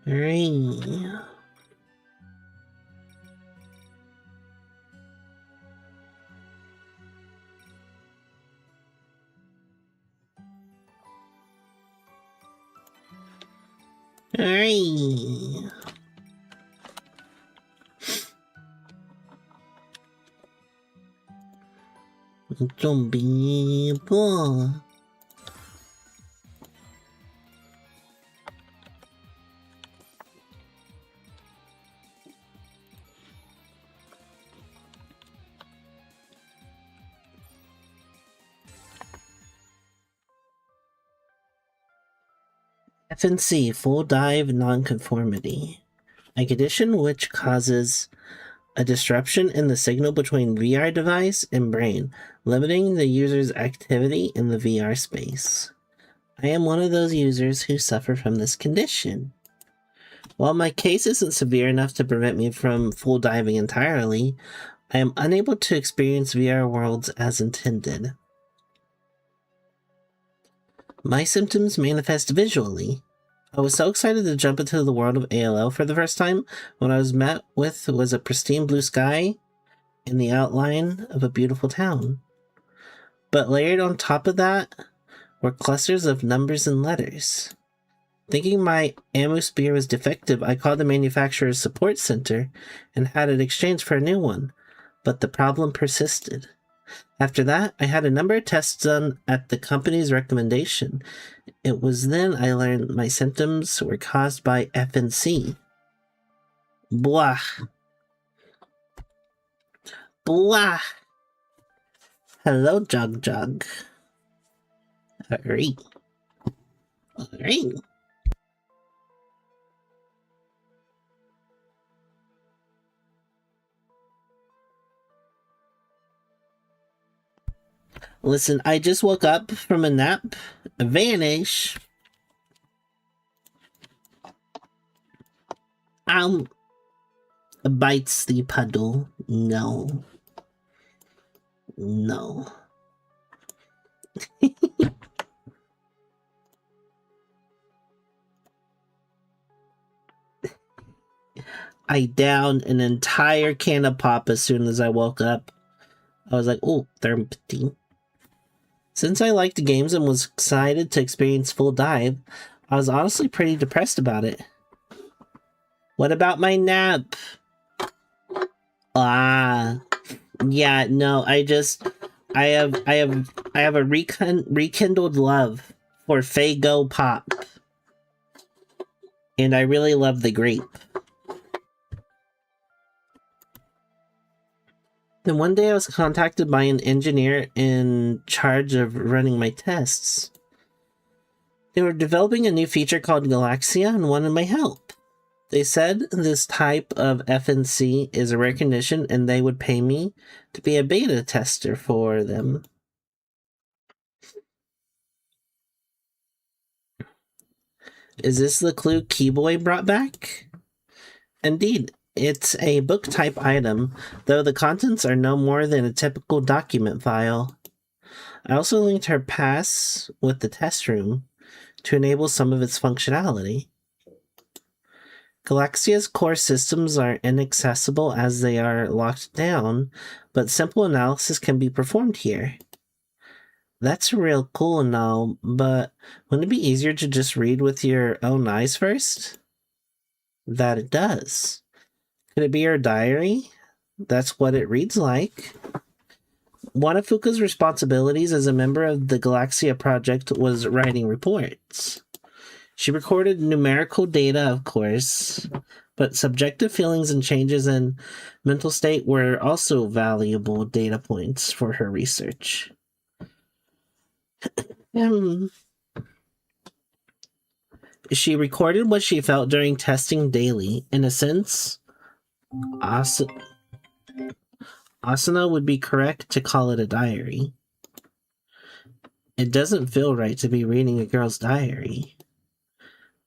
Hooray. Hooray. Zombie boy. FNC, full dive nonconformity. A condition which causes a disruption in the signal between VR device and brain, limiting the user's activity in the VR space. I am one of those users who suffer from this condition. While my case isn't severe enough to prevent me from full diving entirely, I am unable to experience VR worlds as intended. My symptoms manifest visually. I was so excited to jump into the world of ALL for the first time when I was met with was a pristine blue sky and the outline of a beautiful town. But layered on top of that were clusters of numbers and letters. Thinking my ammo spear was defective, I called the manufacturer's support center and had it exchanged for a new one, but the problem persisted. After that, I had a number of tests done at the company's recommendation. It was then I learned my symptoms were caused by FNC. Blah. Blah. Hello, Jug Jug. Hurry. Hurry. Listen, I just woke up from a nap. Vanish. Bites the puddle. No. No. I downed an entire can of pop as soon as I woke up. I was like, oh, they're empty. Since I liked games and was excited to experience full dive, I was honestly pretty depressed about it. What about my nap? Yeah, no, I have a rekindled love for Faygo Pop. And I really love the grape. Then one day I was contacted by an engineer in charge of running my tests. They were developing a new feature called Galaxia and wanted my help. They said this type of FNC is a rare condition and they would pay me to be a beta tester for them. Is this the clue Keyboy brought back? Indeed. It's a book-type item, though the contents are no more than a typical document file. I also linked her pass with the test room to enable some of its functionality. Galaxia's core systems are inaccessible as they are locked down, but simple analysis can be performed here. That's real cool and all, but wouldn't it be easier to just read with your own eyes first? That it does. Could it be her diary? That's what it reads like. One of Fuka's responsibilities as a member of the Galaxia project was writing reports. She recorded numerical data, of course, but subjective feelings and changes in mental state were also valuable data points for her research. She recorded what she felt during testing daily. In a sense, Asuna would be correct to call it a diary. It doesn't feel right to be reading a girl's diary.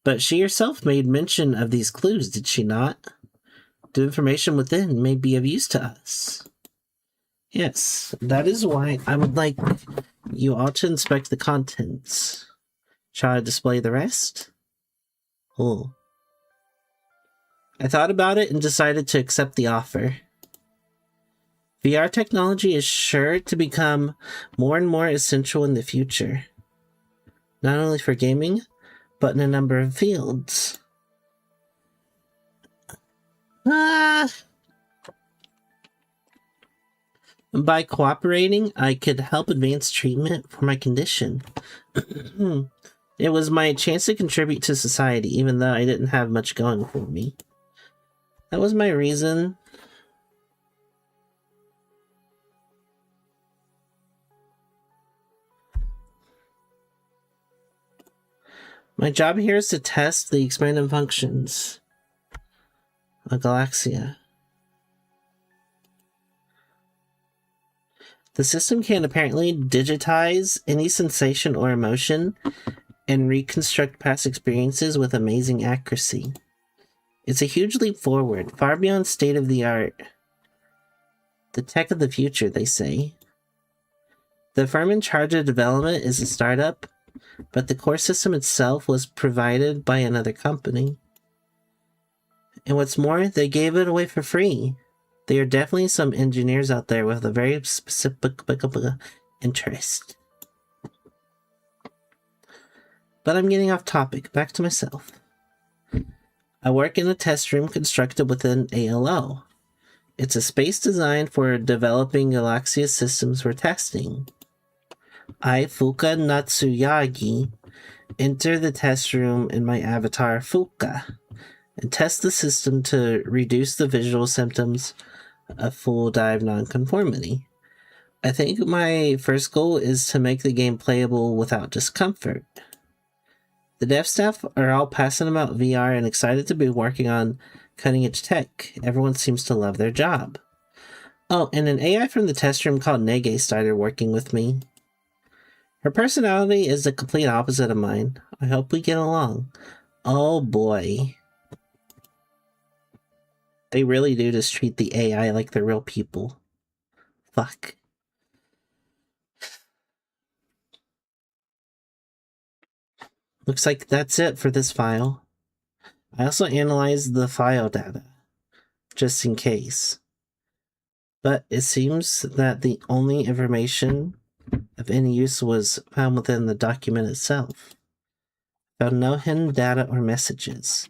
But she herself made mention of these clues, did she not? The information within may be of use to us. Yes, that is why I would like you all to inspect the contents. Shall I display the rest? Oh. I thought about it and decided to accept the offer. VR technology is sure to become more and more essential in the future, not only for gaming, but in a number of fields. By cooperating, I could help advance treatment for my condition. It was my chance to contribute to society, even though I didn't have much going for me. That was my reason. My job here is to test the expanded functions of Galaxia. The system can apparently digitize any sensation or emotion and reconstruct past experiences with amazing accuracy. It's a huge leap forward, far beyond state-of-the-art. The tech of the future, they say. The firm in charge of development is a startup, but the core system itself was provided by another company. And what's more, they gave it away for free. There are definitely some engineers out there with a very specific interest. But I'm getting off topic. Back to myself. I work in a test room constructed within ALO. It's a space designed for developing Galaxia systems for testing. I, Fuka Natsuyagi, enter the test room in my avatar Fuka and test the system to reduce the visual symptoms of full dive nonconformity. I think my first goal is to make the game playable without discomfort. The dev staff are all passionate about VR and excited to be working on cutting-edge tech. Everyone seems to love their job. Oh, and an AI from the test room called Nege started working with me. Her personality is the complete opposite of mine. I hope we get along. Oh boy. They really do just treat the AI like they're real people. Fuck. Looks like that's it for this file. I also analyzed the file data, just in case. But it seems that the only information of any use was found within the document itself. Found no hidden data or messages.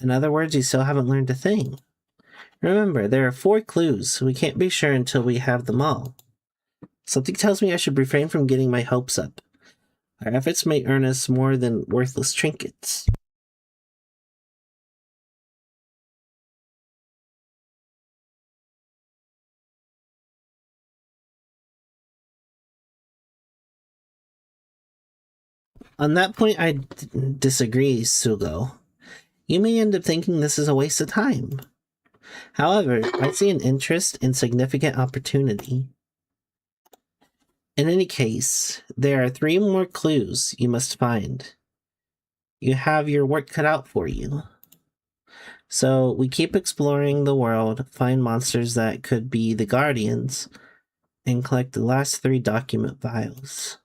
In other words, you still haven't learned a thing. Remember, there are 4 clues, so we can't be sure until we have them all. Something tells me I should refrain from getting my hopes up. Our efforts may earn us more than worthless trinkets. On that point, I disagree, Sugo. You may end up thinking this is a waste of time. However, I see an interest and significant opportunity. In any case, there are 3 more clues you must find. You have your work cut out for you. So we keep exploring the world, find monsters that could be the Guardians, and collect the last 3 document files.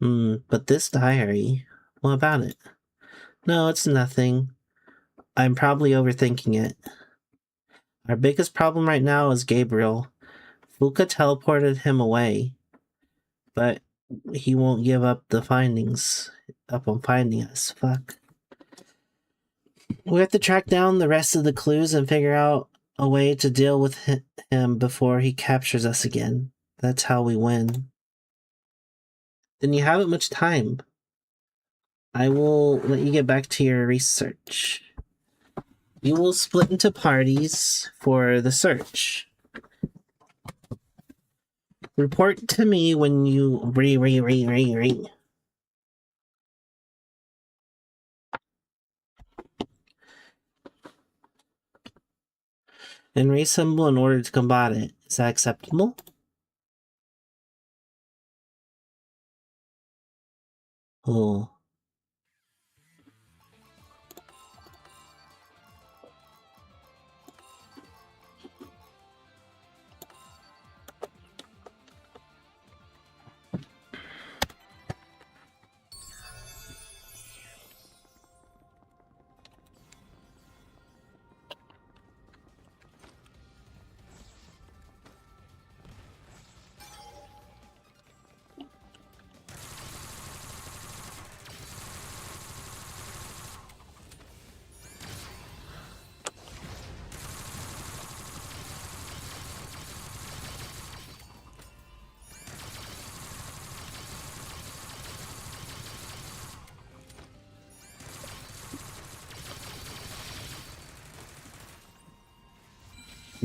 But this diary, what about it? No, it's nothing. I'm probably overthinking it. Our biggest problem right now is Gabriel. Fuka teleported him away, but he won't give up on finding us. Fuck. We have to track down the rest of the clues and figure out a way to deal with him before he captures us again. That's how we win. Then you haven't much time. I will let you get back to your research. You will split into parties for the search. Report to me when you re. And reassemble in order to combat it. Is that acceptable? Oh.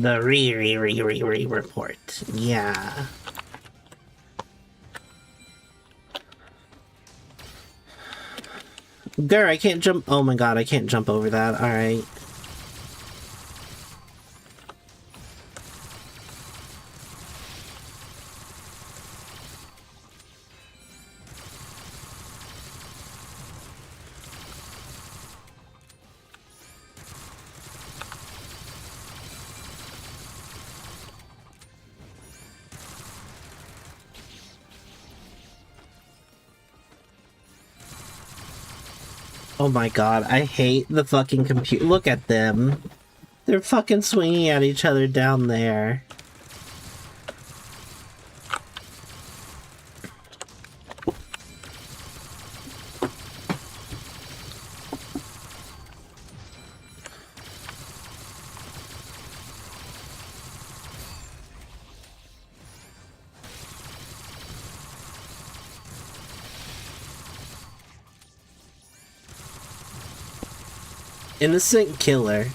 The report. Yeah. Grr, I can't jump. Oh my god, I can't jump over that. Alright. Oh my god, I hate the fucking computer. Look at them. They're fucking swinging at each other down there. Innocent killer.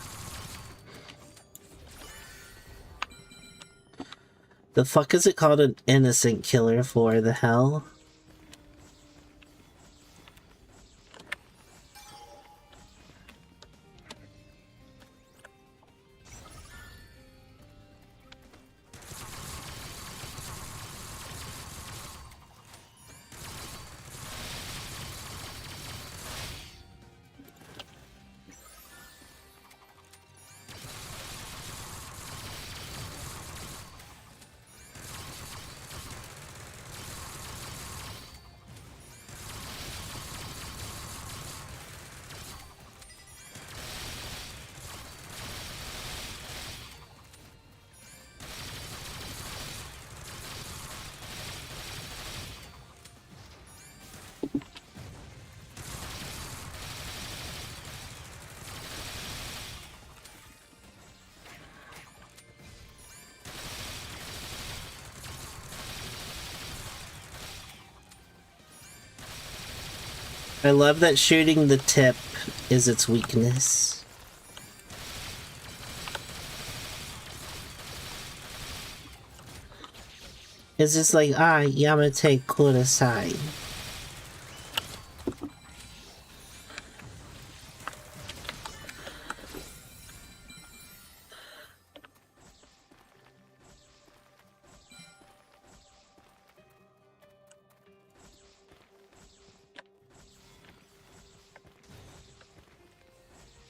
The fuck is it called an innocent killer for? The hell? I love that shooting the tip is its weakness. It's just like, Yamate Kudasai.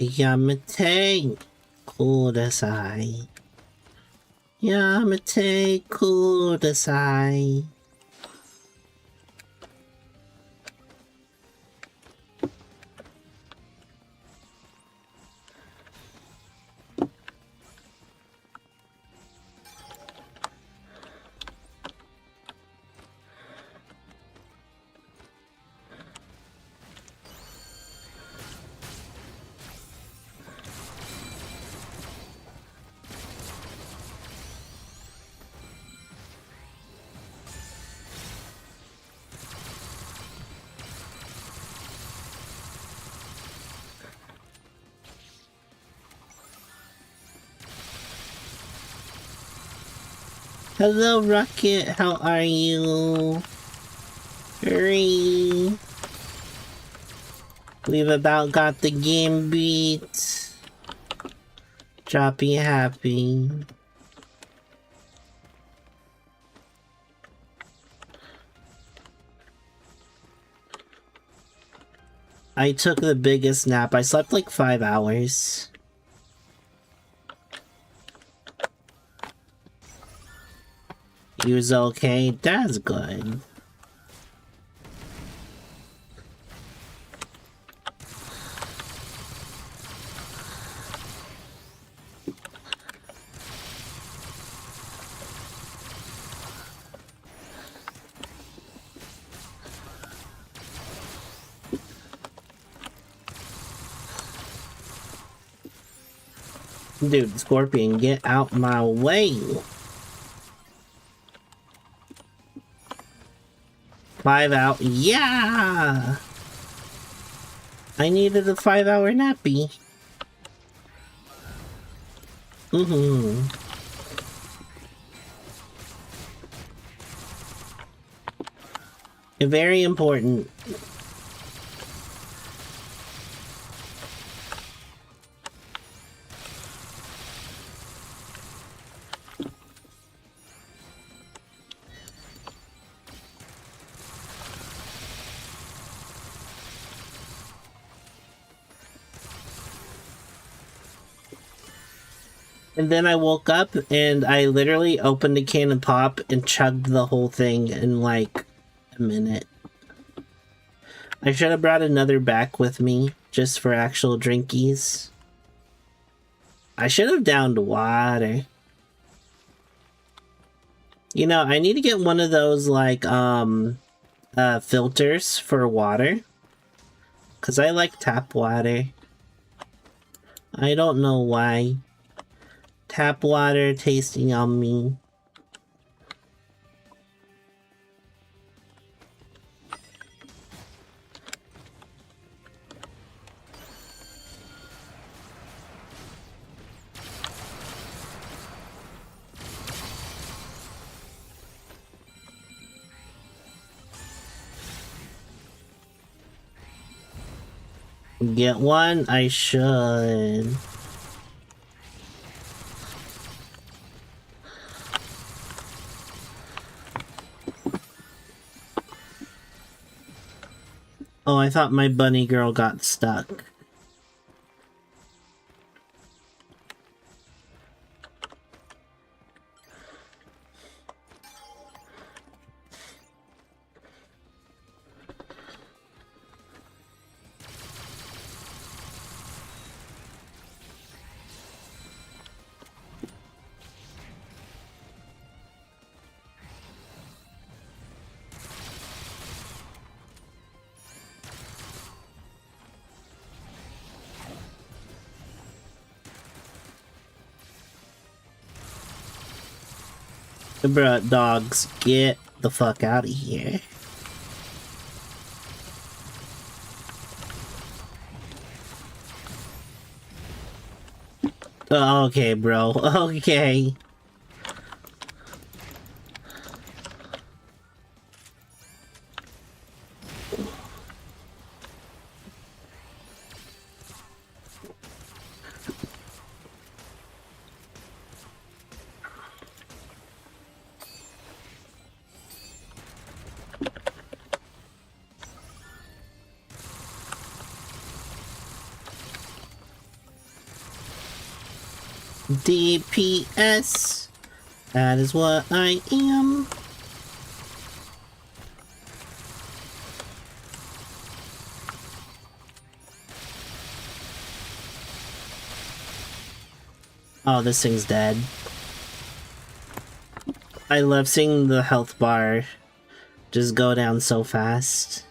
Yamate Kudasai. Yamate Kudasai. Hello, Rocket. How are you? Hurry. We've about got the game beat. Droppy happy. I took the biggest nap. I slept like 5 hours. You was okay? That's good. Dude, Scorpion, get out my way. 5 out. Yeah! I needed a 5-hour nappy. Mm-hmm. Very important. And then I woke up and I literally opened a can of pop and chugged the whole thing in like a minute. I should have brought another back with me just for actual drinkies. I should have downed water. You know, I need to get one of those like filters for water. 'Cause I like tap water. I don't know why. Tap water tasting yummy. Get one? I should. Oh, I thought my bunny girl got stuck. Bruh, dogs, get the fuck out of here. Oh, okay, bro. Okay. DPS. That is what I am. Oh, this thing's dead. I love seeing the health bar just go down so fast.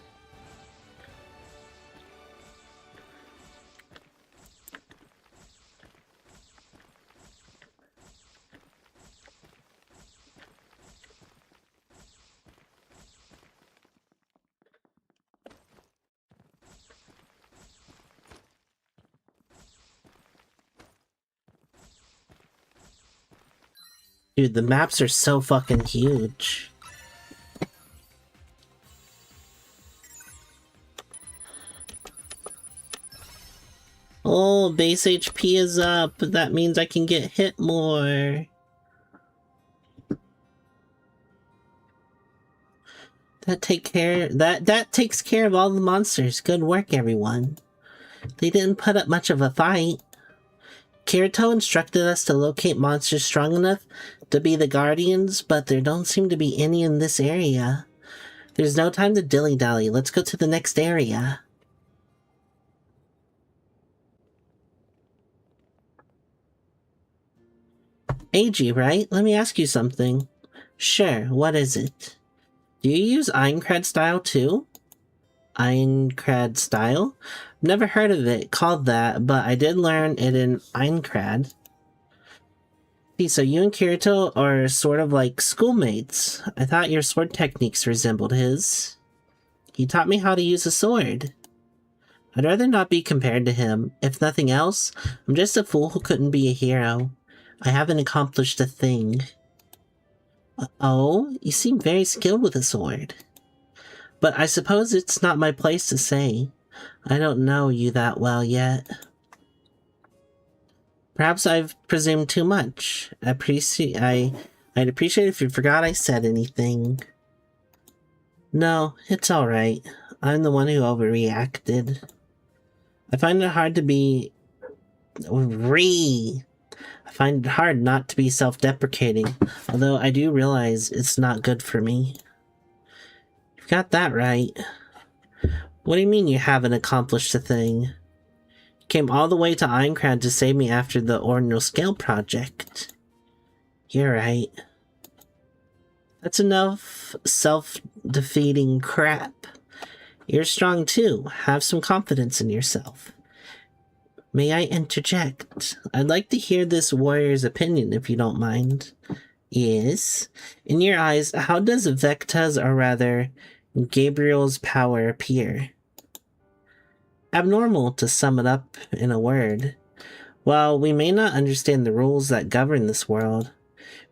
Dude, the maps are so fucking huge. Oh, base HP is up. That means I can get hit more. That takes care of all the monsters. Good work, everyone. They didn't put up much of a fight. Cato instructed us to locate monsters strong enough to be the guardians, but there don't seem to be any in this area. There's no time to dilly-dally. Let's go to the next area. AG, right? Let me ask you something. Sure, what is it? Do you use Aincrad style too? Aincrad style? Never heard of it called that, but I did learn it in Aincrad. See, so you and Kirito are sort of like schoolmates. I thought your sword techniques resembled his. He taught me how to use a sword. I'd rather not be compared to him. If nothing else, I'm just a fool who couldn't be a hero. I haven't accomplished a thing. Oh, you seem very skilled with a sword. But I suppose it's not my place to say. I don't know you that well yet. Perhaps I've presumed too much. I'd appreciate if you forgot I said anything. No, it's alright. I'm the one who overreacted. I find it hard not to be self-deprecating, although I do realize it's not good for me. You've got that right. What do you mean you haven't accomplished a thing? You came all the way to Aincrad to save me after the Ordinal Scale project. You're right. That's enough self-defeating crap. You're strong too. Have some confidence in yourself. May I interject? I'd like to hear this warrior's opinion, if you don't mind. Yes? In your eyes, how does Vecta's, or rather, Gabriel's power appear? Abnormal, to sum it up in a word. While we may not understand the rules that govern this world,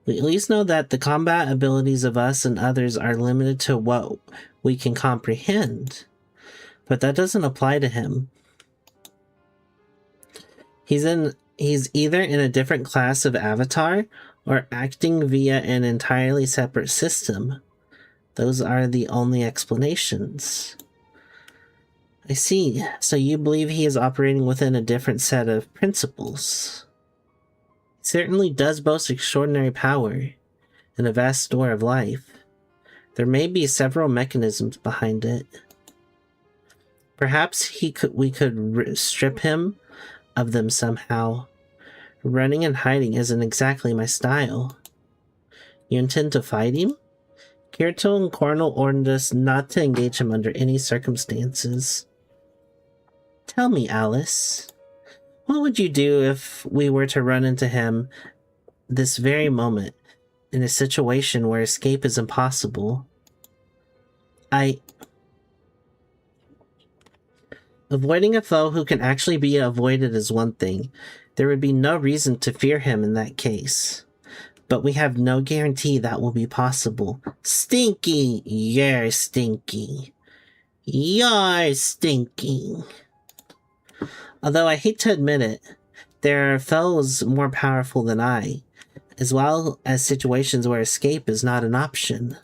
we at least know that the combat abilities of us and others are limited to what we can comprehend. But that doesn't apply to him. He's either in a different class of avatar or acting via an entirely separate system. Those are the only explanations. I see. So you believe he is operating within a different set of principles. He certainly does boast extraordinary power and a vast store of life. There may be several mechanisms behind it. Perhaps we could strip him of them somehow. Running and hiding isn't exactly my style. You intend to fight him? Cato and Cornel ordered us not to engage him under any circumstances. Tell me, Alice, what would you do if we were to run into him this very moment in a situation where escape is impossible? Avoiding a foe who can actually be avoided is one thing. There would be no reason to fear him in that case. But we have no guarantee that will be possible. Stinky! You're stinky. You're stinky. Although I hate to admit it, there are foes more powerful than I, as well as situations where escape is not an option.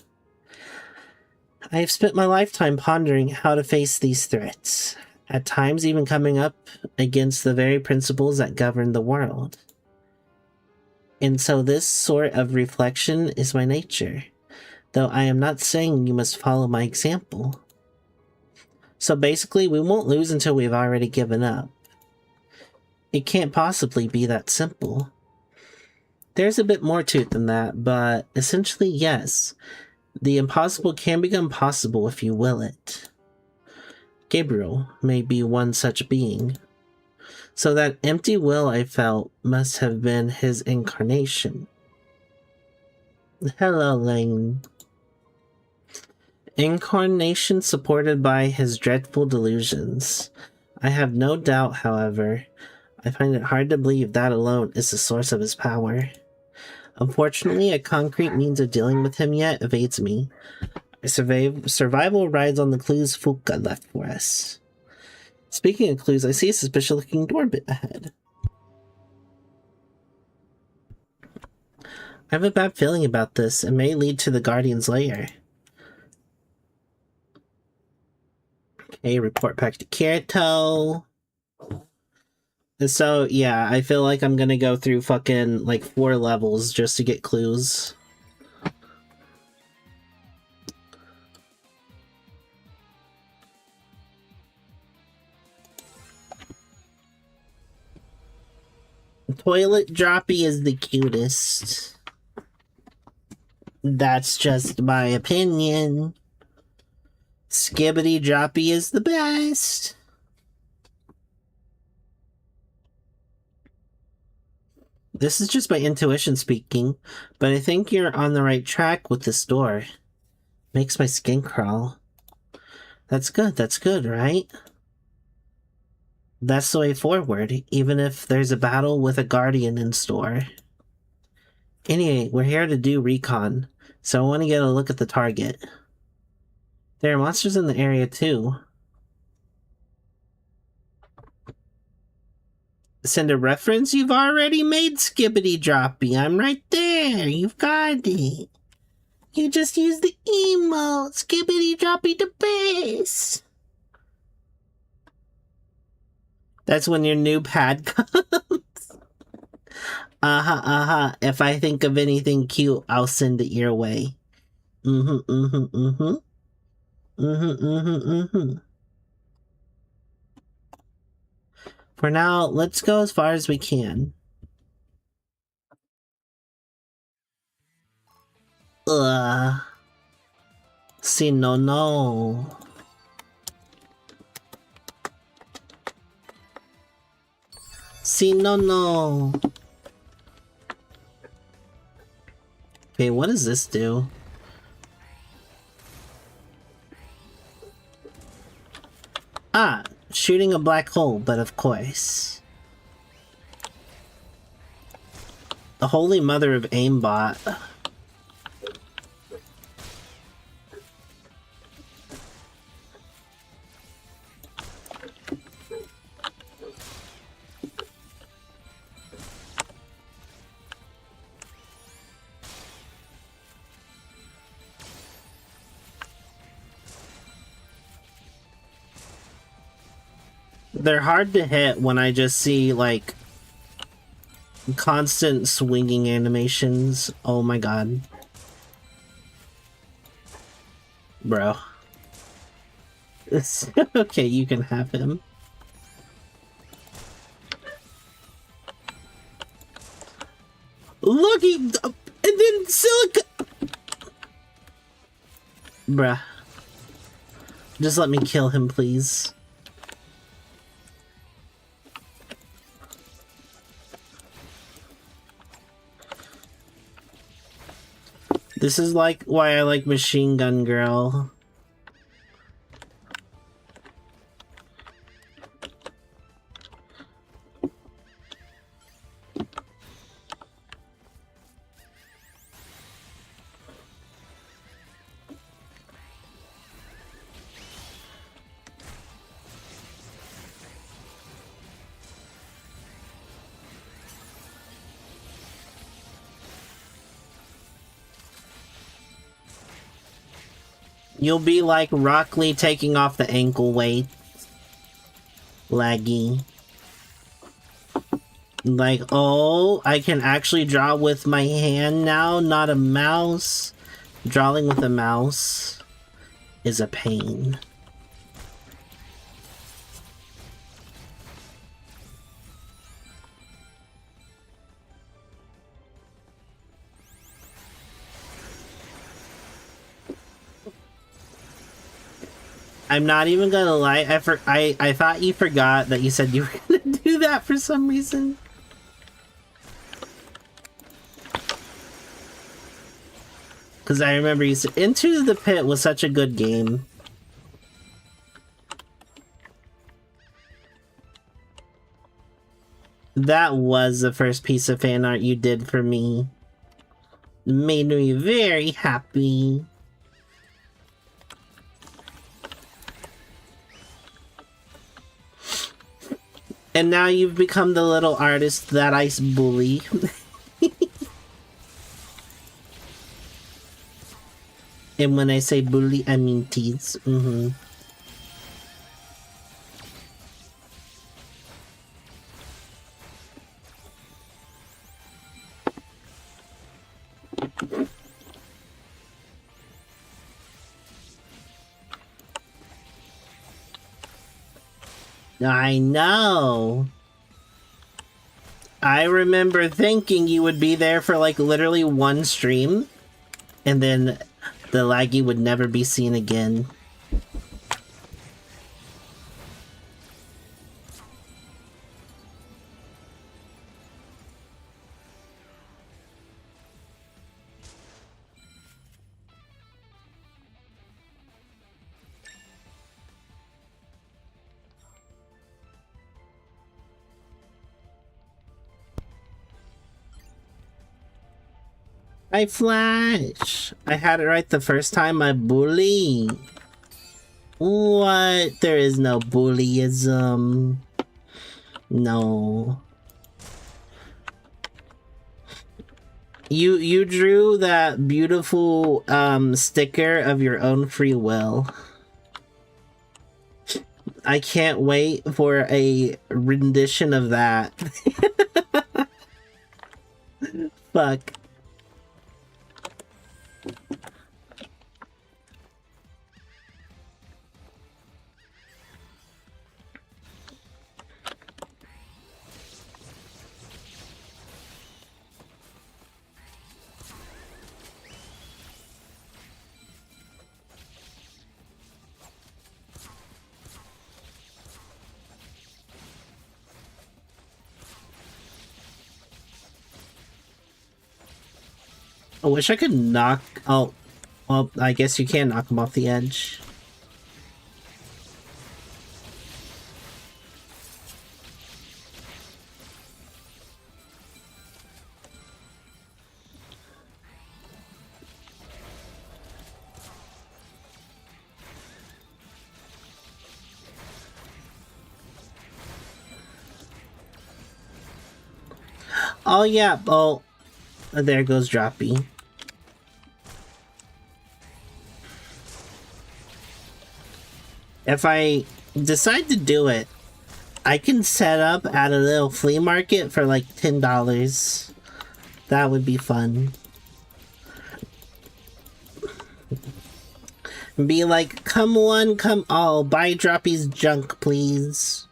I have spent my lifetime pondering how to face these threats, at times even coming up against the very principles that govern the world. And so this sort of reflection is my nature, though I am not saying you must follow my example. So basically, we won't lose until we've already given up. It can't possibly be that simple. There's a bit more to it than that, but essentially, yes. The impossible can become possible if you will it. Gabriel may be one such being. So that empty will I felt must have been his incarnation. Hello, Lane. Incarnation supported by his dreadful delusions. I have no doubt, however, I find it hard to believe that alone is the source of his power. Unfortunately, a concrete means of dealing with him yet evades me. Survival rides on the clues Fuka left for us. Speaking of clues, I see a suspicious-looking door bit ahead. I have a bad feeling about this. It may lead to the Guardian's lair. Okay, report back to Cato. So, yeah, I feel like I'm gonna go through fucking, like, 4 levels just to get clues. Toilet Droppy is the cutest. That's just my opinion. Skibbity Droppy is the best. This is just my intuition speaking, but I think you're on the right track with this door. Makes my skin crawl. That's good, right? That's the way forward, even if there's a battle with a guardian in store. Anyway, we're here to do recon, so I want to get a look at the target. There are monsters in the area too. Send a reference you've already made, Skibbity Droppy. I'm right there. You've got it. You just use the emote. Skibbity Droppy the base. That's when your new pad comes. If I think of anything cute, I'll send it your way. For now, let's go as far as we can. See, no. See, no. Okay, what does this do? Ah, shooting a black hole, but of course. The holy mother of aimbot. They're hard to hit when I just see, like, constant swinging animations. Oh my god. Bro. It's okay, you can have him. Look, and then Silica. Bruh. Just let me kill him, please. This is like why I like Machine Gun Girl. You'll be like Rock Lee taking off the ankle weight. Laggy. Like, oh, I can actually draw with my hand now, not a mouse. Drawing with a mouse is a pain. I'm not even gonna lie, I thought you forgot that you said you were gonna do that for some reason. Because I remember you said Into the Pit was such a good game. That was the first piece of fan art you did for me. It made me very happy. And now you've become the little artist that I bully. And when I say bully, I mean tease. I know. I remember thinking you would be there for like literally one stream, and then the laggy would never be seen again. I flash. I had it right the first time, I bully. What? There is no bullyism. No. You drew that beautiful sticker of your own free will. I can't wait for a rendition of that. Fuck. I wish I could knock... Oh, well, I guess you can knock him off the edge. Oh yeah, oh, there goes Droppy. If I decide to do it, I can set up at a little flea market for like $10. That would be fun. Be like, come one, come all, buy Droppy's junk, please.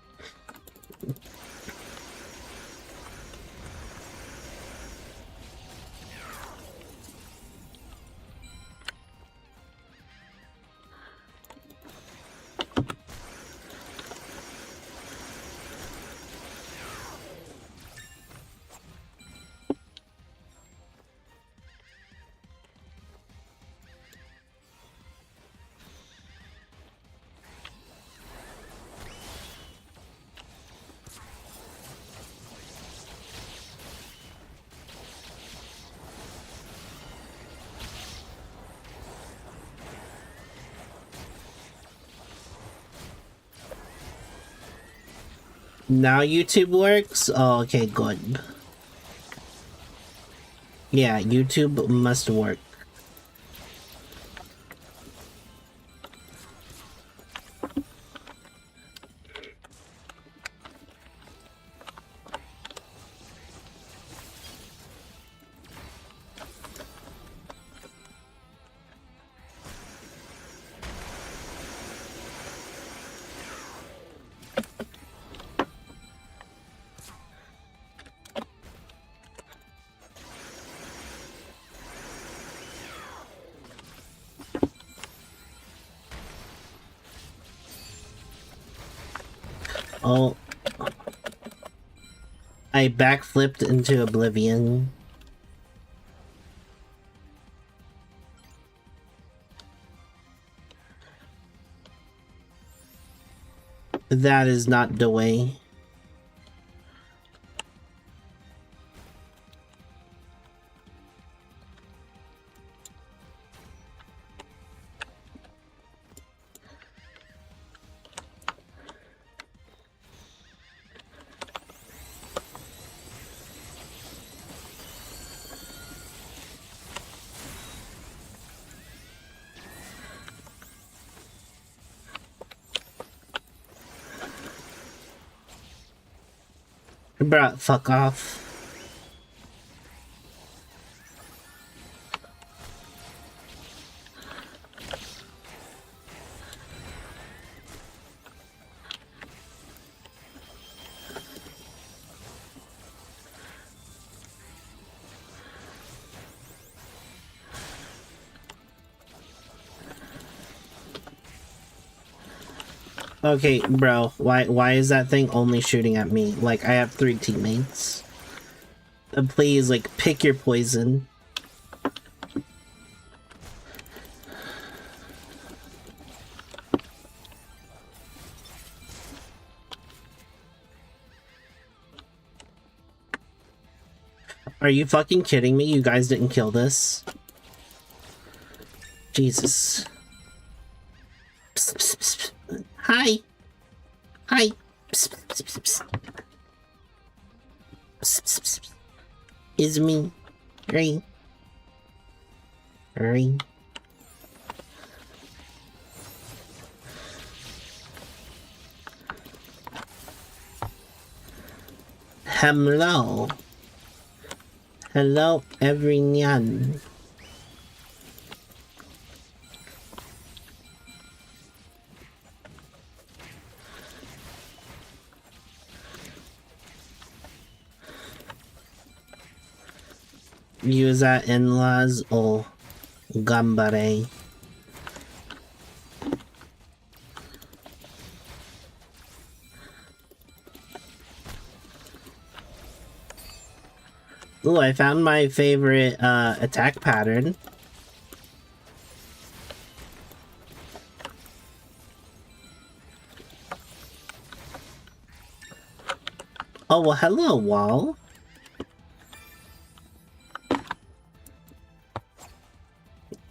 Now YouTube works? Oh, okay, good. Yeah, YouTube must work. Oh. I backflipped into oblivion. That is not the way. Bruh, fuck off. Okay, bro, why is that thing only shooting at me? Like, I have 3 teammates. Please, like, pick your poison. Are you fucking kidding me? You guys didn't kill this? Jesus. Psst, psst, psst. Hi. Hi. Psst, psst, psst, psst. Psst, psst, psst. It's me. Hurry. Hurry. Hello. Hello, everyone. Yuza in-laws o gambare. Ooh, I found my favorite attack pattern. Oh, well, hello, wall.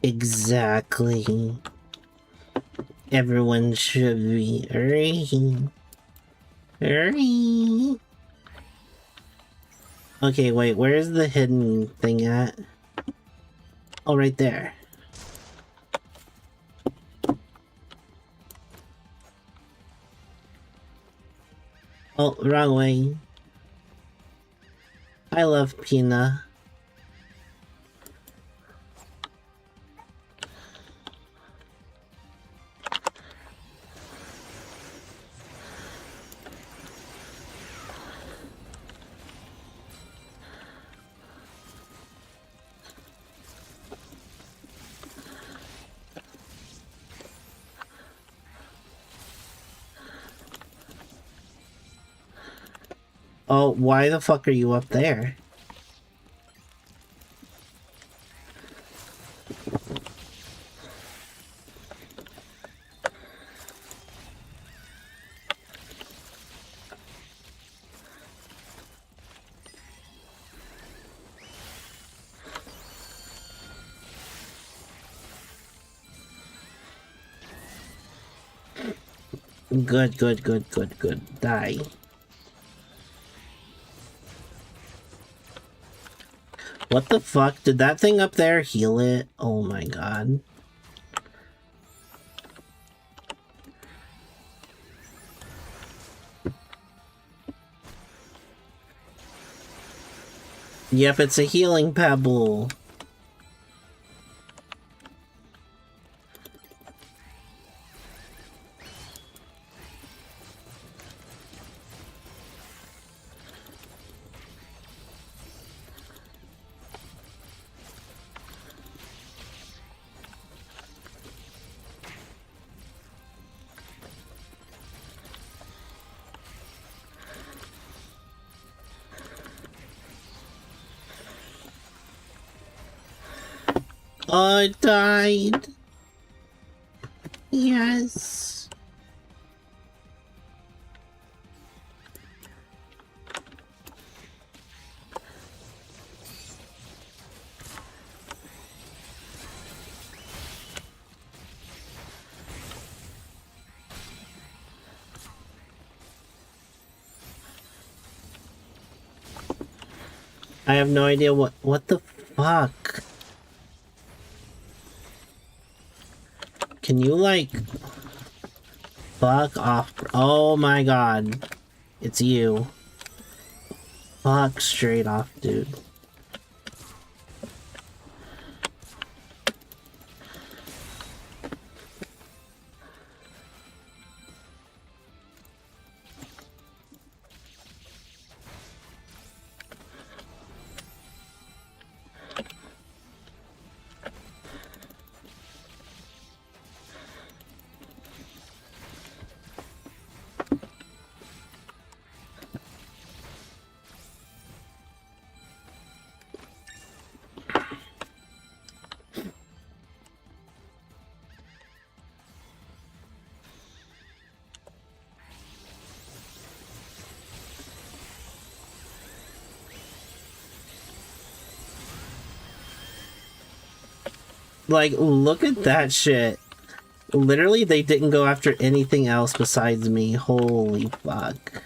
Exactly. Everyone should be hurrying. Hurry. Okay, wait, where's the hidden thing at? Oh, right there. Oh, wrong way. I love Pina. Oh, why the fuck are you up there? Good, good, good, good, good. Die. What the fuck? Did that thing up there heal it? Oh my god. Yep, it's a healing pebble. I died. Yes. I have no idea what the fuck. Can you like fuck off? Oh my god. It's you. Fuck straight off, dude. Like, look at that shit. Literally, they didn't go after anything else besides me. Holy fuck.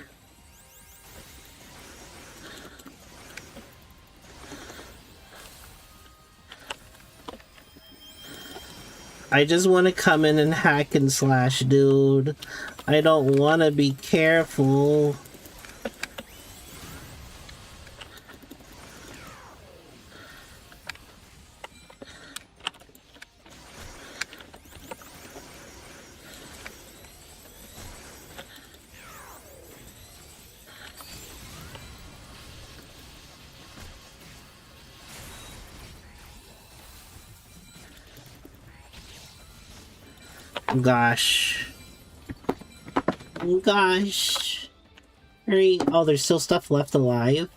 I just want to come in and hack and slash, dude. I don't want to be careful. Gosh. Gosh. Hurry. Oh, there's still stuff left alive.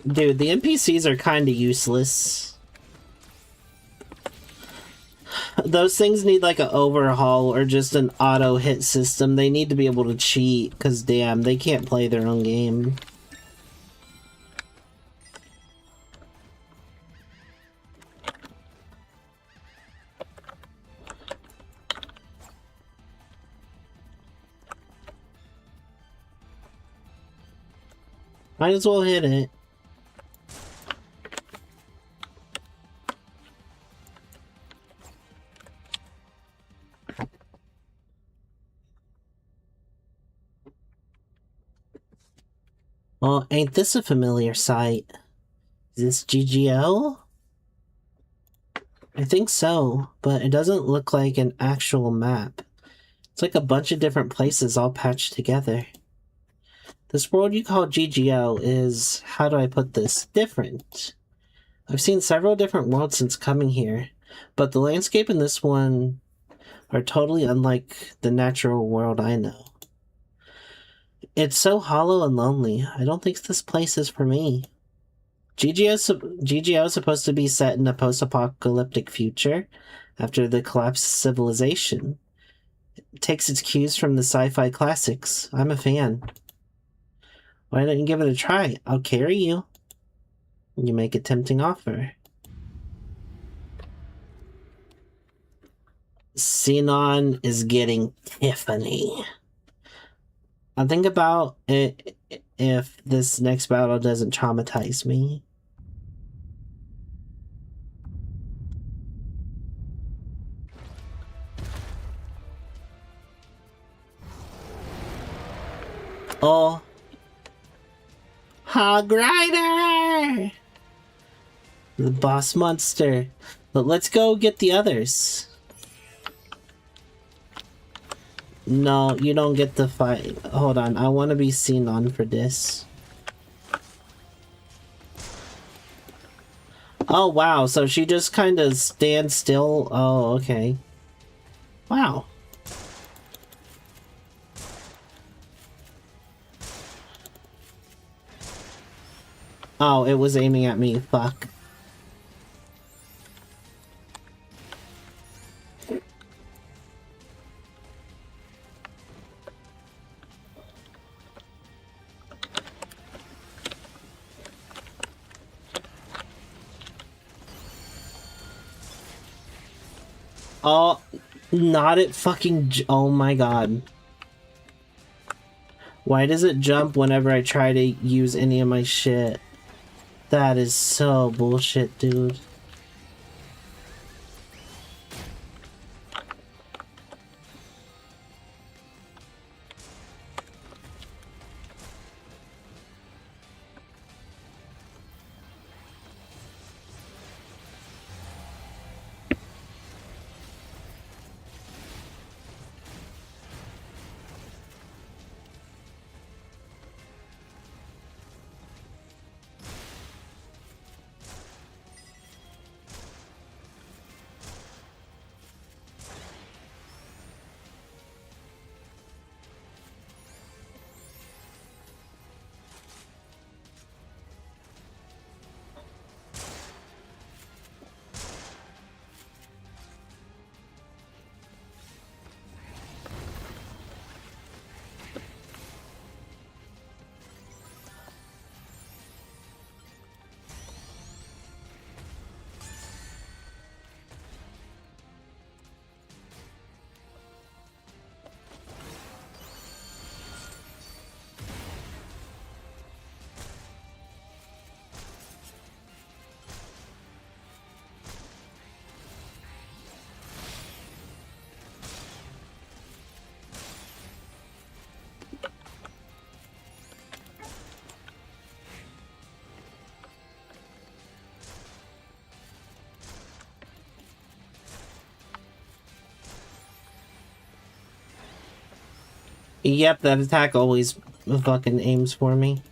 Dude, the NPCs are kind of useless. Those things need like an overhaul or just an auto hit system. They need to be able to cheat, because damn, they can't play their own game. Might as well hit it. Well, ain't this a familiar sight? Is this GGO? I think so, but it doesn't look like an actual map. It's like a bunch of different places all patched together. This world you call GGO is, how do I put this, different. I've seen several different worlds since coming here, but the landscape in this one are totally unlike the natural world I know. It's so hollow and lonely. I don't think this place is for me. GGO is supposed to be set in a post-apocalyptic future after the collapse of civilization. It takes its cues from the sci-fi classics. I'm a fan. Why don't you give it a try? I'll carry you. You make a tempting offer. Xenon is getting Tiffany. I'll think about it if this next battle doesn't traumatize me. Oh. Hog Rider! The boss monster. But let's go get the others. No, you don't get the fight. Hold on, I want to be seen on for this. Oh, wow, so she just kind of stands still? Oh, okay. Wow. Oh, it was aiming at me. Fuck. Oh, not at fucking... Oh my god. Why does it jump whenever I try to use any of my shit? That is so bullshit, dude. Yep, that attack always fucking aims for me.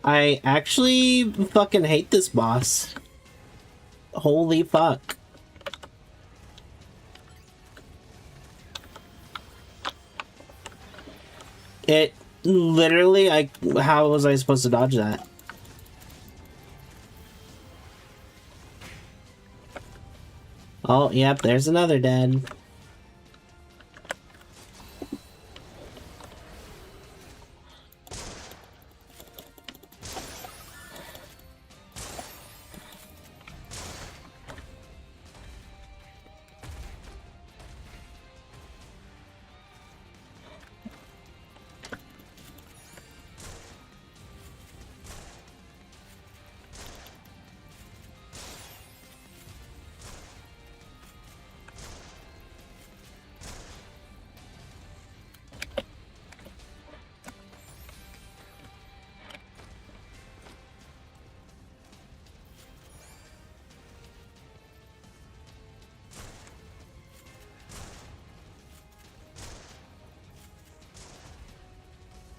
I actually fucking hate this boss. Holy fuck. It literally, how was I supposed to dodge that? Oh, yep, there's another dead.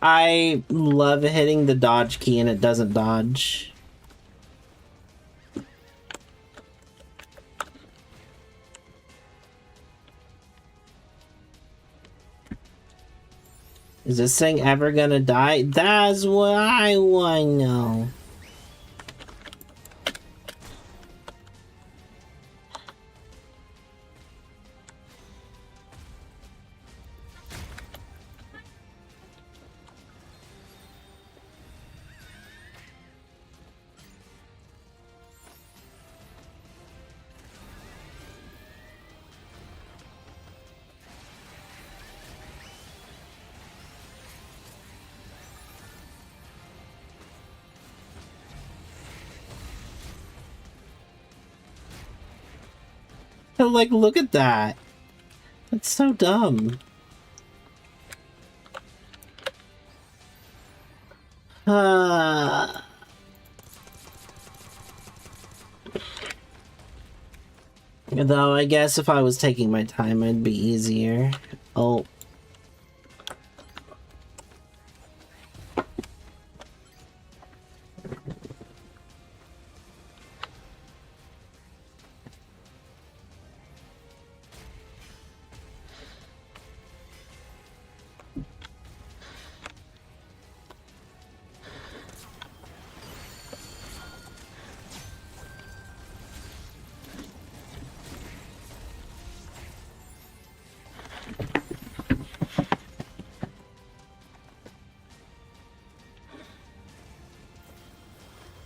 I love hitting the dodge key and it doesn't dodge. Is this thing ever gonna die? That's what I wanna know. Like, look at that. That's so dumb. Though I guess if I was taking my time, it'd be easier. Oh.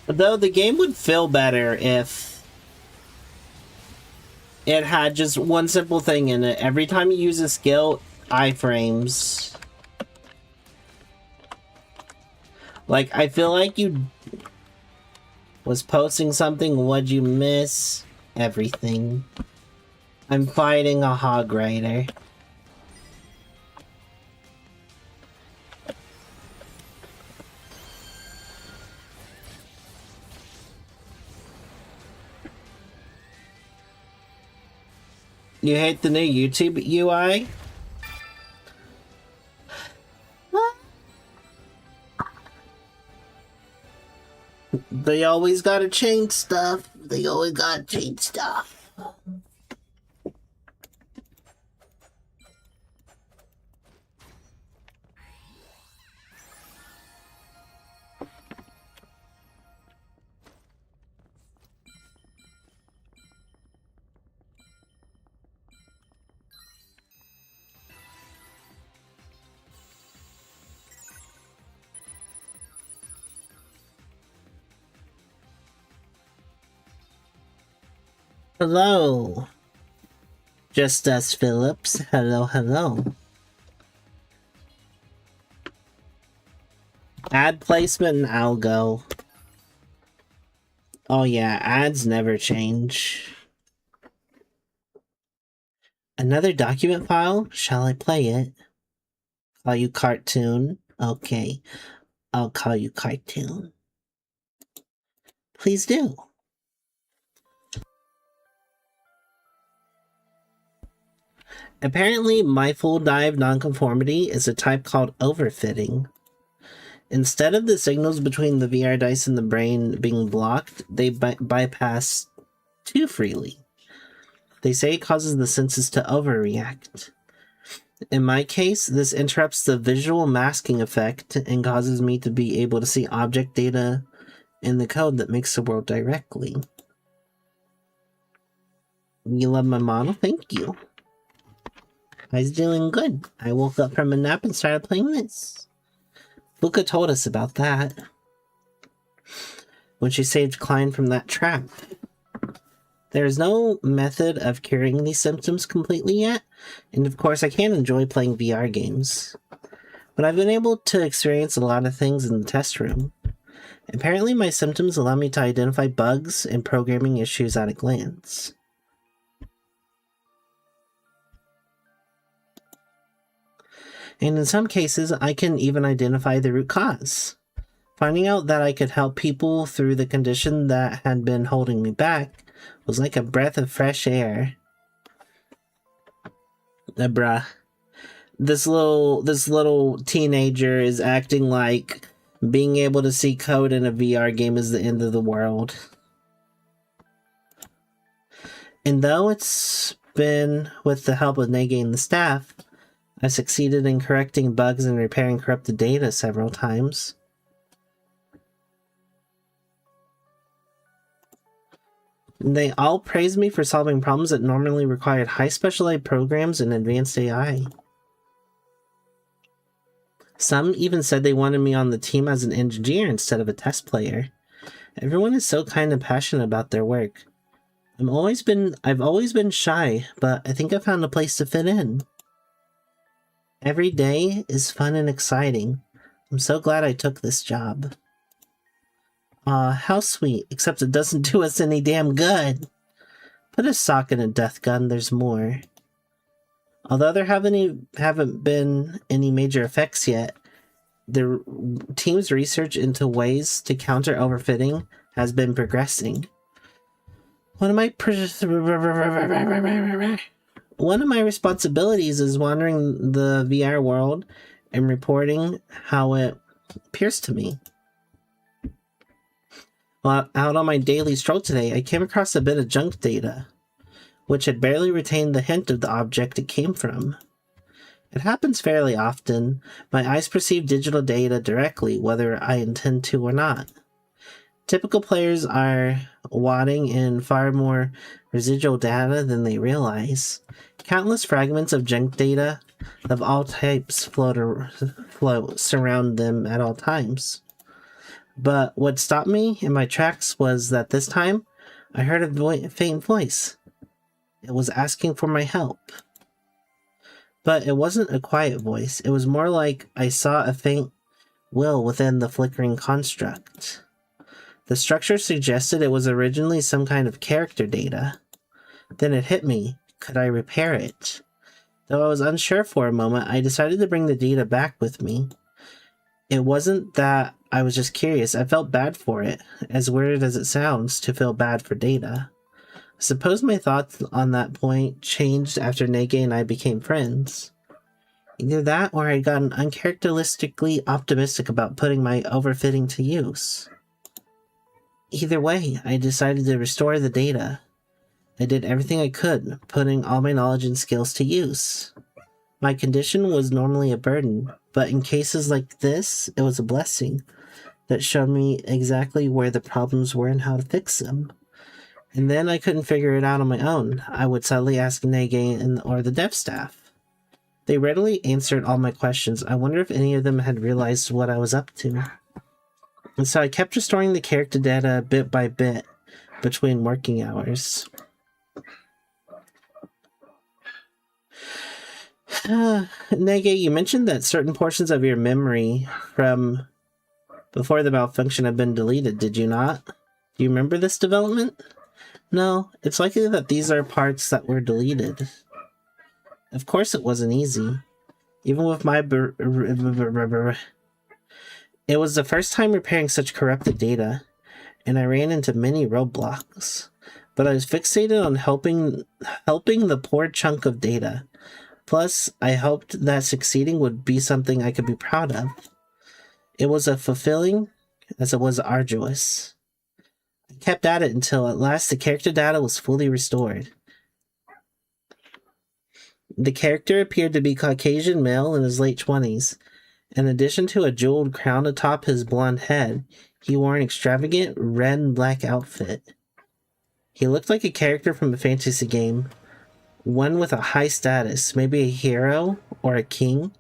Though the game would feel better if it had just one simple thing in it. Every time you use a skill, iframes. Like, I feel like you was posting something, what'd you miss? Everything. I'm fighting a hog rider. You hate the new YouTube UI? They always gotta change stuff. They always gotta change stuff. Hello. Just us Phillips. Hello, hello. Ad placement and algo. Oh yeah, ads never change. Another document file? Shall I play it? Call you cartoon? Okay. I'll call you Cartoon. Please do. Apparently, my full dive nonconformity is a type called overfitting. Instead of the signals between the VR dice and the brain being blocked, they bypass too freely. They say it causes the senses to overreact. In my case, this interrupts the visual masking effect and causes me to be able to see object data in the code that makes the world directly. You love my model? Thank you. I was doing good. I woke up from a nap and started playing this. Luca told us about that when she saved Klein from that trap. There is no method of curing these symptoms completely yet, and of course I can't enjoy playing VR games. But I've been able to experience a lot of things in the test room. Apparently my symptoms allow me to identify bugs and programming issues at a glance. And in some cases, I can even identify the root cause. Finding out that I could help people through the condition that had been holding me back was like a breath of fresh air. Bruh. This little teenager is acting like being able to see code in a VR game is the end of the world. And though it's been with the help of Nege and the staff, I succeeded in correcting bugs and repairing corrupted data several times. They all praised me for solving problems that normally required high specialized programs and advanced AI. Some even said they wanted me on the team as an engineer instead of a test player. Everyone is so kind and passionate about their work. I've always been shy, but I think I found a place to fit in. Every day is fun and exciting. I'm so glad I took this job. Aw, how sweet, except it doesn't do us any damn good. Put a sock in a death gun, there's more. Although there haven't been any major effects yet, the team's research into ways to counter overfitting has been progressing. One of my responsibilities is wandering the VR world and reporting how it appears to me. While out on my daily stroll today, I came across a bit of junk data, which had barely retained the hint of the object it came from. It happens fairly often. My eyes perceive digital data directly, whether I intend to or not. Typical players are wadding in far more residual data than they realize. Countless fragments of junk data of all types float surround them at all times. But what stopped me in my tracks was that this time, I heard a faint voice. It was asking for my help. But it wasn't a quiet voice. It was more like I saw a faint will within the flickering construct. The structure suggested it was originally some kind of character data. Then it hit me. Could I repair it? Though I was unsure for a moment, I decided to bring the data back with me. It wasn't that I was just curious. I felt bad for it, as weird as it sounds to feel bad for data. I suppose my thoughts on that point changed after Nege and I became friends. Either that or I'd gotten uncharacteristically optimistic about putting my overfitting to use. Either way, I decided to restore the data. I did everything I could, putting all my knowledge and skills to use. My condition was normally a burden, but in cases like this, it was a blessing that showed me exactly where the problems were and how to fix them. And then I couldn't figure it out on my own. I would suddenly ask Nege or the dev staff. They readily answered all my questions. I wonder if any of them had realized what I was up to. And so I kept restoring the character data bit by bit between working hours. Nege, you mentioned that certain portions of your memory from before the malfunction have been deleted, did you not? Do you remember this development? No, it's likely that these are parts that were deleted. Of course it wasn't easy. Even with my It was the first time repairing such corrupted data, and I ran into many roadblocks. But I was fixated on helping the poor chunk of data. Plus, I hoped that succeeding would be something I could be proud of. It was as fulfilling as it was arduous. I kept at it until at last the character data was fully restored. The character appeared to be Caucasian male in his late 20s. In addition to a jeweled crown atop his blonde head, he wore an extravagant red and black outfit. He looked like a character from a fantasy game, one with a high status, maybe a hero or a king.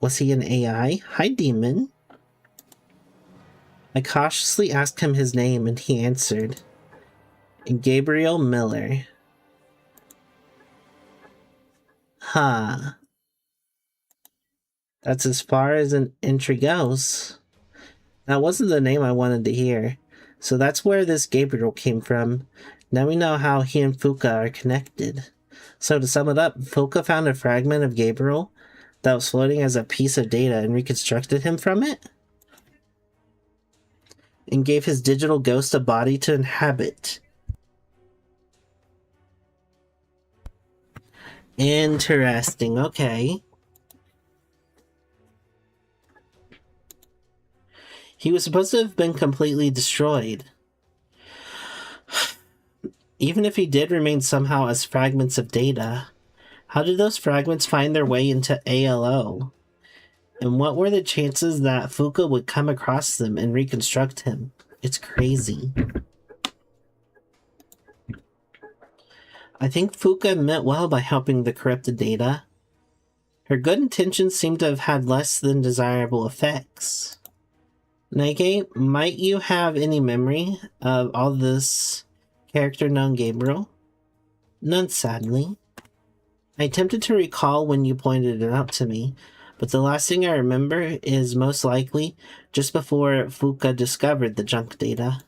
Was he an AI? Hi, demon. I cautiously asked him his name, and he answered, Gabriel Miller. Huh. That's as far as an entry goes. That wasn't the name I wanted to hear, so that's where this Gabriel came from. Now we know how he and Fuka are connected. So to sum it up, Fuka found a fragment of Gabriel that was floating as a piece of data and reconstructed him from it, and gave his digital ghost a body to inhabit. Interesting, okay. He was supposed to have been completely destroyed. Even if he did remain somehow as fragments of data, how did those fragments find their way into ALO? And what were the chances that Fuka would come across them and reconstruct him? It's crazy. I think Fuka meant well by helping the corrupted data. Her good intentions seem to have had less than desirable effects. Nage, might you have any memory of all this character known Gabriel? None, sadly. I attempted to recall when you pointed it out to me, but the last thing I remember is most likely just before Fuka discovered the junk data.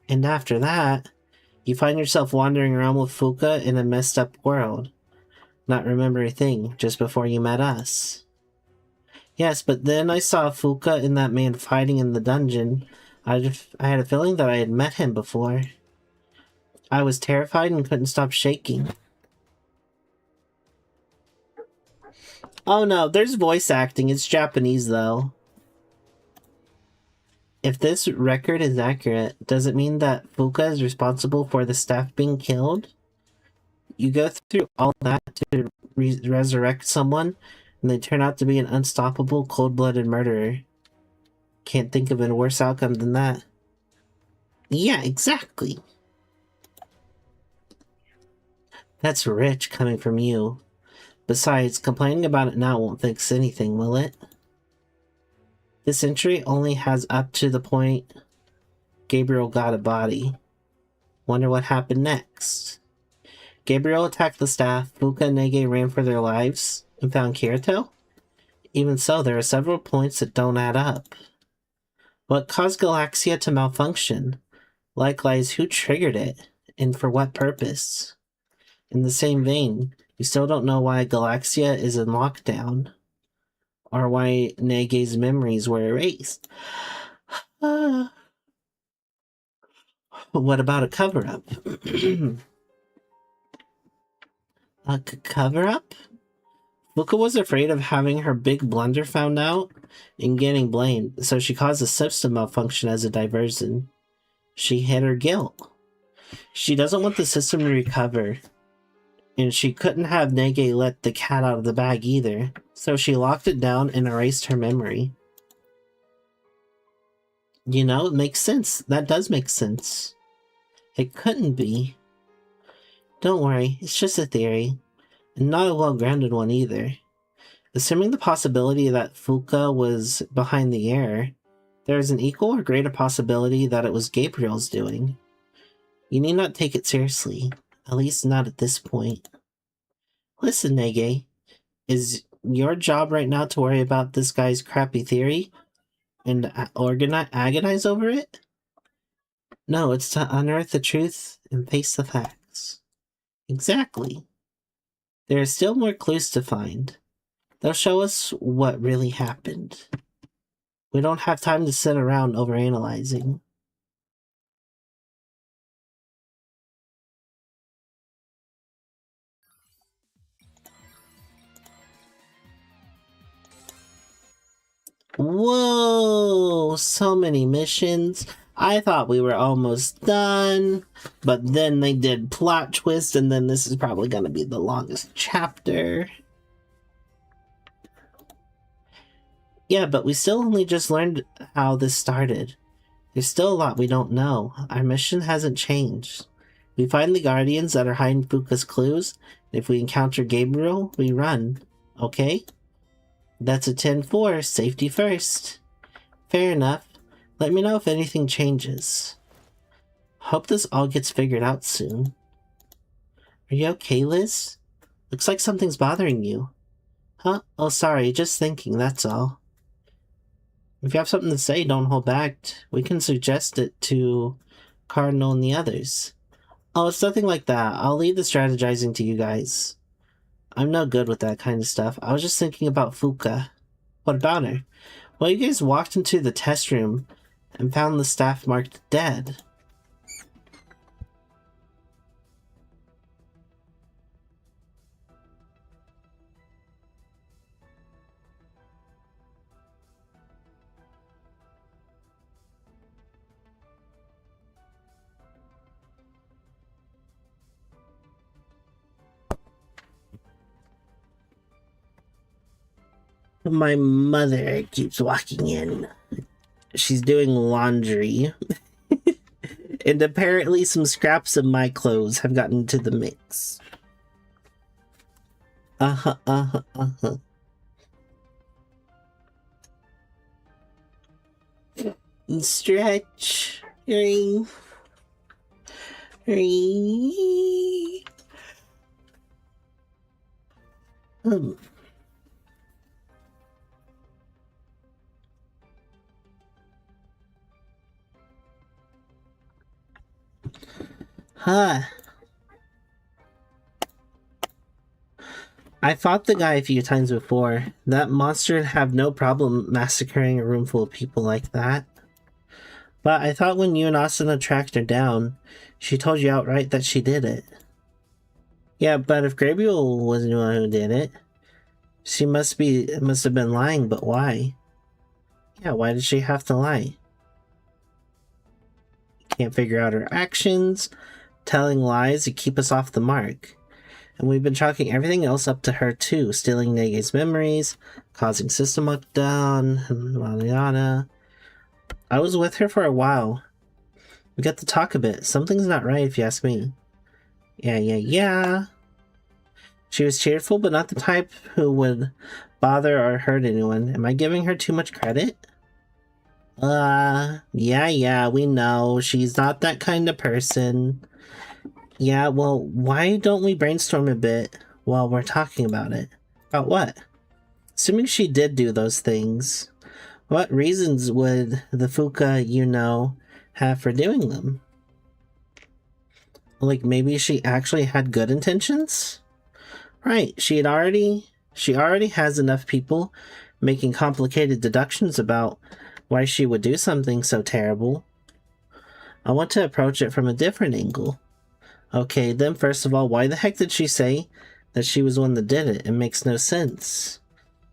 And after that, you find yourself wandering around with Fuka in a messed up world. Not remember a thing just before you met us. Yes, but then I saw Fuka and that man fighting in the dungeon. I had a feeling that I had met him before. I was terrified and couldn't stop shaking. Oh no, there's voice acting. It's Japanese though. If this record is accurate, does it mean that Fuka is responsible for the staff being killed? You go through all that to resurrect someone, and they turn out to be an unstoppable, cold-blooded murderer. Can't think of a worse outcome than that. Yeah, exactly. That's rich coming from you. Besides, complaining about it now won't fix anything, will it? This entry only has up to the point Gabriel got a body. Wonder what happened next. Gabriel attacked the staff, Fuka and Nege ran for their lives, and found Cato? Even so, there are several points that don't add up. What caused Galaxia to malfunction? Likewise, who triggered it, and for what purpose? In the same vein, you still don't know why Galaxia is in lockdown, or why Nege's memories were erased. What about a cover-up? A cover-up? Fuka was afraid of having her big blunder found out and getting blamed, so she caused a system malfunction as a diversion. She hid her guilt. She doesn't want the system to recover, and she couldn't have Nege let the cat out of the bag either, so she locked it down and erased her memory. You know, it makes sense. That does make sense. It couldn't be. Don't worry, it's just a theory, and not a well-grounded one either. Assuming the possibility that Fuka was behind the error, there is an equal or greater possibility that it was Gabriel's doing. You need not take it seriously, at least not at this point. Listen, Nege, is your job right now to worry about this guy's crappy theory and agonize over it? No, it's to unearth the truth and face the facts. Exactly. There are still more clues to find. They'll show us what really happened. We don't have time to sit around overanalyzing. Whoa! So many missions. I thought we were almost done, but then they did plot twist, and then this is probably going to be the longest chapter. Yeah, but we still only just learned how this started. There's still a lot we don't know. Our mission hasn't changed. We find the Guardians that are hiding Fuka's clues, and if we encounter Gabriel, we run. Okay? That's a 10-4, safety first. Fair enough. Let me know if anything changes. Hope this all gets figured out soon. Are you okay, Liz? Looks like something's bothering you. Huh? Oh, sorry, just thinking, that's all. If you have something to say, don't hold back. We can suggest it to Cardinal and the others. Oh, it's nothing like that. I'll leave the strategizing to you guys. I'm no good with that kind of stuff. I was just thinking about Fuka. What about her? Well, you guys walked into the test room and found the staff marked dead. My mother keeps walking in. She's doing laundry. And apparently some scraps of my clothes have gotten into the mix. Uh-huh, uh-huh, uh-huh. Stretch. Ring. Ring. Huh. I fought the guy a few times before. That monster would have no problem massacring a room full of people like that. But I thought when you and Asuna tracked her down, she told you outright that she did it. Yeah, but if Gabriel was the one who did it, she must have been lying, but why? Yeah, why did she have to lie? Can't figure out her actions, telling lies to keep us off the mark. And we've been chalking everything else up to her too, stealing Nege's memories, causing system lockdown, yada yada. I was with her for a while. We got to talk a bit. Something's not right if you ask me. Yeah. She was cheerful, but not the type who would bother or hurt anyone. Am I giving her too much credit? Yeah, we know. She's not that kind of person. Yeah, well, why don't we brainstorm a bit while we're talking about it? About what? Assuming she did do those things, what reasons would the Fuka you know have for doing them? Like maybe she actually had good intentions? Right, she already has enough people making complicated deductions about why she would do something so terrible. I want to approach it from a different angle. Okay, then first of all, why the heck did she say that she was the one that did it? It makes no sense.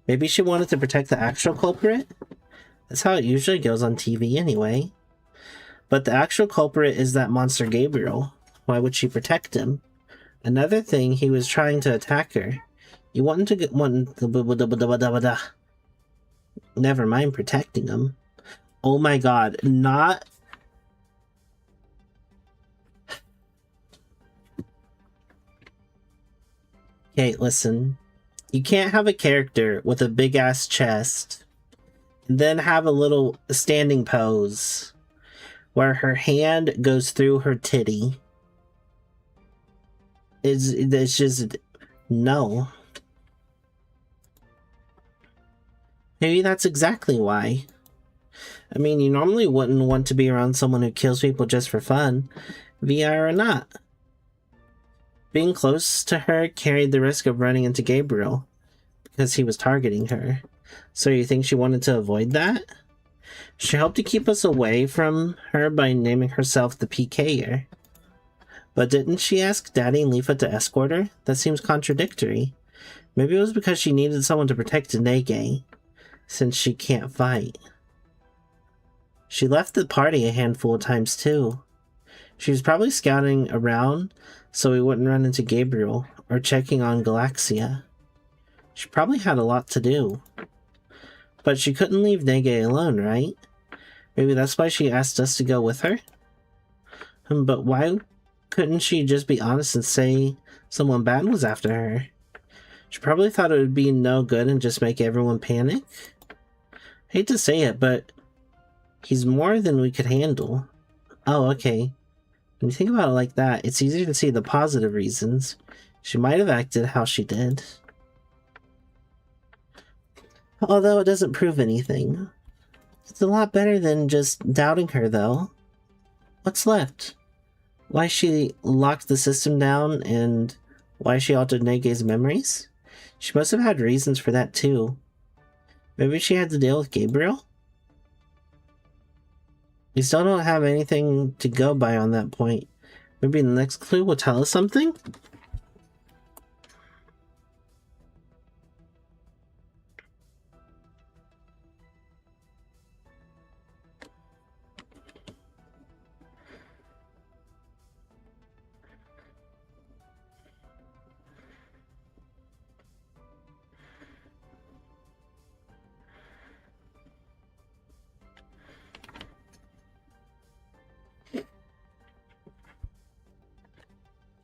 Maybe she wanted to protect the actual culprit? That's how it usually goes on TV anyway. But the actual culprit is that monster Gabriel. Why would she protect him? Another thing, he was trying to attack her. You wanted to get one... Never mind protecting him. Oh my god, not... Okay, listen. You can't have a character with a big-ass chest and then have a little standing pose where her hand goes through her titty. It's just... no. Maybe that's exactly why. I mean, you normally wouldn't want to be around someone who kills people just for fun, VR or not. Being close to her carried the risk of running into Gabriel, because he was targeting her. So you think she wanted to avoid that? She hoped to keep us away from her by naming herself the PKer. But didn't she ask Daddy and Leafa to escort her? That seems contradictory. Maybe it was because she needed someone to protect Nege, since she can't fight. She left the party a handful of times too. She was probably scouting around so we wouldn't run into Gabriel, or checking on Galaxia. She probably had a lot to do. But she couldn't leave Nege alone, right? Maybe that's why she asked us to go with her? But why couldn't she just be honest and say someone bad was after her? She probably thought it would be no good and just make everyone panic. Hate to say it, but he's more than we could handle. Oh, okay. When you think about it like that, it's easier to see the positive reasons. She might have acted how she did. Although it doesn't prove anything. It's a lot better than just doubting her, though. What's left? Why she locked the system down and why she altered Nege's memories? She must have had reasons for that, too. Maybe she had to deal with Gabriel? We still don't have anything to go by on that point. Maybe the next clue will tell us something?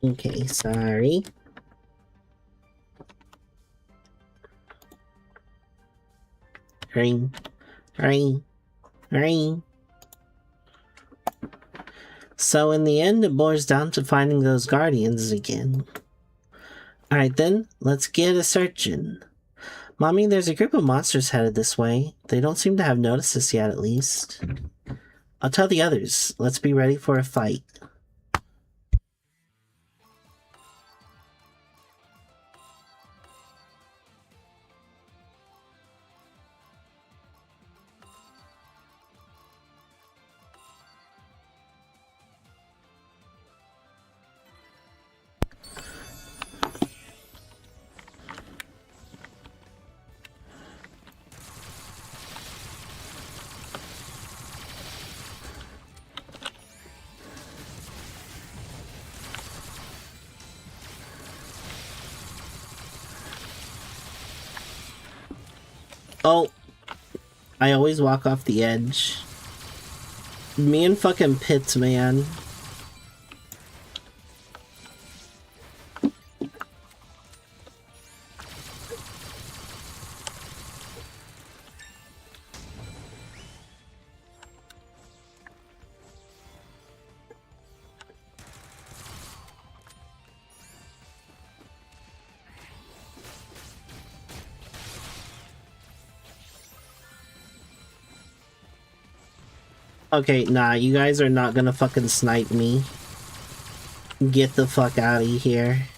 Okay, sorry. Ring. Ring. Ring. So in the end, it boils down to finding those guardians again. Alright then, let's get a searching. Mommy, there's a group of monsters headed this way. They don't seem to have noticed us yet, at least. I'll tell the others. Let's be ready for a fight. Oh, I always walk off the edge. Me and fucking Pits, man. Okay, nah, you guys are not gonna fucking snipe me. Get the fuck out of here.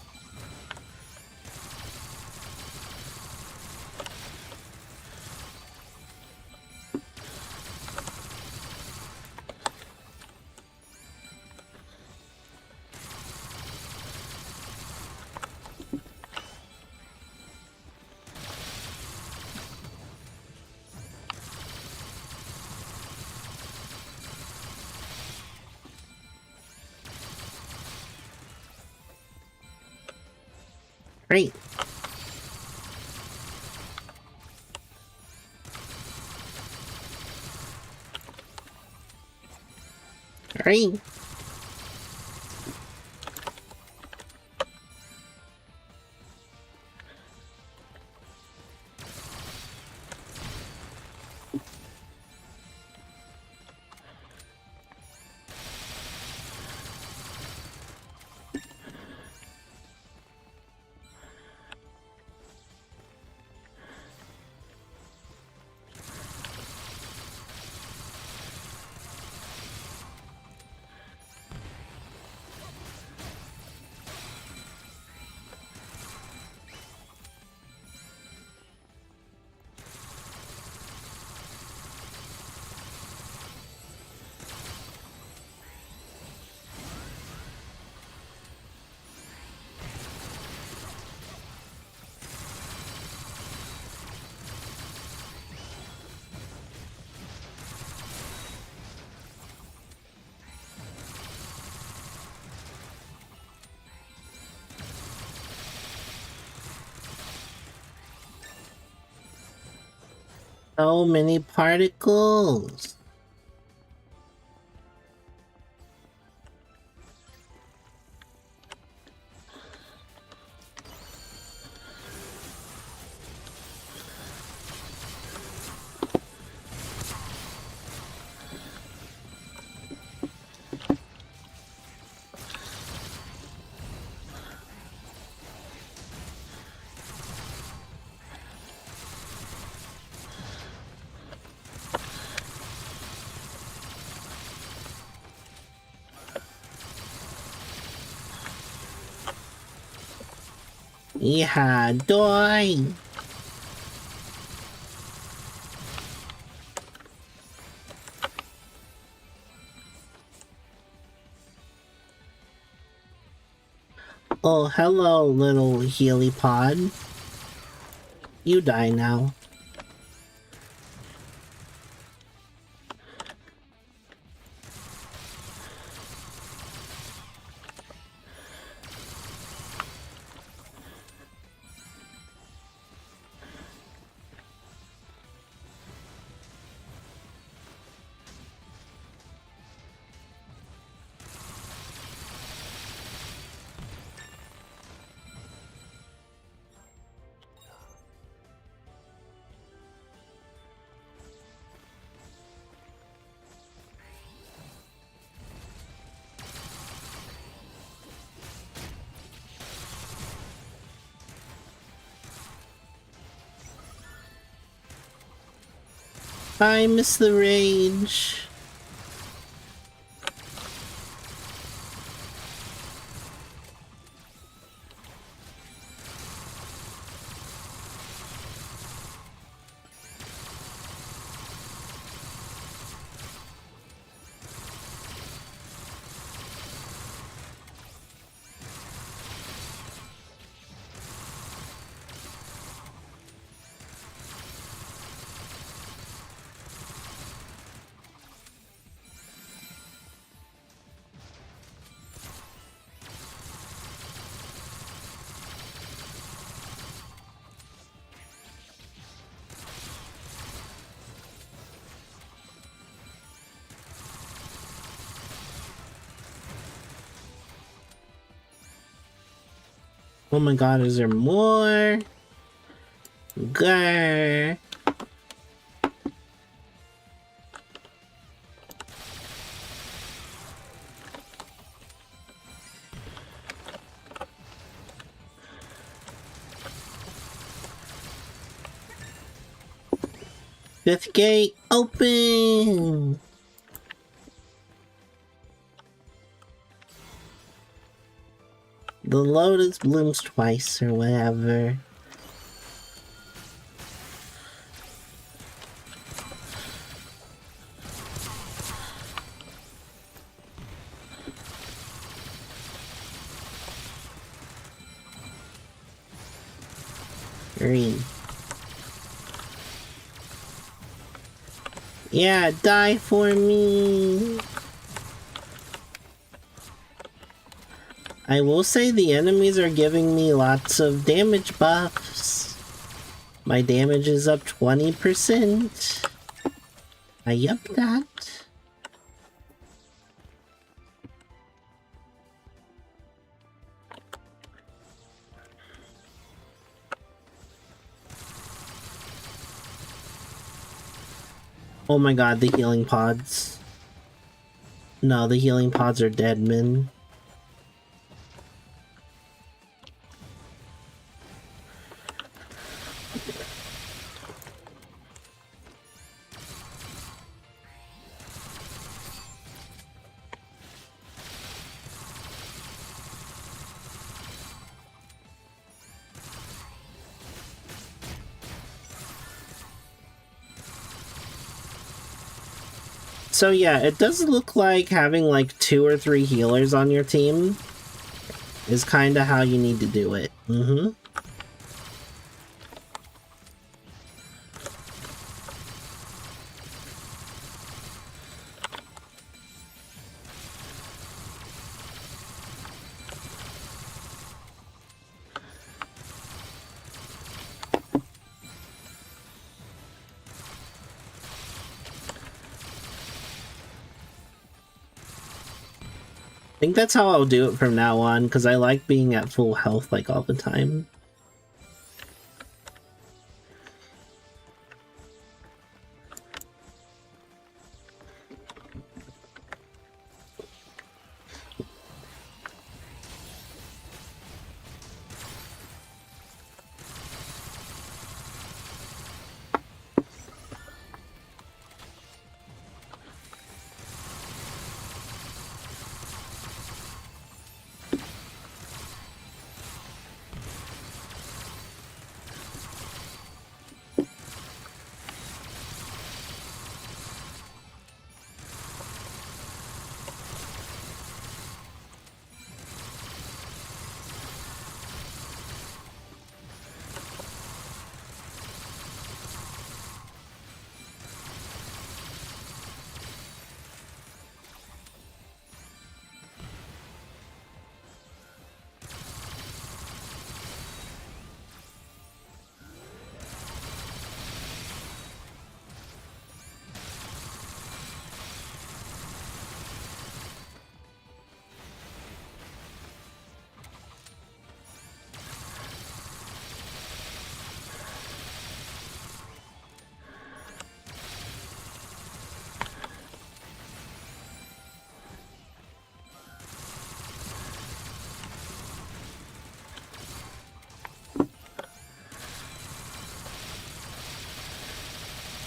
Great. Great. So many particles. Yeah, die! Oh, hello, little Healy Pod. You die now. I miss the rage. Oh my god, is there more? Grr. Fifth gate open! The lotus blooms twice or whatever. Green. Yeah, die for me! I will say the enemies are giving me lots of damage buffs. My damage is up 20%. I up that. Oh my god, the healing pods. No, the healing pods are dead men. So yeah, it does look like having like 2 or 3 healers on your team is kind of how you need to do it. Mm-hmm. I think that's how I'll do it from now on, because I like being at full health like all the time.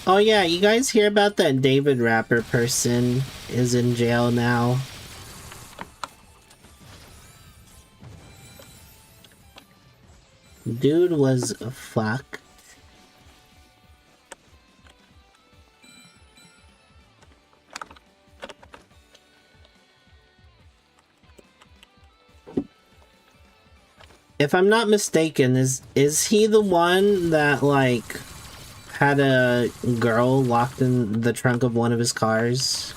Oh yeah, you guys hear about that David Rapper person is in jail now? Dude was fucked. If I'm not mistaken, is he the one that, like, had a girl locked in the trunk of one of his cars?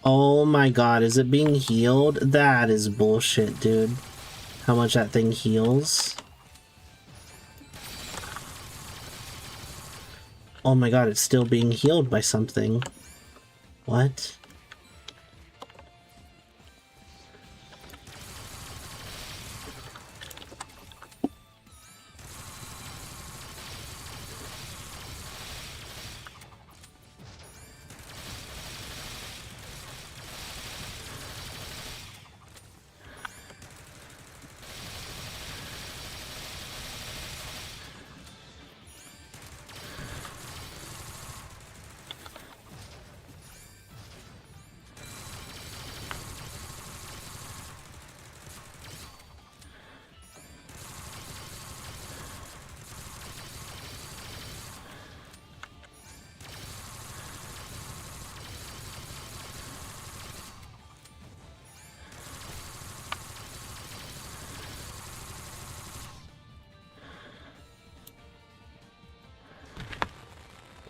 Oh my god, is it being healed? That is bullshit, dude. How much that thing heals. Oh my god, it's still being healed by something. What?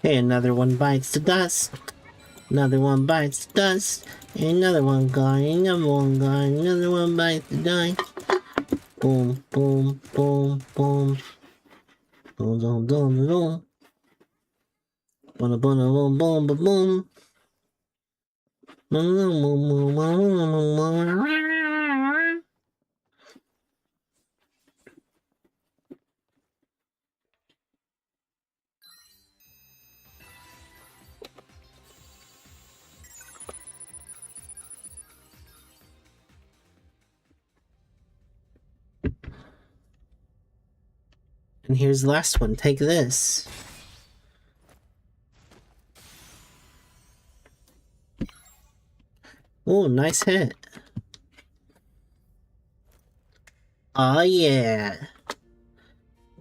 Hey, another one bites the dust. Another one bites the dust. Another one gone. Another one gone. Another one bites the dust. Boom, boom, boom, boom. Boom, boom, boom, boom. Boom, boom, boom, boom, boom, boom. And here's the last one. Take this. Oh, nice hit. Oh yeah.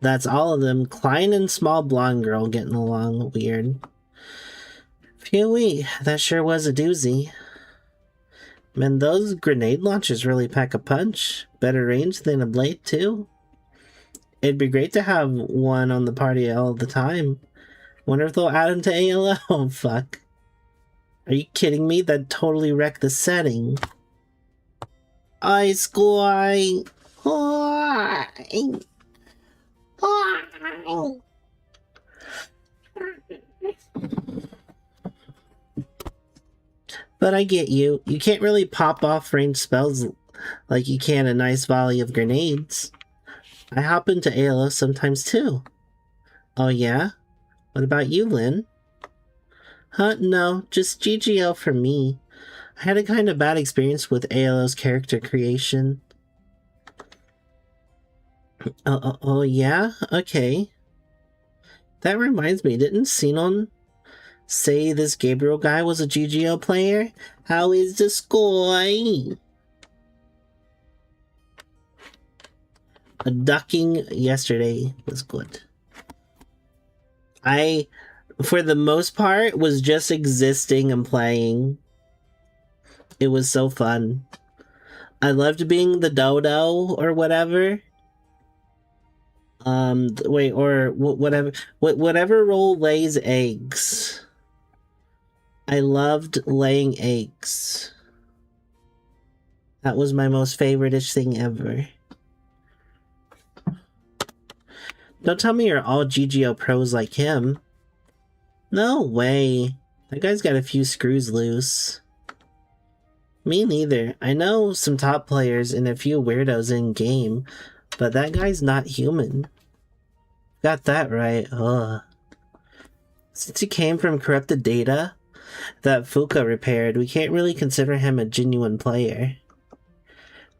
That's all of them. Klein and small blonde girl getting along weird. Phew-wee, that sure was a doozy. Man, those grenade launchers really pack a punch. Better range than a blade, too. It'd be great to have one on the party all the time. Wonder if they'll add him to ALO. Oh, fuck. Are you kidding me? That'd totally wreck the setting. I sky. But I get you. You can't really pop off ranged spells like you can a nice volley of grenades. I hop into ALO sometimes too. Oh yeah? What about you, Lynn? Huh? No, just GGL for me. I had a kind of bad experience with ALO's character creation. Oh yeah? Okay. That reminds me, didn't Sinon say this Gabriel guy was a GGL player? How is the score? A ducking yesterday was good. I, for the most part, was just existing and playing. It was so fun. I loved being the dodo or whatever. Wait, or whatever role lays eggs. I loved laying eggs. That was my most favorite-ish thing ever. Don't tell me you're all GGO pros like him. No way. That guy's got a few screws loose. Me neither. I know some top players and a few weirdos in-game, but that guy's not human. Got that right. Ugh. Since he came from corrupted data that Fuka repaired, we can't really consider him a genuine player.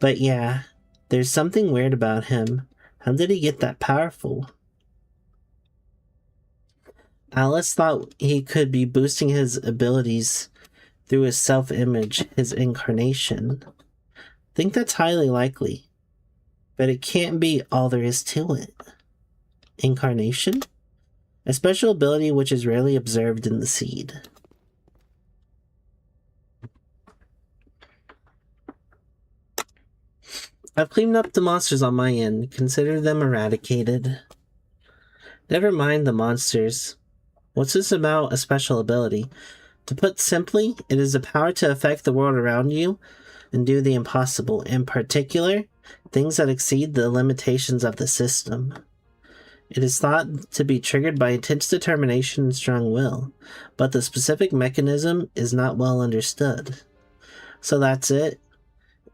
But yeah, there's something weird about him. How did he get that powerful? Alice thought he could be boosting his abilities through his self-image, his incarnation. Think that's highly likely, but it can't be all there is to it. Incarnation? A special ability which is rarely observed in the seed. I've cleaned up the monsters on my end. Consider them eradicated. Never mind the monsters. What's this about a special ability? To put simply, it is the power to affect the world around you and do the impossible, in particular, things that exceed the limitations of the system. It is thought to be triggered by intense determination and strong will, but the specific mechanism is not well understood. So that's it?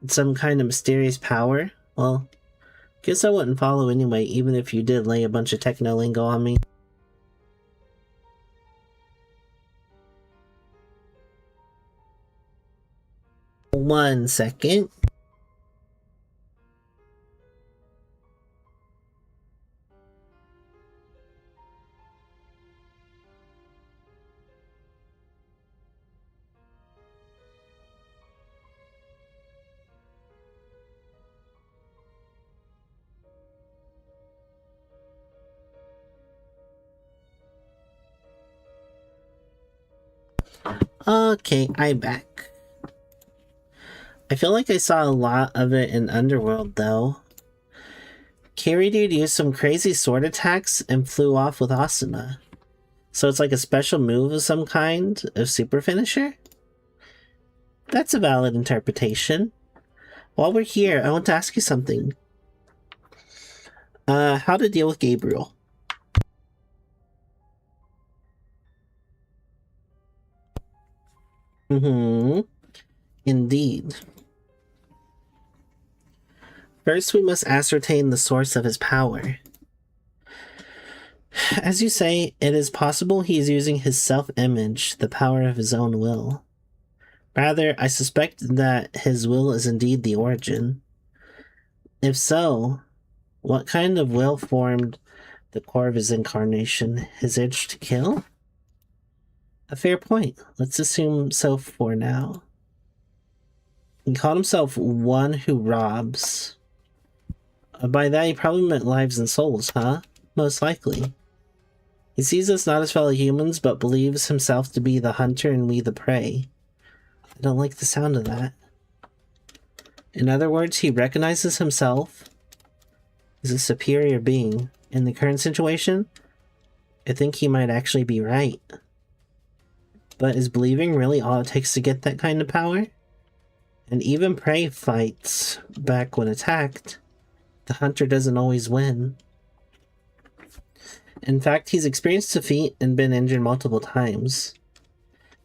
Some kind of mysterious power? Well, guess I wouldn't follow anyway, even if you did lay a bunch of techno-lingo on me. One second. Okay, I'm back. I feel like I saw a lot of it in Underworld, though. Carry Dude used some crazy sword attacks and flew off with Asuna. So it's like a special move of some kind of super finisher? That's a valid interpretation. While we're here, I want to ask you something. How to deal with Gabriel? Indeed. First, we must ascertain the source of his power. As you say, it is possible he is using his self-image, the power of his own will. Rather, I suspect that his will is indeed the origin. If so, what kind of will formed the core of his incarnation? His urge to kill? A fair point. Let's assume so for now. He called himself one who robs. By that, he probably meant lives and souls, huh? Most likely. He sees us not as fellow humans, but believes himself to be the hunter and we the prey. I don't like the sound of that. In other words, he recognizes himself is a superior being. In the current situation, I think he might actually be right. But is believing really all it takes to get that kind of power? And even prey fights back when attacked. The hunter doesn't always win. In fact, he's experienced defeat and been injured multiple times.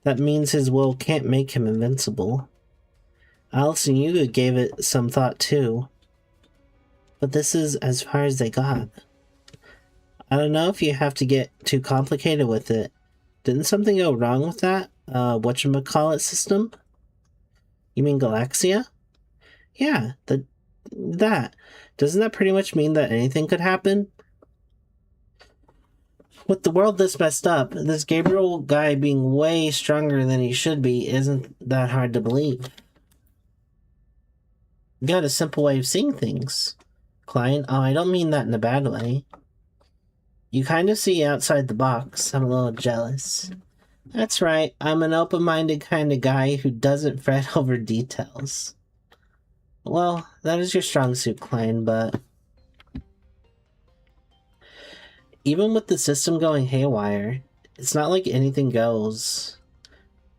That means his will can't make him invincible. Alice and Yuga gave it some thought too. But this is as far as they got. I don't know if you have to get too complicated with it. Didn't something go wrong with that, whatchamacallit system? You mean Galaxia? Yeah, that. Doesn't that pretty much mean that anything could happen? With the world this messed up, this Gabriel guy being way stronger than he should be isn't that hard to believe. You got a simple way of seeing things. Client, oh, I don't mean that in a bad way. You kind of see outside the box. I'm a little jealous. That's right, I'm an open-minded kind of guy who doesn't fret over details. Well, that is your strong suit, Klein, but... even with the system going haywire, it's not like anything goes.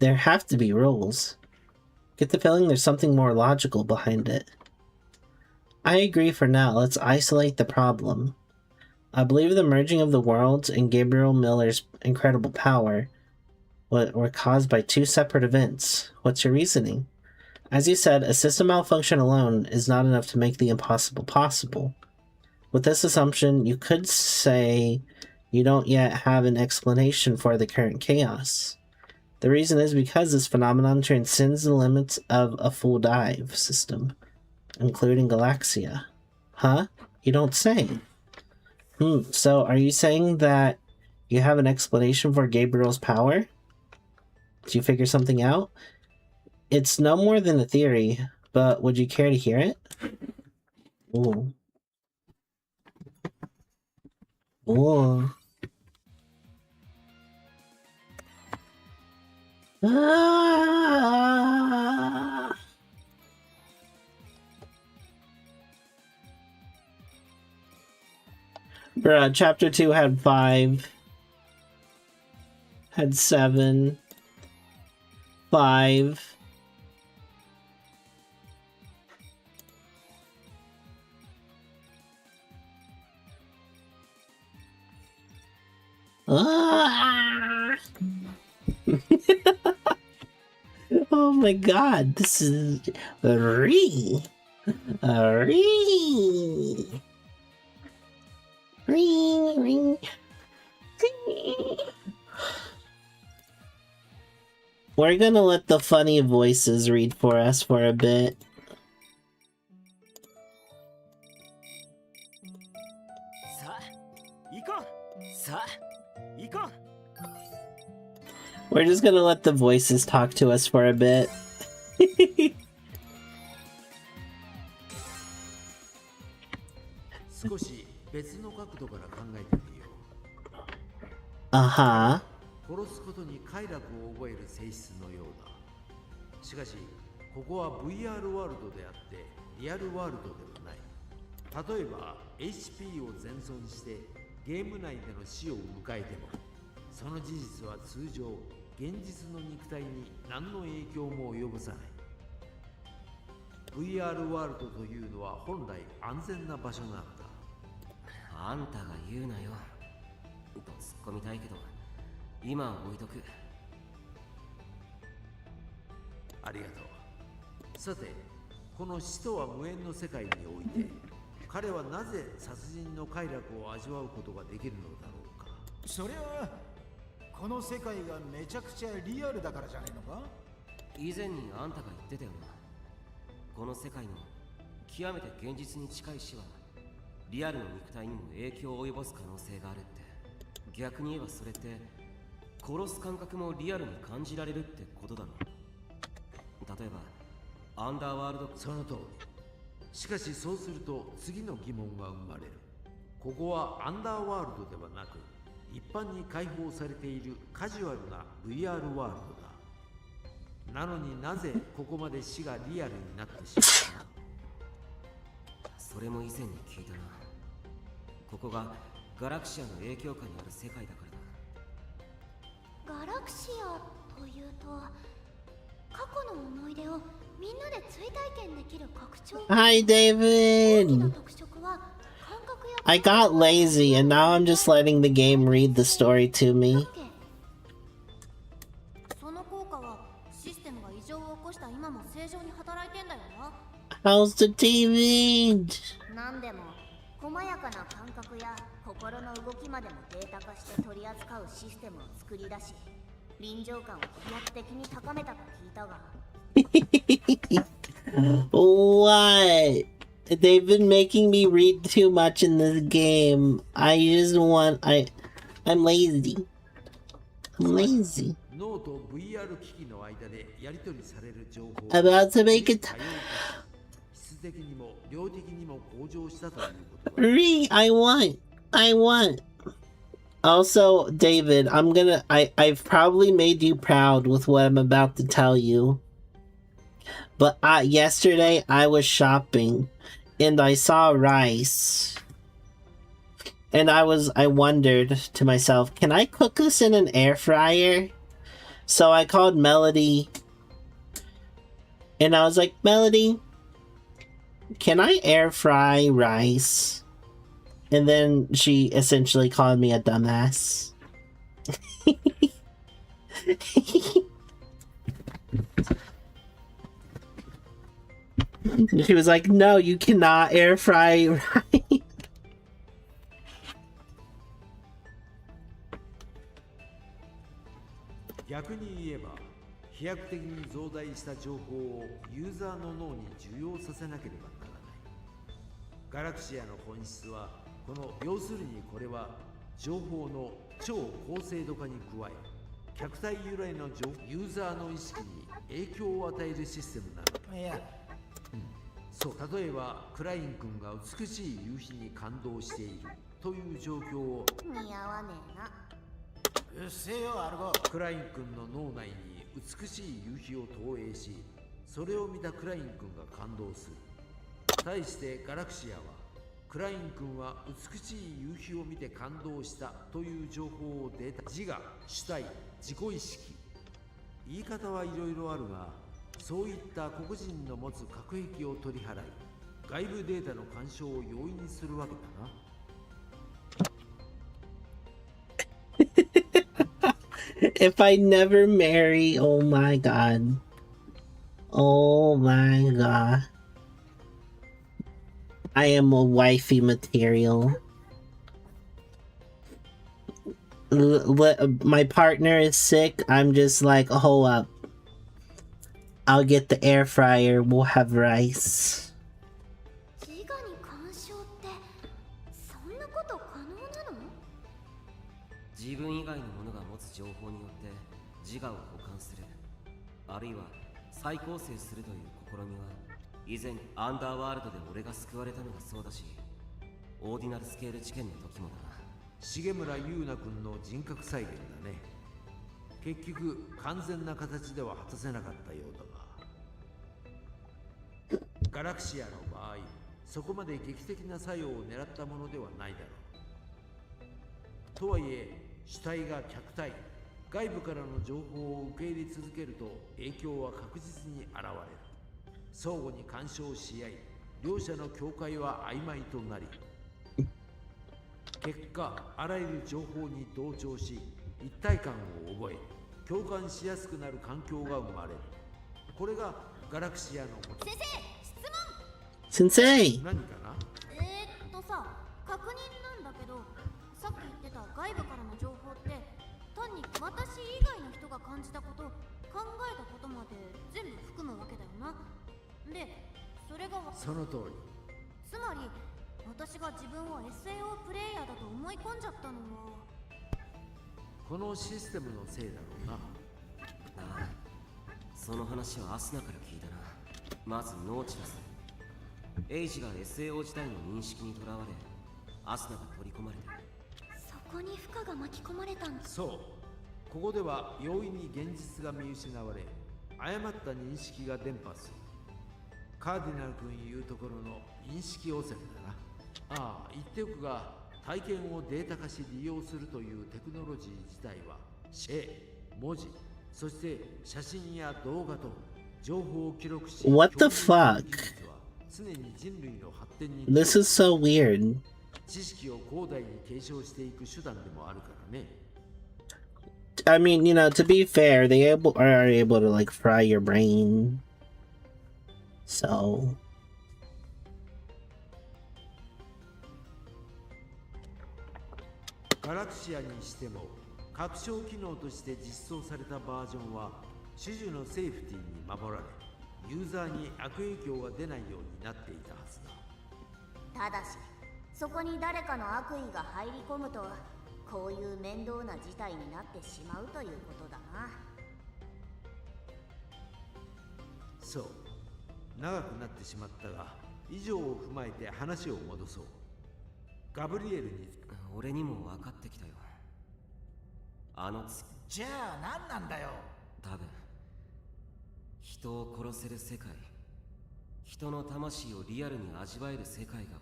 There have to be rules. Get the feeling there's something more logical behind it. I agree for now, let's isolate the problem. I believe the merging of the worlds and Gabriel Miller's incredible power were caused by two separate events. What's your reasoning? As you said, a system malfunction alone is not enough to make the impossible possible. With this assumption, you could say you don't yet have an explanation for the current chaos. The reason is because this phenomenon transcends the limits of a full dive system, including Galaxia. Huh? You don't say. So are you saying that you have an explanation for Gabriel's power? Did you figure something out? It's no more than a theory, but would you care to hear it? Ooh. Ooh. Ah! Bruh, chapter 2 had 5. Had 7. 5. Ah! Oh my god, this is Ree. We're gonna let the funny voices read for us for a bit. We're just gonna let the voices talk to us for a bit. Uh-huh. 殺すことに快楽を覚える性質のようだ。しかし、ここは VR ワールドであってリアルワールドではない。例えば HP を全損してゲーム内での死を迎えても、その事実は通常現実の肉体に何の影響も及ぼさない。VR ワールドというのは本来安全な場所なのだ。あんたが言うなよと突っ込みたいけど、今は置いとく。ありがとう。さて、この死とは無縁の世界において、彼はなぜ殺人の快楽を味わうことができるのだろうか。そりゃこの世界がめちゃくちゃリアルだからじゃないのか。以前にあんたが言ってたよな。この世界の極めて現実に近い死はリアルの肉体にも影響を及ぼす可能性があるって。逆に言えばそれって殺す感覚もリアルに感じられるってことだろ。例えばアンダーワールド。その通り。しかしそうすると次の疑問が生まれる。ここはアンダーワールドではなく、一般に開放されているカジュアルな VR ワールドだ。なのになぜここまで死がリアルになってしまったの？それも以前に聞いたな。ここがガラクシアの影響下にある世界だからだ。ガラクシアというと、過去の思い出をみんなで追体験できる拡張。Hi, David! I got lazy and now I'm just letting the game read the story to me. その効果はシステムが異常を起こした今も正常に働いてんだよな。How's the TV? なんでも細やかな感覚や心の動きまでもデータ化して取り扱うシステムを作り出し、臨場感を飛躍的に高めたと聞いたが。What? They've been making me read too much in this game. I'm lazy. I'm lazy. 脳と VR 機器の間でやり取りされる情報 About to make it. 質的にも量的にも向上したということだ。Read. I want. Also, David, I've probably made you proud with what I'm about to tell you. But yesterday I was shopping and I saw rice. And I wondered to myself, can I cook this in an air fryer? So I called Melody and I was like, Melody, can I air fry rice? And then she essentially called me a dumbass. She was like, no, you cannot air fry rice. 逆に言えば、飛躍的に増大した情報をユーザーの脳に受容させなければならない。ガラクシアの本質は、要するにこれは情報の超高精度化に加え、客体由来のユーザーの意識に影響を与えるシステムなのだ。いや、そう、例えばクライン君が美しい夕日に感動しているという状況を似合わねえな。うっせえよアルゴ。クライン君の脳内に美しい夕日を投影し、それを見たクライン君が感動する。対してガラクシアは、クライン君は美しい夕日を見て感動したという情報をデータ、自我、主体、自己意識。言い方はいろいろあるが、そういった個々人の持つ核壁を取り払い、外部データの干渉を容易にするわけだな。If I never marry, oh my god. Oh my god. I am a wifey material. My partner is sick, I'm just like, hold up. I'll get the air fryer, we'll have rice. 自我に干渉ってそんなこと可能なの？自分以外のものが持つ情報によって自我を補完する、あるいは再構成するという試みは、以前アンダーワールドで俺が救われたのがそうだし、オーディナルスケール事件の時もだな。重村優奈君の人格再現だね。結局完全な形では果たせなかったようだが、ガラクシアの場合、そこまで劇的な作用を狙ったものではないだろう。とはいえ、主体が客体、外部からの情報を受け入れ続けると影響は確実に現れる。相互に干渉し合い、両者の境界は曖昧となり、結果、あらゆる情報に同調し、一体感を覚え、共感しやすくなる環境が生まれる。これがガラクシアのこと。先生、質問。Sensei! 何かな？さ、確認なんだけど、さっき言ってた外部からの情報って単に私以外の人が感じたこと、考えたことまで全部含むわけだよな。で、それがその通り。つまり私が自分を SAO プレイヤーだと思い込んじゃったのは、このシステムのせいだろうな。ああ、その話はアスナから聞いたな。まずノーチラス。エイジが SAO 時代の認識にとらわれ、アスナが取り込まれて、そこに負荷が巻き込まれたんだ。そう。ここでは容易に現実が見失われ、誤った認識が伝播する。カーディナル君言うところの認識汚染だな。ああ、言っておくが、体験をデータ化し利用するというテクノロジー自体は絵、文字、そして写真や動画と情報を記録し What the 共有する fuck? 技術は常に人類の発展に This is so weird. 知識を後代に継承していく手段でもあるからね。I mean, you know, to be fair, they are able to like fry your brain. So ガラクシアにしても拡張機能として実装されたバージョンは種々のセーフティーに守られ、ユーザーに悪影響が出ないようになっていたはずだ。ただしそこに誰かの悪意が入り込むとこういう面倒な事態になってしまうということだな。そう、長くなってしまったが以上を踏まえて話を戻そう。ガブリエルに俺にも分かってきたよ。じゃあ何なんだよ。多分人を殺せる世界、人の魂をリアルに味わえる世界が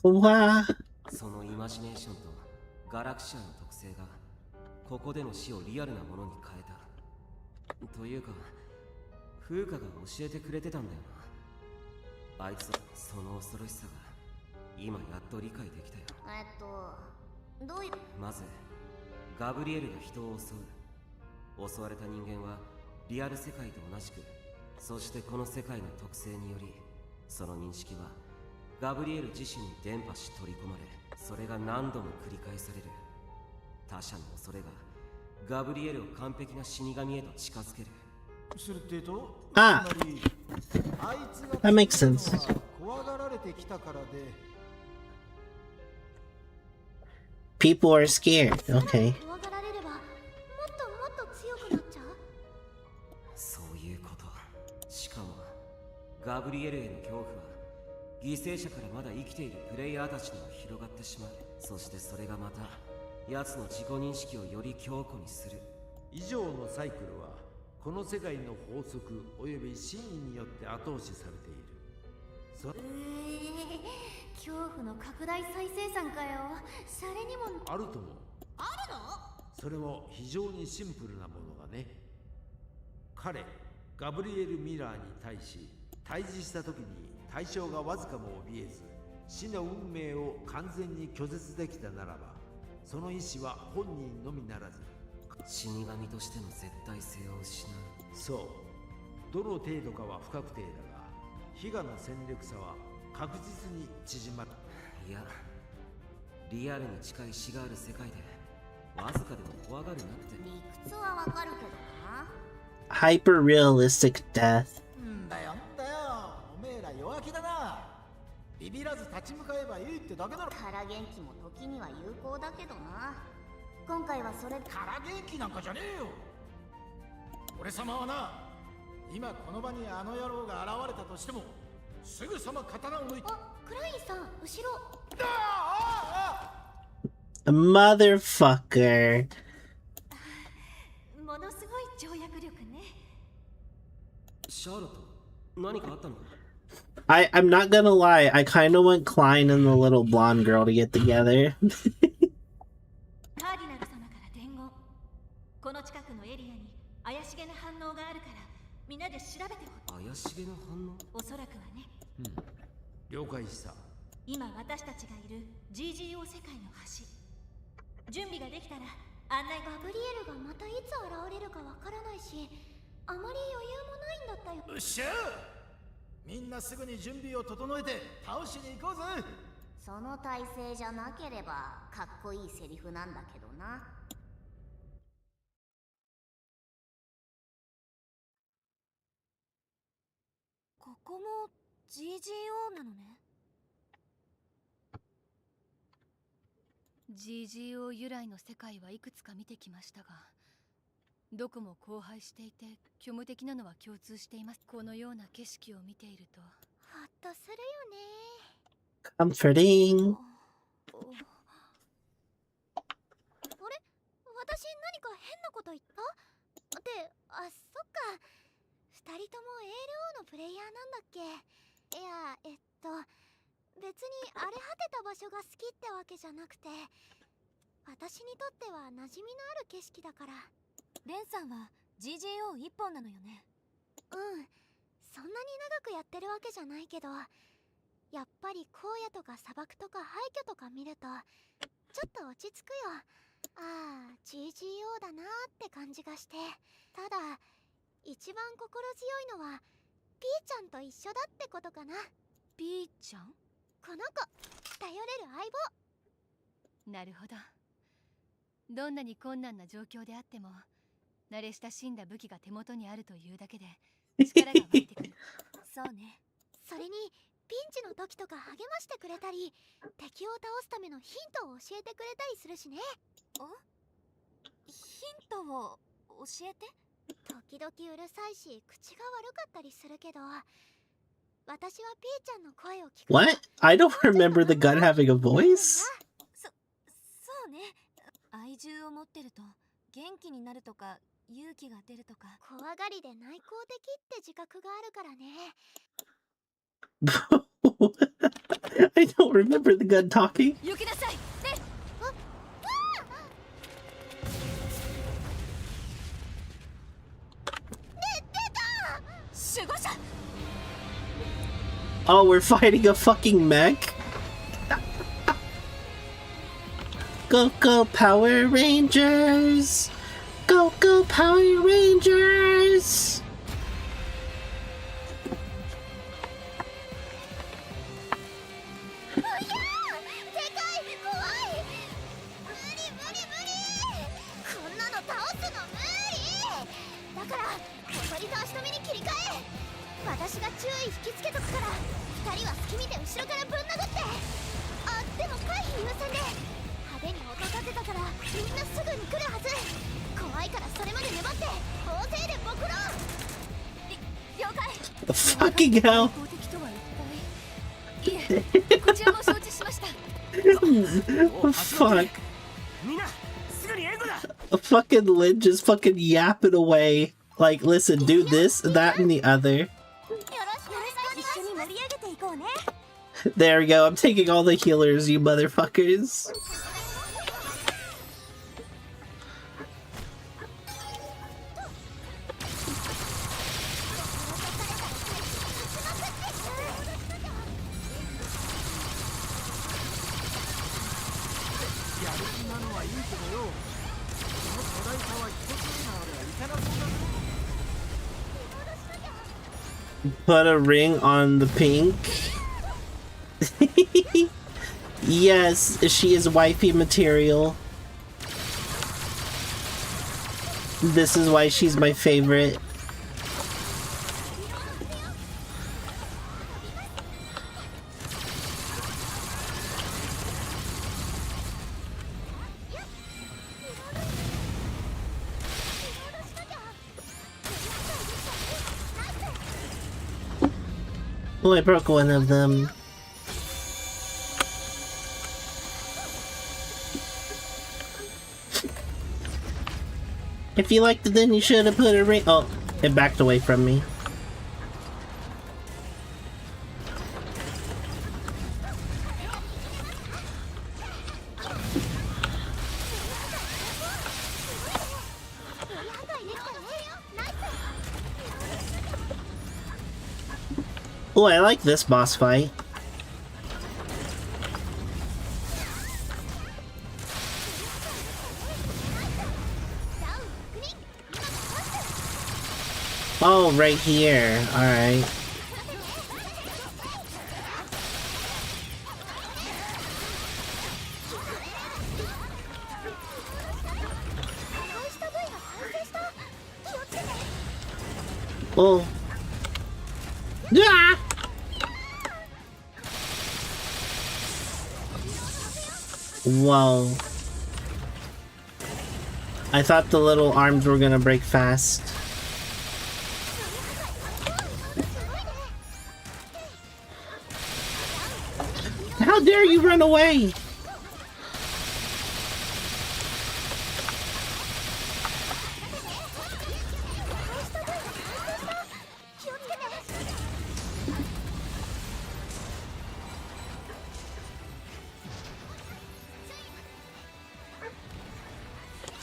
怖。そのイマジネーションとガラクシアの特性がここでの死をリアルなものに変えたというか、風花が教えてくれてたんだよな。あいつはその恐ろしさが今やっと理解できたよ。どういう。まずガブリエルが人を襲う。襲われた人間はリアル世界と同じく、そしてこの世界の特性によりその認識はガブリエル自身に伝播し取り込まれ、それが何度も繰り返される。他者の恐れがガブリエルを完璧な死神へと近づける。するってと、あつまりあいつが That makes sense. 怖がられてきたからで。People are scared. Okay. 怖がられればもっともっと強くなっちゃう。そういうこと。しかもガブリエルへの恐怖は犠牲者からまだ生きているプレイヤーたちにも広がってしまう。そしてそれがまた奴の自己認識をより強固にする。以上のサイクルはこの世界の法則および真意によって後押しされている。恐怖の拡大再生産かよ。シャレにも。あるとも。あるの？それも非常にシンプルなものがね。彼ガブリエル・ミラーに対し対峙した時に対象がわずかも怯えず死の運命を完全に拒絶できたならば、その意志は本人のみならず死神としての絶対性を失う。そう、どの程度かは不確定だが悲願の戦力差は確実に縮まる。いや、リアルに近い死がある世界でわずかでも怖がるなって。理屈はわかるけどな。 Hyper realistic death. んだよおめえら弱気だな。ビビらず立ち向かえばいいってだけだろ。から元気も時には有効だけどな。今回はそれ。から元気なんかじゃねえよ。俺様はな、今この場にあの野郎が現れたとしてもすぐさま刀を抜いて。あ、クラインさん後ろ。Motherfucker. ものすごい跳躍力ね。シャーロット、何かあったのか？ I'm not gonna lie, I kinda want Klein and the little blonde girl to get together. カーディナル様から伝言。この近くのエリアに怪しげな反応があるからみんなで調べてほ。怪しげな反応？おそらくはね。了解した。今私たちがいる GGO 世界の橋。準備ができたら案内。ガブリエルがまたいつ現れるかわからないし、あまり余裕もないんだったよ。うっしゃ、みんなすぐに準備を整えて倒しに行こうぜ。その体勢じゃなければかっこいいセリフなんだけどな。ここも GGO なのね。 GGO 由来の世界はいくつか見てきましたが、どこも荒廃していて虚無的なのは共通しています。このような景色を見ているとほっとするよね。 Comforting. あれ、私何か変なこと言った？って、あ、そっか。二人とも ALO のプレイヤーなんだっけ？いや、別に荒れ果てた場所が好きってわけじゃなくて、私にとっては馴染みのある景色だから。レンさんは GGO 一本なのよね。うん、そんなに長くやってるわけじゃないけど、やっぱり荒野とか砂漠とか廃墟とか見るとちょっと落ち着くよ。ああ、 GGO だなって感じがして。ただ一番心強いのはピーちゃんと一緒だってことかな。ピーちゃん？この子、頼れる相棒。なるほど。どんなに困難な状況であっても、慣れ親しんだ武器が手元にあるというだけで力が湧いてくる。そうね。それにピンチの時とか励ましてくれたり、敵を倒すためのヒントを教えてくれたりするしね。ヒントを教えて？時々うるさいし口が悪かったりするけど、私はピーちゃんの声を聞く。 What? I don't remember the gun having a voice? そうね。愛獣を持ってると元気になるとか勇気が出るとか。怖がりで内向的って自覚があるからね。I don't remember the gun talking. 行きなさい。守護者。 Oh, we're fighting a fucking mech? Go, go, Power Rangers! Go, go, Power Rangers! でかい、怖い。無理無理無理。こんなの倒すの無理だから、小鳥と足止めに切り替え。私が注意引きつけとくから、二人は隙見て後ろからぶん殴って。あ、でも回避優先で。派手に音立てたからみんなすぐに来るはず。怖いからそれまで粘って大勢でボクロ。了解。 The fucking hell! 公的とは一体。いえ、こちらも承知しました。 Fuck. みんなすぐに援護だ。 Fucking Lynn just fucking yapping away. Like, listen, do this, that, and the other. 一緒に盛り上げていこうね。 There we go. I'm taking all the healers, you motherfuckers. Put a ring on the pink. Yes, she is wifey material. This is why she's my favorite. Oh, I broke one of them. If you liked it, then you should have put a ring. Oh, it backed away from me. Oh, I like this boss fight. Oh, right here. Alright. Oh. Ah! Whoa. I thought the little arms were gonna break fast. How dare you run away?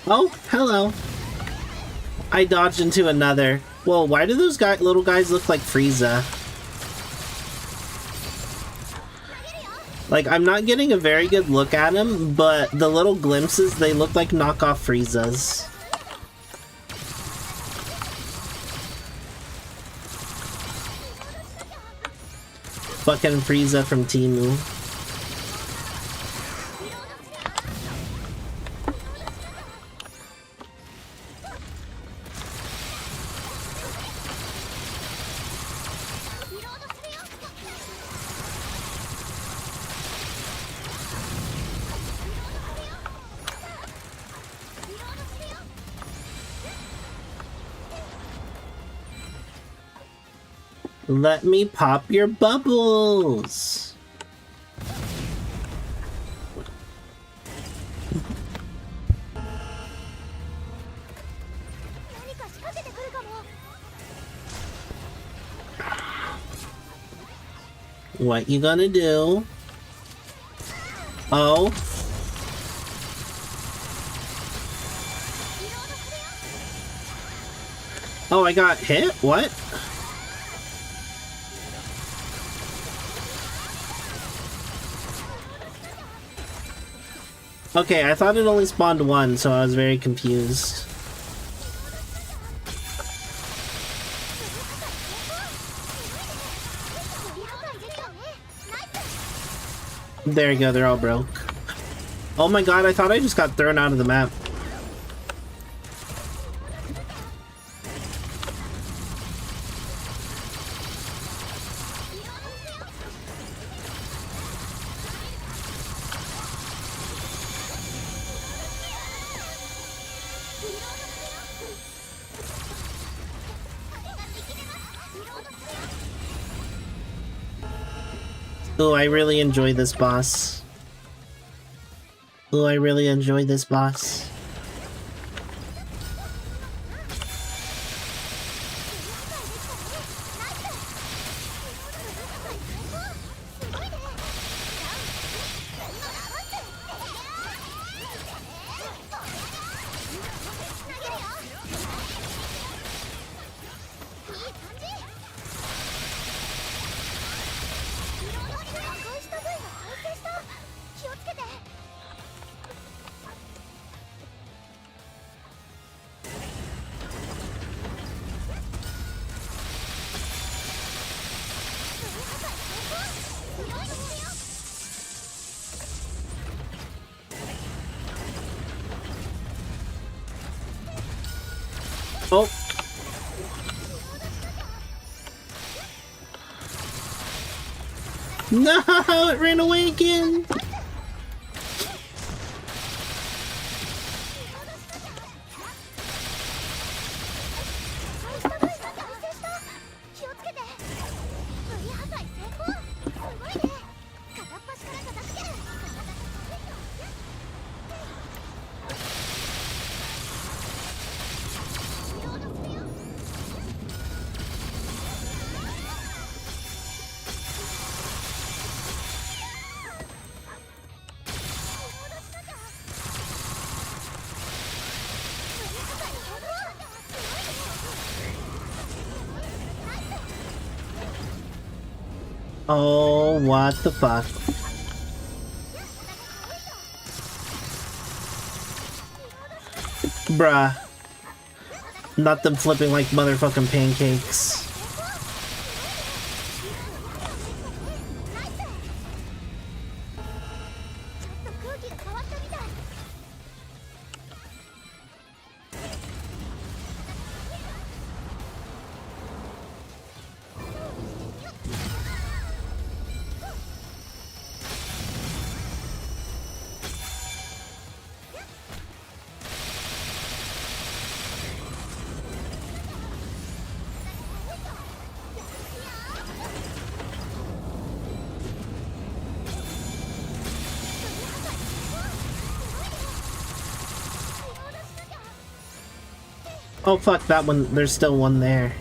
Oh, hello. I dodged into another. Whoa, why do those little guys look like Frieza? Like, I'm not getting a very good look at him, but the little glimpses, they look like knockoff Friezas. Fucking Frieza from Temu. Let me pop your bubbles! What you gonna do? Oh? Oh, I got hit? What? Okay, I thought it only spawned one, so I was very confused. There you go, they're all broke. Oh my god, I thought I just got thrown out of the map. Ooh, I really enjoy this boss. Ooh, I really enjoy this boss. Oh. No, it ran away again. Oh, what the fuck? Bruh. Not them flipping like motherfucking pancakes. Oh fuck, that one, there's still one there.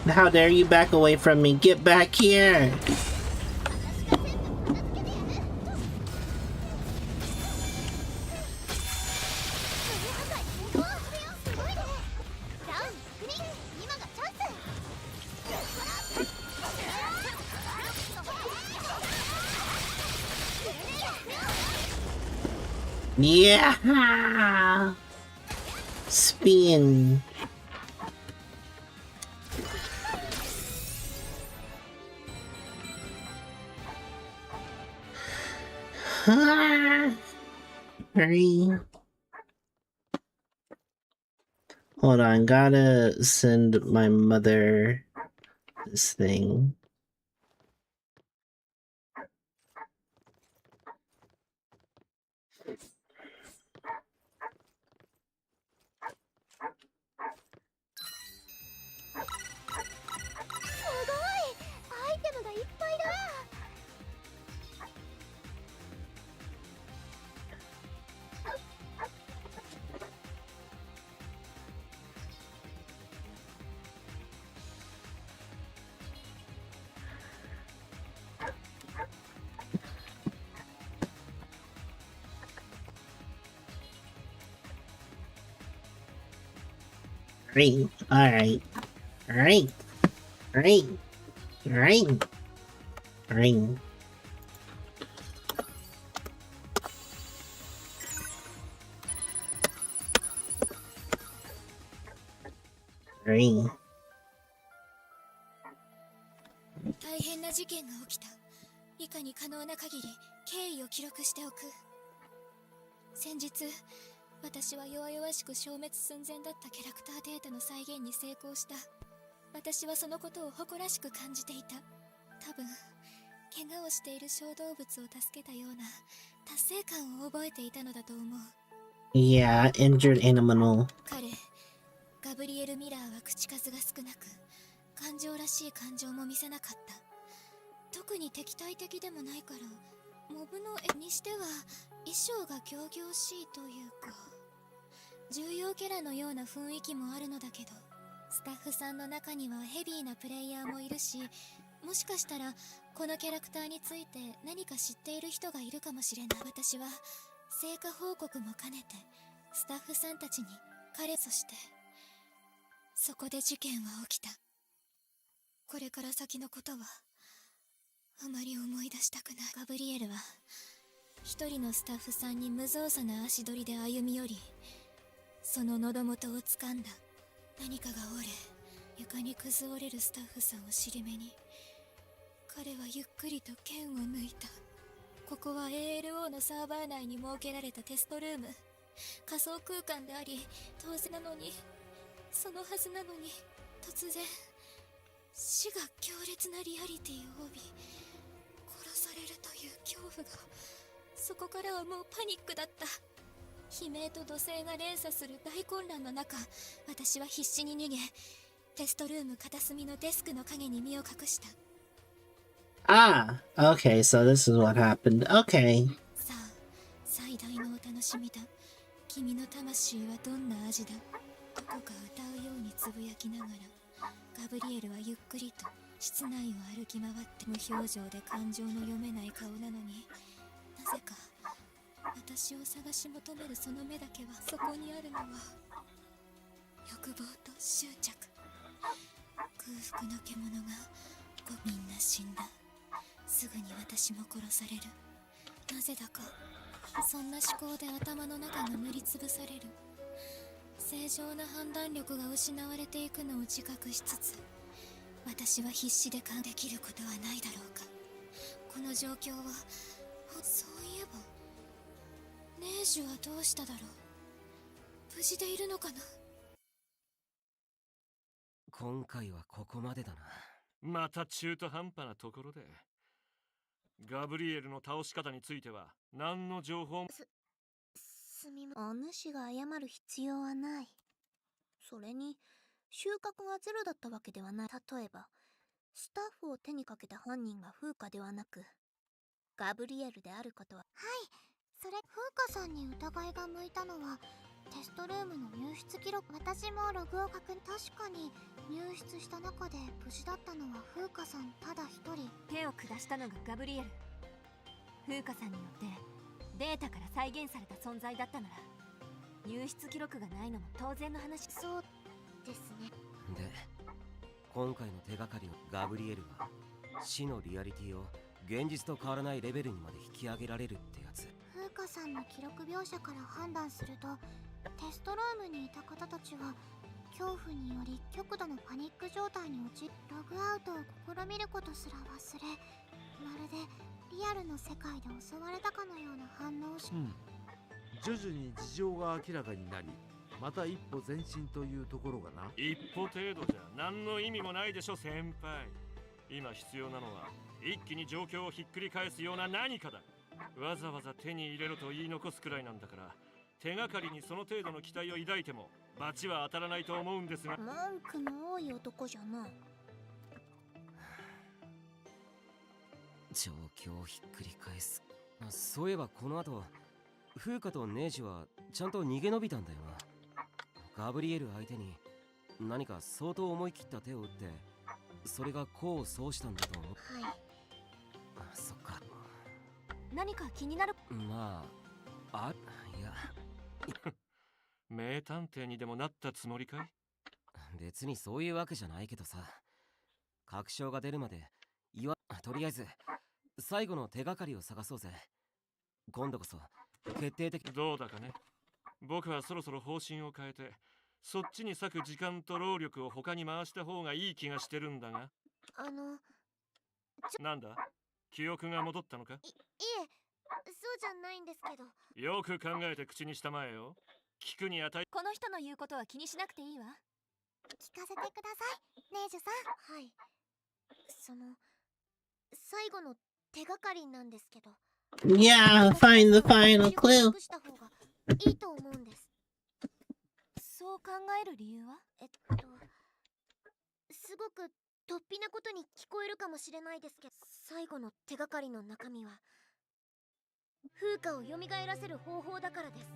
How dare you back away from me? Get back here! Yeah! Spin. Hurry. Hold on, gotta send my mother this thing. Ring. Alright. Ring. Ring. Ring. Ring. Ring. 大変な事件が起きた。以下に可能な限り経緯を記録しておく。先日、私は弱々しく消滅寸前だったキャラクターデータの再現に成功した。私はそのことを誇らしく感じていた。多分、怪我をしている小動物を助けたような達成感を覚えていたのだと思う。Yeah, injured animal. 彼、ガブリエル・ミラーは口数が少なく、感情らしい感情も見せなかった。特に敵対的でもないから、モブの絵にしては衣装が仰々しいというか、重要キャラのような雰囲気もあるのだけど、スタッフさんの中にはヘビーなプレイヤーもいるし、もしかしたらこのキャラクターについて何か知っている人がいるかもしれない。私は成果報告も兼ねてスタッフさんたちにそしてそこで事件は起きた。これから先のことはあまり思い出したくない。ガブリエルは一人のスタッフさんに無造作な足取りで歩み寄り、その喉元を掴んだ。何かが折れ、床に崩れるスタッフさんを尻目に、彼はゆっくりと剣を抜いた。ここは ALO のサーバー内に設けられたテストルーム、仮想空間であり当然なのに、そのはずなのに、突然死が強烈なリアリティを帯び、殺されるという恐怖が、そこからはもうパニックだった。悲鳴と怒声が連鎖する大混乱の中、私は必死に逃げ、テストルーム片隅のデスクの影に身を隠した。Ah, okay, so this is what happened. Okay. さあ、最大のお楽しみだ。君の魂はどんな味だ。どこか歌うようにつぶやきながら、ガブリエルはゆっくりと室内を歩き回って、無表情で感情の読めない顔なのに、なぜか私を探し求めるその目だけは、そこにあるのは欲望と執着。空腹の獣がみんな死んだ。すぐに私も殺される。なぜだかそんな思考で頭の中が塗りつぶされる。正常な判断力が失われていくのを自覚しつつ、私は必死でできることはないだろうか。この状況は、そういえばネージュはどうしただろう。無事でいるのかな。今回はここまでだな。また中途半端なところで。ガブリエルの倒し方については何の情報も。お主が謝る必要はない。それに収穫がゼロだったわけではない。例えばスタッフを手にかけた犯人が風花ではなくガブリエルであることは。はい、それ風花さんに疑いが向いたのはテストルームの入室記録、私もログを確認。確かに入室した中で無事だったのは風花さんただ一人。手を下したのがガブリエル。風花さんによってデータから再現された存在だったなら、入室記録がないのも当然の話。そうですね。で、今回の手がかりのガブリエルは死のリアリティを現実と変わらないレベルにまで引き上げられるってやつ。風花さんの記録描写から判断すると、テストルームにいた方たちは恐怖により極度のパニック状態に陥り、ログアウトを試みることすら忘れ、まるでリアルの世界で襲われたかのような反応をし、徐々に事情が明らかになり、また一歩前進というところがな。一歩程度じゃ何の意味もないでしょ先輩。今必要なのは一気に状況をひっくり返すような何かだ。わざわざ手に入れろと言い残すくらいなんだから、手がかりにその程度の期待を抱いても罰は当たらないと思うんですが。文句の多い男じゃな。状況をひっくり返す。そういえばこの後、風花とネージはちゃんと逃げ延びたんだよな。ガブリエル相手に何か相当思い切った手を打って、それが功を奏したんだと思う。はい。そっか。何か気になる。まあ、いや名探偵にでもなったつもりかい？別にそういうわけじゃないけどさ。確証が出るまでとりあえず最後の手がかりを探そうぜ。今度こそ決定的。どうだかね。僕はそろそろ方針を変えて、そっちに割く時間と労力を他に回した方がいい気がしてるんだが。なんだ、記憶が戻ったのか？いえ、そうじゃないんですけど。よく考えて口にしたまえよ。聞くに値。この人の言うことは気にしなくていいわ。聞かせてください、ネージュさん。はい。最後の手がかりなんですけど。Yeah, find the final clue. した方がいいと思うんです。そう考える理由は？すごく突飛なことに聞こえるかもしれないですけど、最後の手がかりの中身は風花を蘇らせる方法だからです。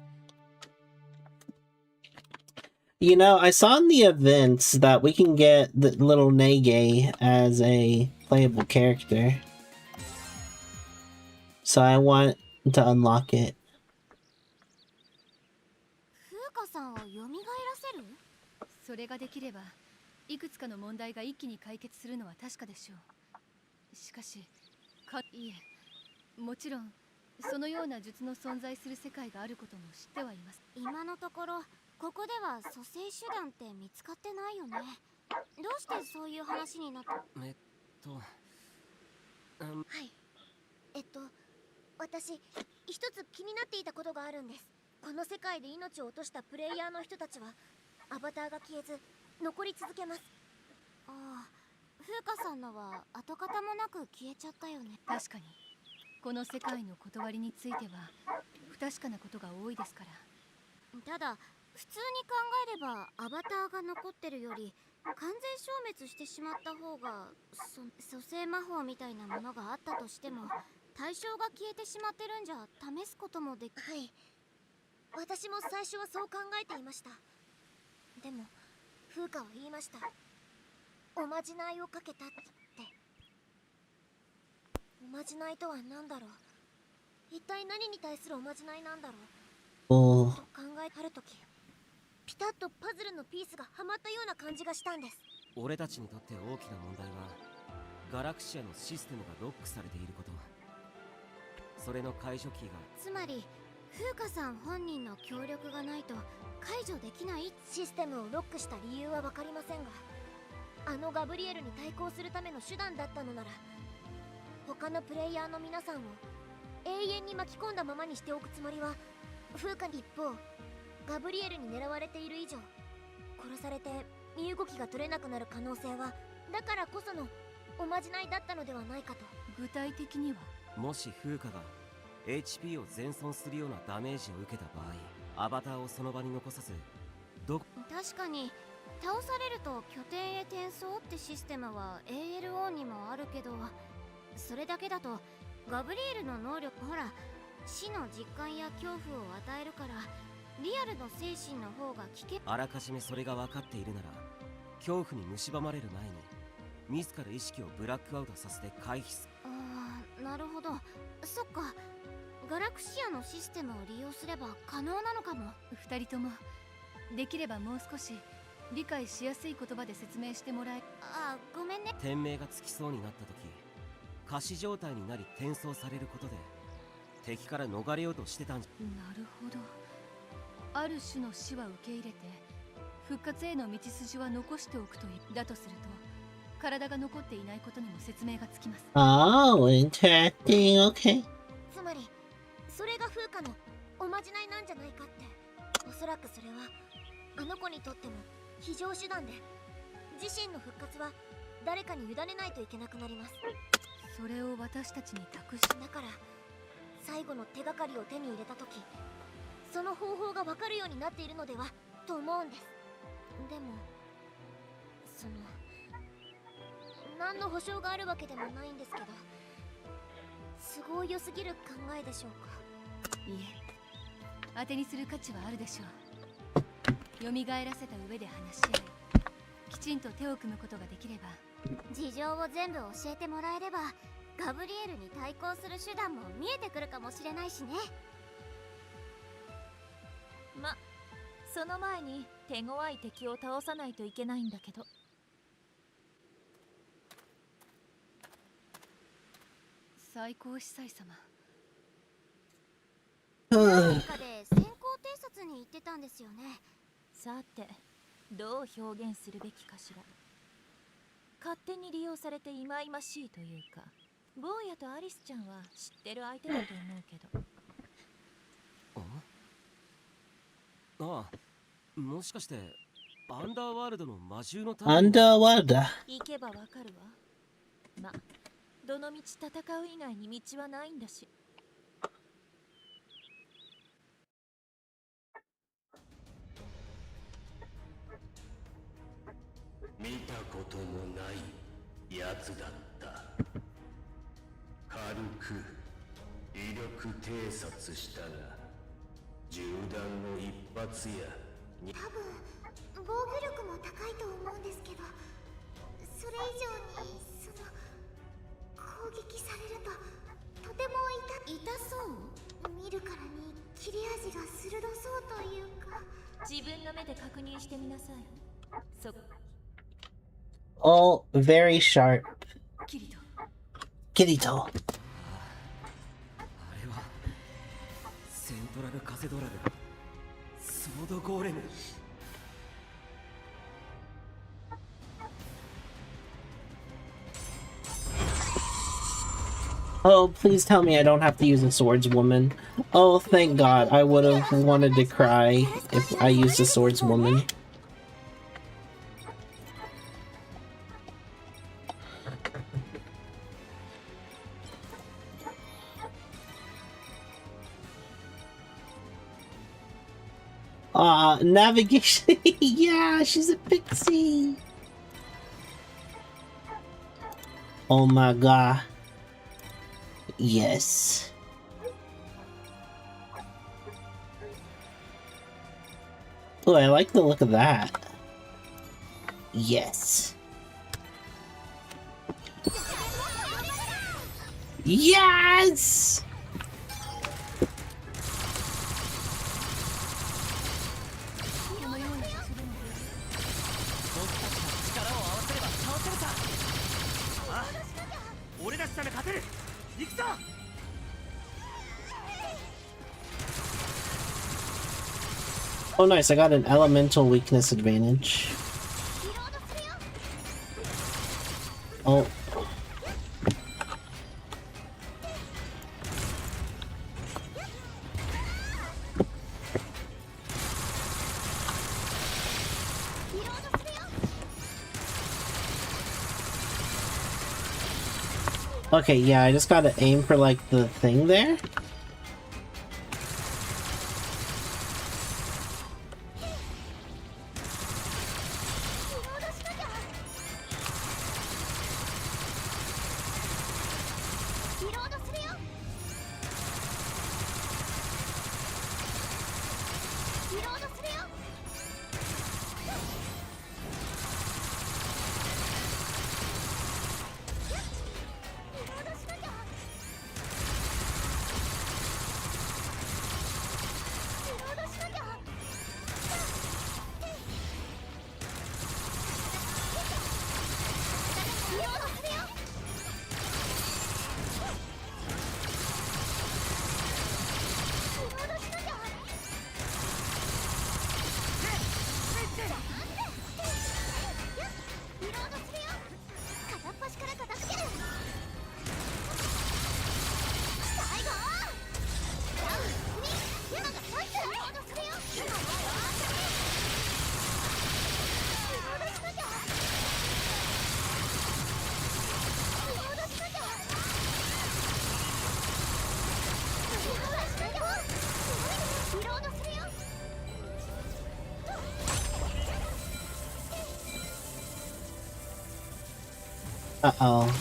You know, I saw in the events that we can get the little Nege as a playable character. So I want to unlock it. 風花さんを蘇らせる？それができればいくつかの問題が一気に解決するのは確かでしょう。しかしいえ、もちろんそのような術の存在する世界があることも知ってはいます。今のところここでは蘇生手段って見つかってないよね。どうしてそういう話になった？はい。私一つ気になっていたことがあるんです。この世界で命を落としたプレイヤーの人たちはアバターが消えず残り続けます。ああ、風花さんのは跡形もなく消えちゃったよね。確かにこの世界の断りについては不確かなことが多いですから。ただ普通に考えればアバターが残ってるより完全消滅してしまった方が、蘇生魔法みたいなものがあったとしても対象が消えてしまってるんじゃ試すこともでき。はい、私も最初はそう考えていました。でも風花は言いました。おまじないをかけたって。おまじないとは何だろう。一体何に対するおまじないなんだろう。と考えはるとき、ピタッとパズルのピースがはまったような感じがしたんです。俺たちにとって大きな問題はガラクシアのシステムがロックされていること。それの解除キーが、つまり風花さん本人の協力がないと解除できない。システムをロックした理由は分かりませんが、あのガブリエルに対抗するための手段だったのなら、他のプレイヤーの皆さんを永遠に巻き込んだままにしておくつもりは風花に。一方ガブリエルに狙われている以上、殺されて身動きが取れなくなる可能性は、だからこそのおまじないだったのではないかと。具体的には、もし風花が HP を全損するようなダメージを受けた場合、アバターをその場に残さず確かに倒されると拠点へ転送ってシステムは ALO にもあるけど、それだけだとガブリエルの能力、ほら死の実感や恐怖を与えるからリアルの精神の方が危険。あらかじめそれが分かっているなら、恐怖に蝕まれる前に自ら意識をブラックアウトさせて回避する。ああ、なるほど。そっか。ガラクシアのシステムを利用すれば可能なのかも。二人ともできればもう少し理解しやすい言葉で説明してもらえ。ああ、ごめんね。天命がつきそうになった時、仮死状態になり転送されることで敵から逃れようとしてたんじゃ。なるほど。ある種の死は受け入れて復活への道筋は残しておくといい。だとすると体が残っていないことにも説明がつきます。Oh, interesting. Okay. つまりそれが風花のおまじないなんじゃないかって。おそらくそれはあの子にとっても非常手段で、自身の復活は誰かに委ねないといけなくなります。それを私たちに託し。だから最後の手がかりを手に入れた時、その方法が分かるようになっているのではと思うんです。でもその何の保証があるわけでもないんですけど、都合良すぎる考えでしょうか。いえ、当てにする価値はあるでしょう。蘇らせた上で話し合い、きちんと手を組むことができれば。事情を全部教えてもらえれば、ガブリエルに対抗する手段も見えてくるかもしれないしね。その前に手強い敵を倒さないといけないんだけど。最高司祭様。何かで先行偵察に行ってたんですよね。さて、どう表現するべきかしら。勝手に利用されて忌々しいというか、坊やとアリスちゃんは知ってる相手だと思うけど。ああ、もしかしてアンダーワールドの魔獣のUnderwater. 行けばわかるわ。どの道戦う以外に道はないんだし。見たこともないやつだった。軽く威力偵察したが、銃弾の一発や多分防御力も高いと思うんですけど、それ以上に攻撃されるととても痛そう。見るからに切れ味が鋭そうというか。自分の目で確認してみなさい。Oh, very sharp. キリト。 Kirito. あれはセントラルカセドラルソードゴーレム。Oh, please tell me I don't have to use a swordswoman. Oh, thank God. I would have wanted to cry if I used a swordswoman. Navigation. Yeah, she's a pixie. Oh my God. Yes. Oh, I like the look of that. Yes. Yes! Oh nice, I got an elemental weakness advantage. Oh. Okay, yeah, I just gotta aim for like the thing there. Uh-oh.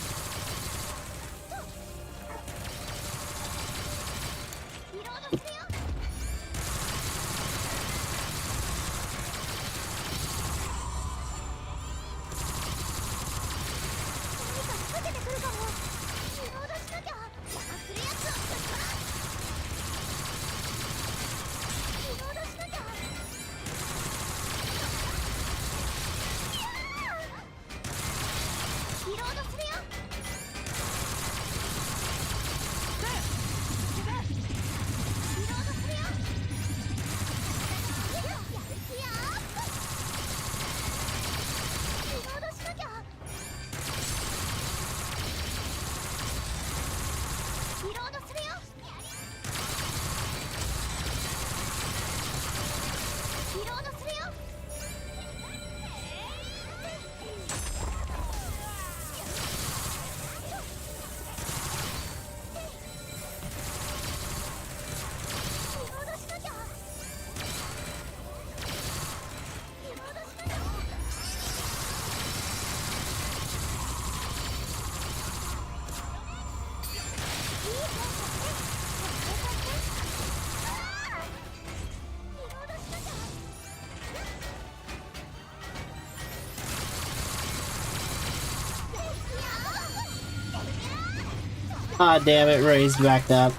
Ah, damn it, raised back up.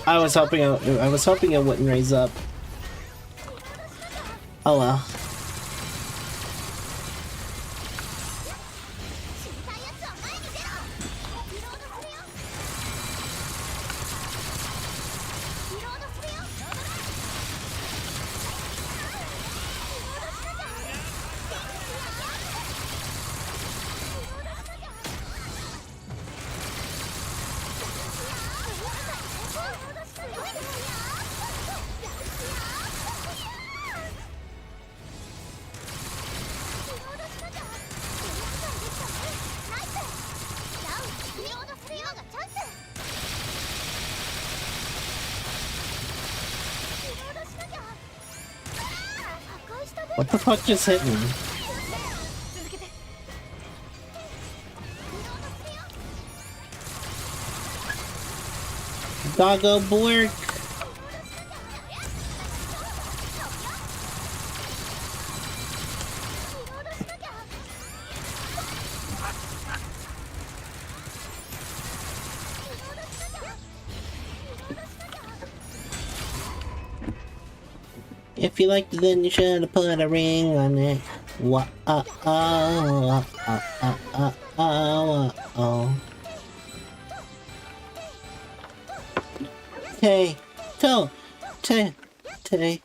I was hoping it wouldn't raise up. Oh well. What the fuck just hit me? Doggo bork! If you liked it, then you should have put a ring on it. Tay, toe, tay, tay.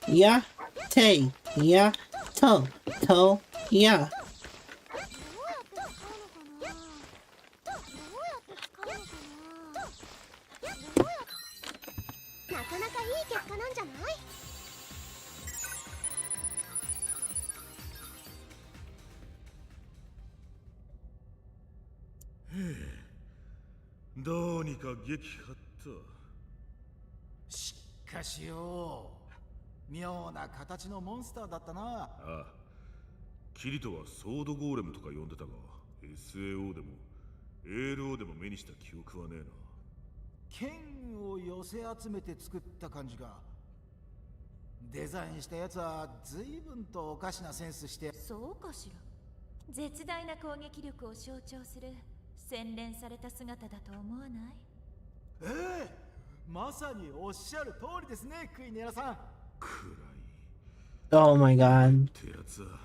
Yeah, tay, yeah, toe, toe, yeah. どうにか撃破った。しかしよ、妙な形のモンスターだったな。ああ、キリトはソードゴーレムとか呼んでたが、SAO でも ALO でも目にした記憶はねえな。剣を寄せ集めて作った感じか。デザインしたやつは随分とおかしなセンスして。そうかしら。絶大な攻撃力を象徴する洗練された姿だと思わない？ええ、まさにおっしゃる通りですね、クイネラさん。暗い。Oh my god. ってやつは。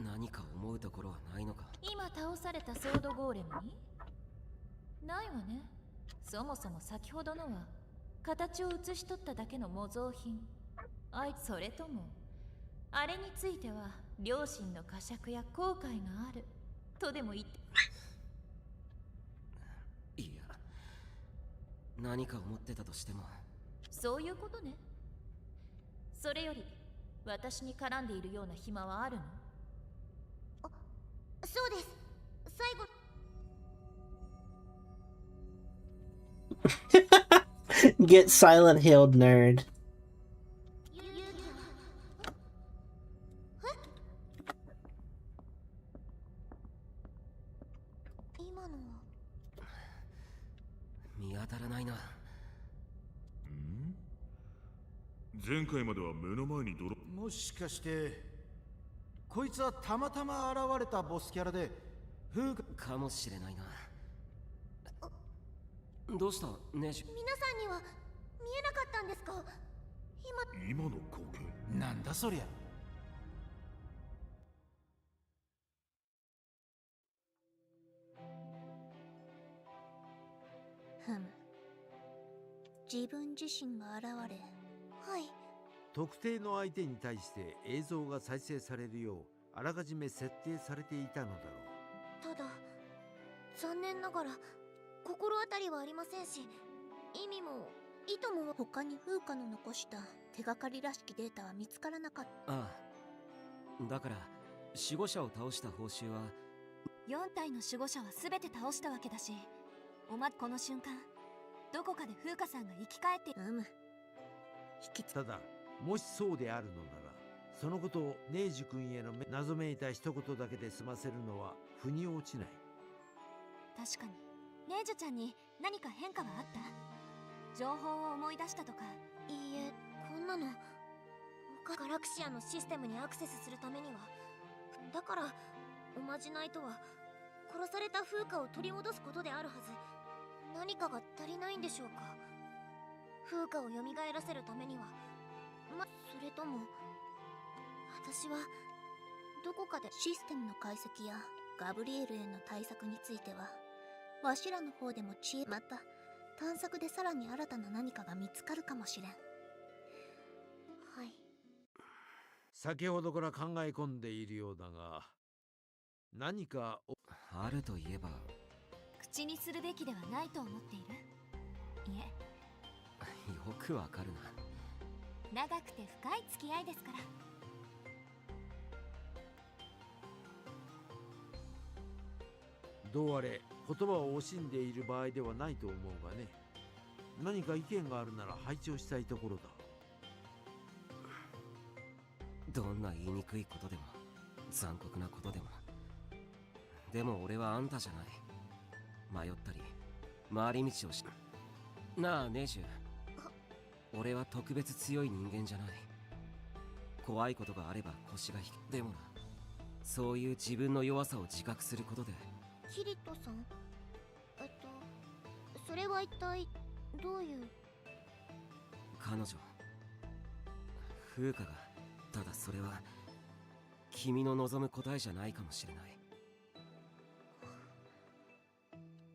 何か思うところはないのか？今倒されたソードゴーレムに？ないわね。そもそも先ほどのは形を写し取っただけの模造品。それともあれについては両親の呵責や後悔があるとでも言って。いや、何か思ってたとしても。そういうことね。それより私に絡んでいるような暇はあるの？そうです。最後 Get Silent Hilled, nerd. 今のは見当たらないな。前回までは目の前に泥。もしかしてこいつはたまたま現れたボスキャラで風化かもしれないな。どうしたネジ。皆さんには見えなかったんですか？今の光景なんだそりゃ。ふむ、自分自身が現れ、はい、特定の相手に対して映像が再生されるようあらかじめ設定されていたのだろう。ただ残念ながら心当たりはありませんし、意味も意図も他に風花の残した手がかりらしきデータは見つからなかった。ああ、だから守護者を倒した報酬は4体の守護者は全て倒したわけだし、この瞬間どこかで風花さんが生き返って。ただもしそうであるのなら、そのことをネイジ君への謎めいた一言だけで済ませるのは腑に落ちない。確かにネイジュちゃんに何か変化はあった？情報を思い出したとか。いいえ、こんなのガラクシアのシステムにアクセスするためには、だからおまじないとは殺された風花を取り戻すことであるはず。何かが足りないんでしょうか？風花を蘇らせるためには、それとも私はどこかでシステムの解析やガブリエルへの対策についてはわしらの方でもまた探索でさらに新たな何かが見つかるかもしれん。はい。先ほどから考え込んでいるようだが、何かあるといえば。口にするべきではないと思っている？いえ、よくわかるな。長くて深い付き合いですから。どうあれ言葉を惜しんでいる場合ではないと思うがね。何か意見があるなら拝聴したいところだ。どんな言いにくいことでも残酷なことでも。でも俺はあんたじゃない。迷ったり回り道をしなあネジュ。俺は特別強い人間じゃない。怖いことがあれば腰が引く。でもな、そういう自分の弱さを自覚することで。キリトさん、それは一体どういう。彼女風花が。ただそれは君の望む答えじゃないかもしれない。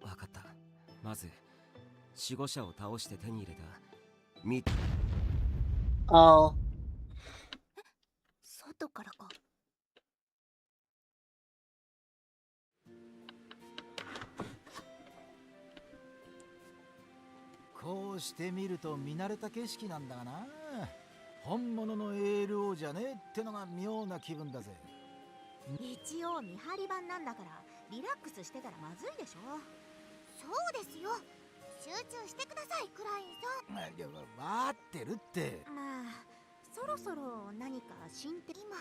分かった。まず守護者を倒して手に入れたああ。外からか。こうして見ると見慣れた景色なんだがな。本物の ALO じゃねえってのが妙な気分だぜ。一応見張り番なんだからリラックスしてたらまずいでしょ。そうですよ、集中してくださいクラインさん。いや、待ってるって。まあそろそろ何か進展。今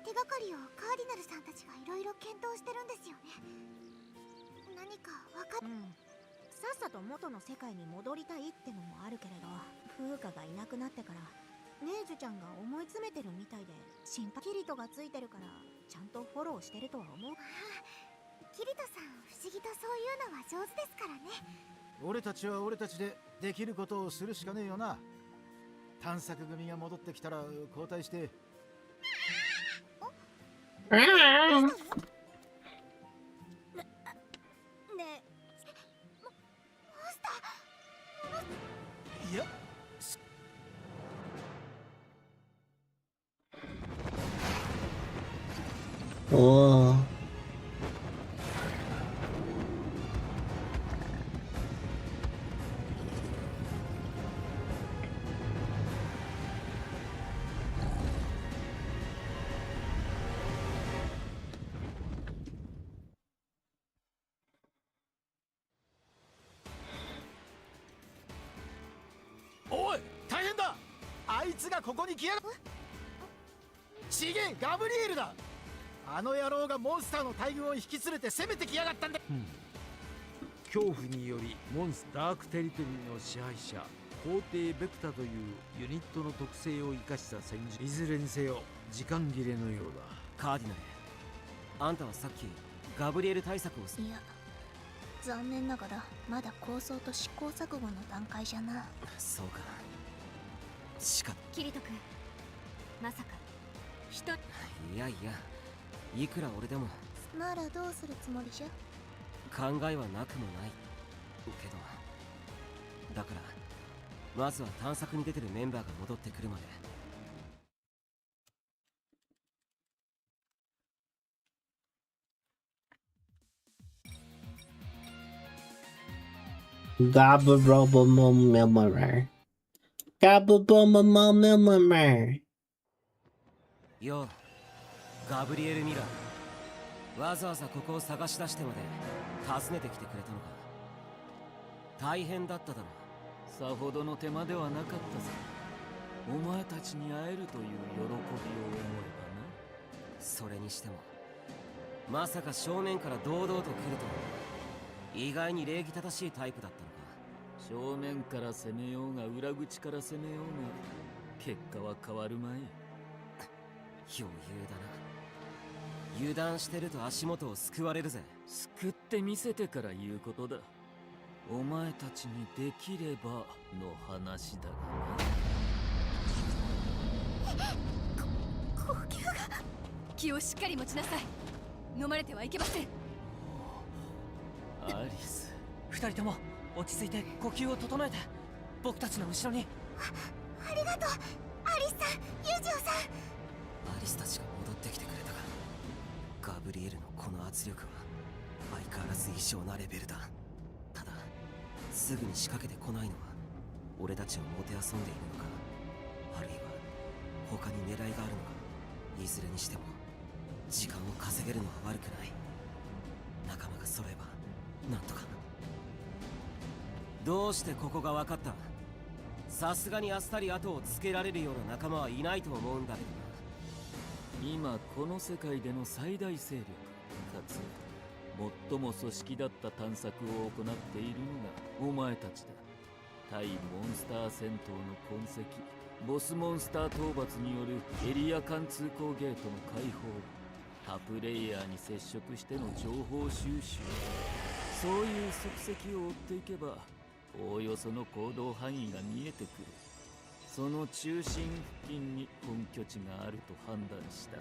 手がかりをカーディナルさんたちがいろいろ検討してるんですよね。何かさっさと元の世界に戻りたいってのもあるけれど、風花がいなくなってからネージュちゃんが思い詰めてるみたいで心配。キリトがついてるからちゃんとフォローしてるとは思う。キリトさん不思議とそういうのは上手ですからね。俺たちは俺たちでできることをするしかねえよな。探索組が戻ってきたら交代して。ねえ、モンスター。いや、おー。つがここに来やがちげえ、ガブリエルだ。あの野郎がモンスターの大群を引き連れて攻めてきやがったんだ。恐怖によりモンスダークテリトリーの支配者皇帝ベクタというユニットの特性を生かした戦術。いずれにせよ時間切れのようだ。カーディナル、あんたはさっきガブリエル対策をいや、残念ながらまだ構想と試行錯誤の段階じゃな。そうか。キリト君、まさかいやいや、いくら俺でもならどうするつもりじゃ。考えはなくもないけど、だからまずは探索に出てるメンバーが戻ってくるまで。よう、ガブリエル・ミラー、わざわざここを探し出してまで訪ねてきてくれたのか。大変だっただろう。さほどの手間ではなかったぜ。お前たちに会えるという喜びを思えばな。それにしてもまさか正面から堂々と来るとは。意外に礼儀正しいタイプだったのか。正面から攻めようが裏口から攻めようが結果は変わるまい。余裕だな。油断してると足元を救われるぜ。救ってみせてから言うことだ。お前たちにできればの話だがな。呼吸が。気をしっかり持ちなさい。飲まれてはいけません。アリス、二人とも落ち着いて呼吸を整えて。僕たちの後ろに。ありがとう、アリスさん、ユジオさん。アリスたちが戻ってきてくれたか。ガブリエルのこの圧力は相変わらず異常なレベルだ。ただすぐに仕掛けてこないのは俺たちをもてあそんでいるのか、あるいは他に狙いがあるのか。いずれにしても時間を稼げるのは悪くない。仲間が揃えばなんとか。どうしてここが分かった？さすがにあっさり後をつけられるような仲間はいないと思うんだけどな。今この世界での最大勢力かつ最も組織だった探索を行っているのがお前たちだ。対モンスター戦闘の痕跡、ボスモンスター討伐によるエリア間通行ゲートの開放、他プレイヤーに接触しての情報収集、そういう足跡を追っていけばおおよその行動範囲が見えてくる。その中心付近に本拠地があると判断した。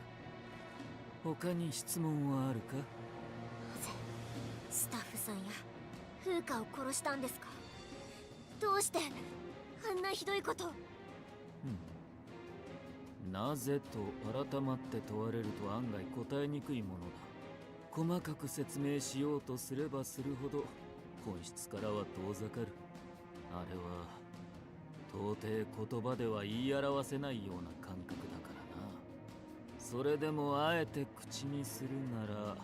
他に質問はあるか？なぜスタッフさんや風花を殺したんですか？どうしてあんなひどいこと。なぜと改まって問われると案外答えにくいものだ。細かく説明しようとすればするほど本質からは遠ざかる。あれは到底言葉では言い表せないような感覚だからな。それでもあえて口にするなら、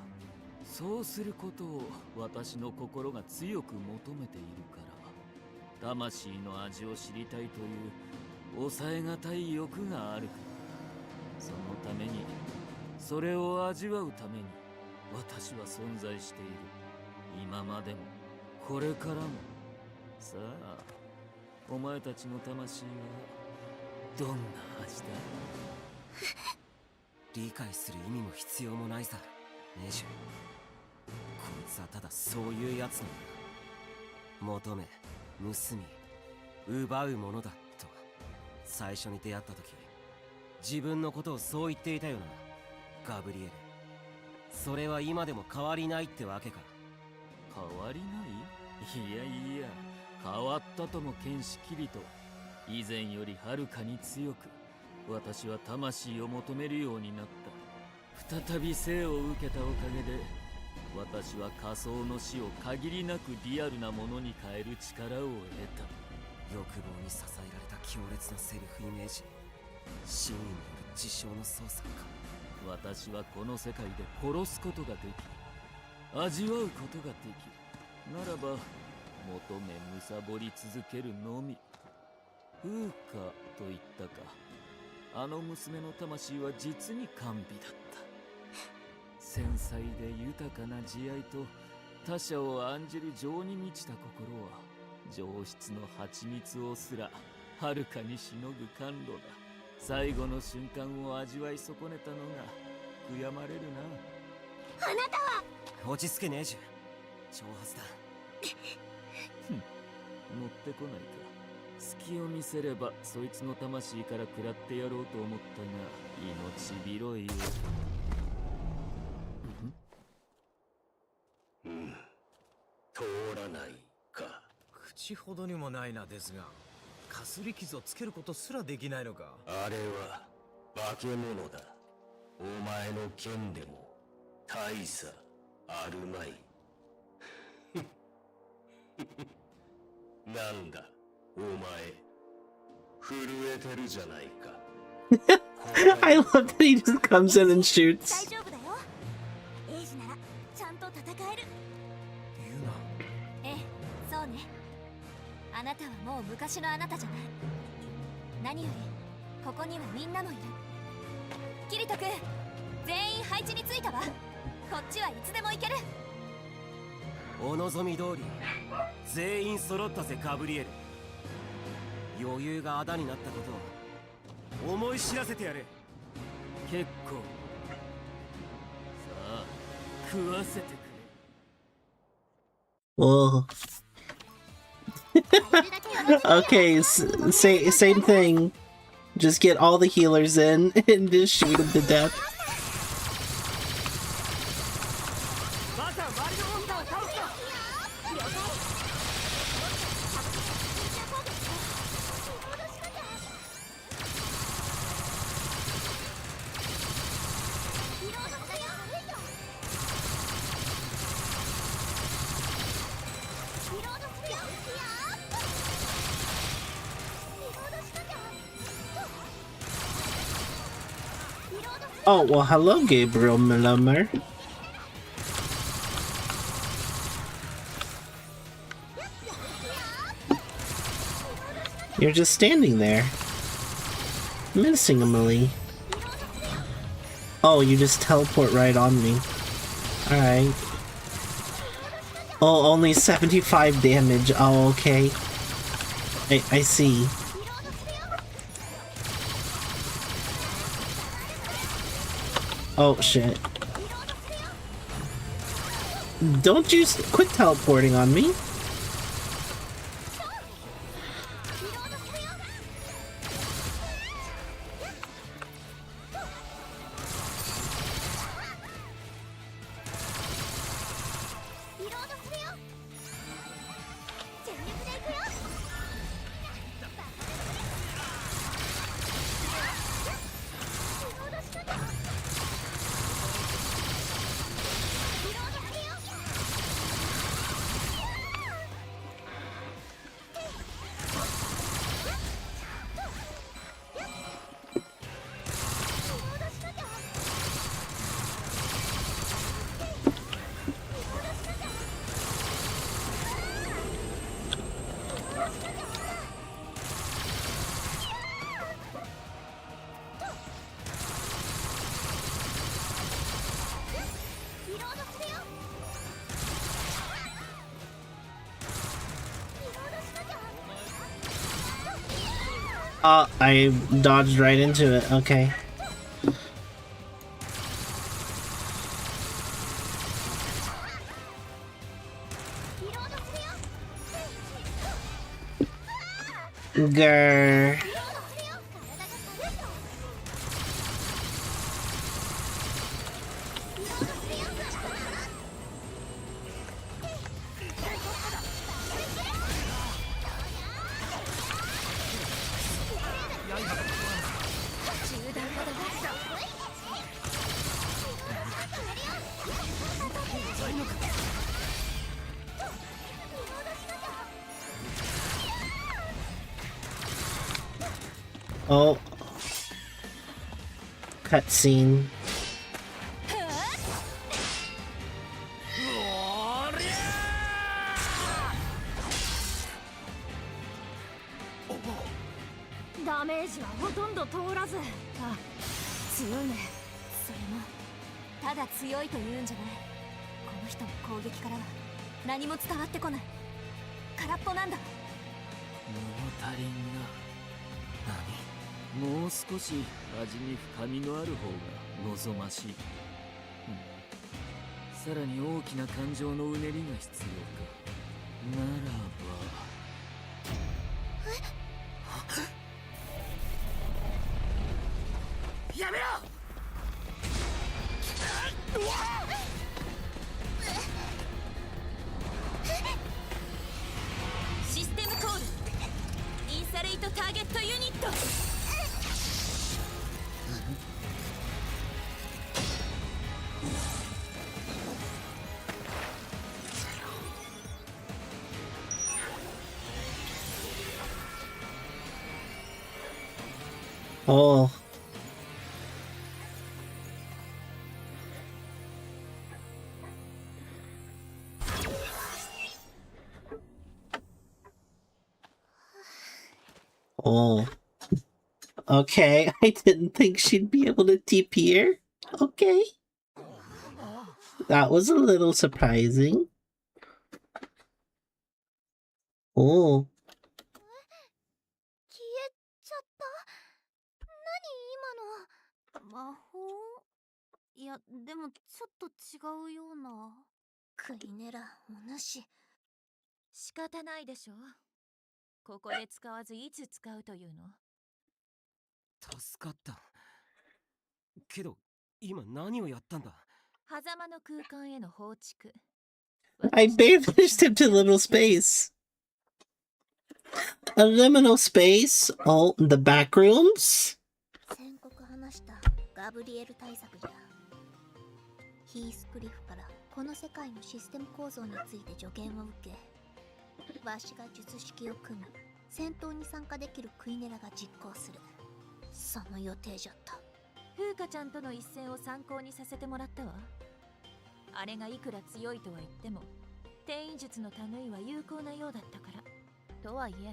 そうすることを私の心が強く求めているから。魂の味を知りたいという抑えがたい欲があるから。そのために、それを味わうために私は存在している。今までもこれからも。さあ、お前たちの魂はどんな味だ？理解する意味も必要もないさ、ネジュ。こいつはただそういうやつなんだ。求め、盗み、奪うものだと最初に出会った時、自分のことをそう言っていたよな、ガブリエル。それは今でも変わりないってわけか。変わりない？いやいや、変わったとも見しきりと。以前よりはるかに強く私は魂を求めるようになった。再び生を受けたおかげで私は仮想の死を限りなくリアルなものに変える力を得た。欲望に支えられた強烈なセルフイメージ、真による自傷の操作か。私はこの世界で殺すことができ、味わうことができる。ならば求め貪り続けるのみ。風花と言ったか。あの娘の魂は実に甘美だった。繊細で豊かな慈愛と他者を案じる情に満ちた心は上質の蜂蜜をすらはるかにしのぐ甘露だ。最後の瞬間を味わい損ねたのが悔やまれるな。あなたは落ち着けネージュ。挑発だ。乗ってこないか。隙を見せればそいつの魂から食らってやろうと思ったが命拾いを。通らないか。口ほどにもないなですが、かすり傷をつけることすらできないのか。あれは化け物だ。お前の剣でも大差あるまい。なんだお前、震えてるじゃないか。I love that he just comes in and shoots. 大丈夫だよ。エイジならちゃんと戦える。ええ、そうね。あなたはもう昔のあなたじゃない。何よりここにはみんなもいる。キリト君、全員配置についたわ。こっちはいつでも行ける。お望み通り全員揃ったぜガブリエル。余裕があだになったことを思い知らせてやれ。結構。さあ食わせてくれ。Whoa. Okay, same thing. Just get all the healers in and just shoot them to death. Oh, well, hello, Gabriel Millammer. You're just standing there, menacingly. Oh, you just teleport right on me. Alright. Oh, only 75 damage. Oh, okay. I see. Oh shit. Don't you quit teleporting on me. I dodged right into it. Okay. Grr. Oh. Cutscene. ダメージはほとんど通らず。あ、強いね。それもただ強いと言うんじゃない。この人の攻撃からは何も伝わってこない。空っぽなんだ。物足りんな。何？もう少し味に深みのある方が望ましい。さらに大きな感情のうねりが必要か。ならば。やめろ。システムコールインサレイトターゲットユニット。Oh. Oh. Okay, I didn't think she'd be able to TP here. Okay. That was a little surprising. Oh. 消えちゃった。何今の。魔法。いや、でもちょっと違うような。クイネラおなし。仕方ないでしょ。ここで使わずいつ使うというの。助かった。けど今何をやったんだ。狭間の空間への放逐。I banished him to liminal space. A liminal space? Oh, the back rooms? 宣告話したガブリエル対策じゃ。ヒースクリフからこの世界のシステム構造について助言を受け、わしが術式を組み戦闘に参加できるクイネラが実行する。その予定じゃった。風花ちゃんとの一戦を参考にさせてもらったわ。あれがいくら強いとは言っても転移術の類は有効なようだったから。とはいえ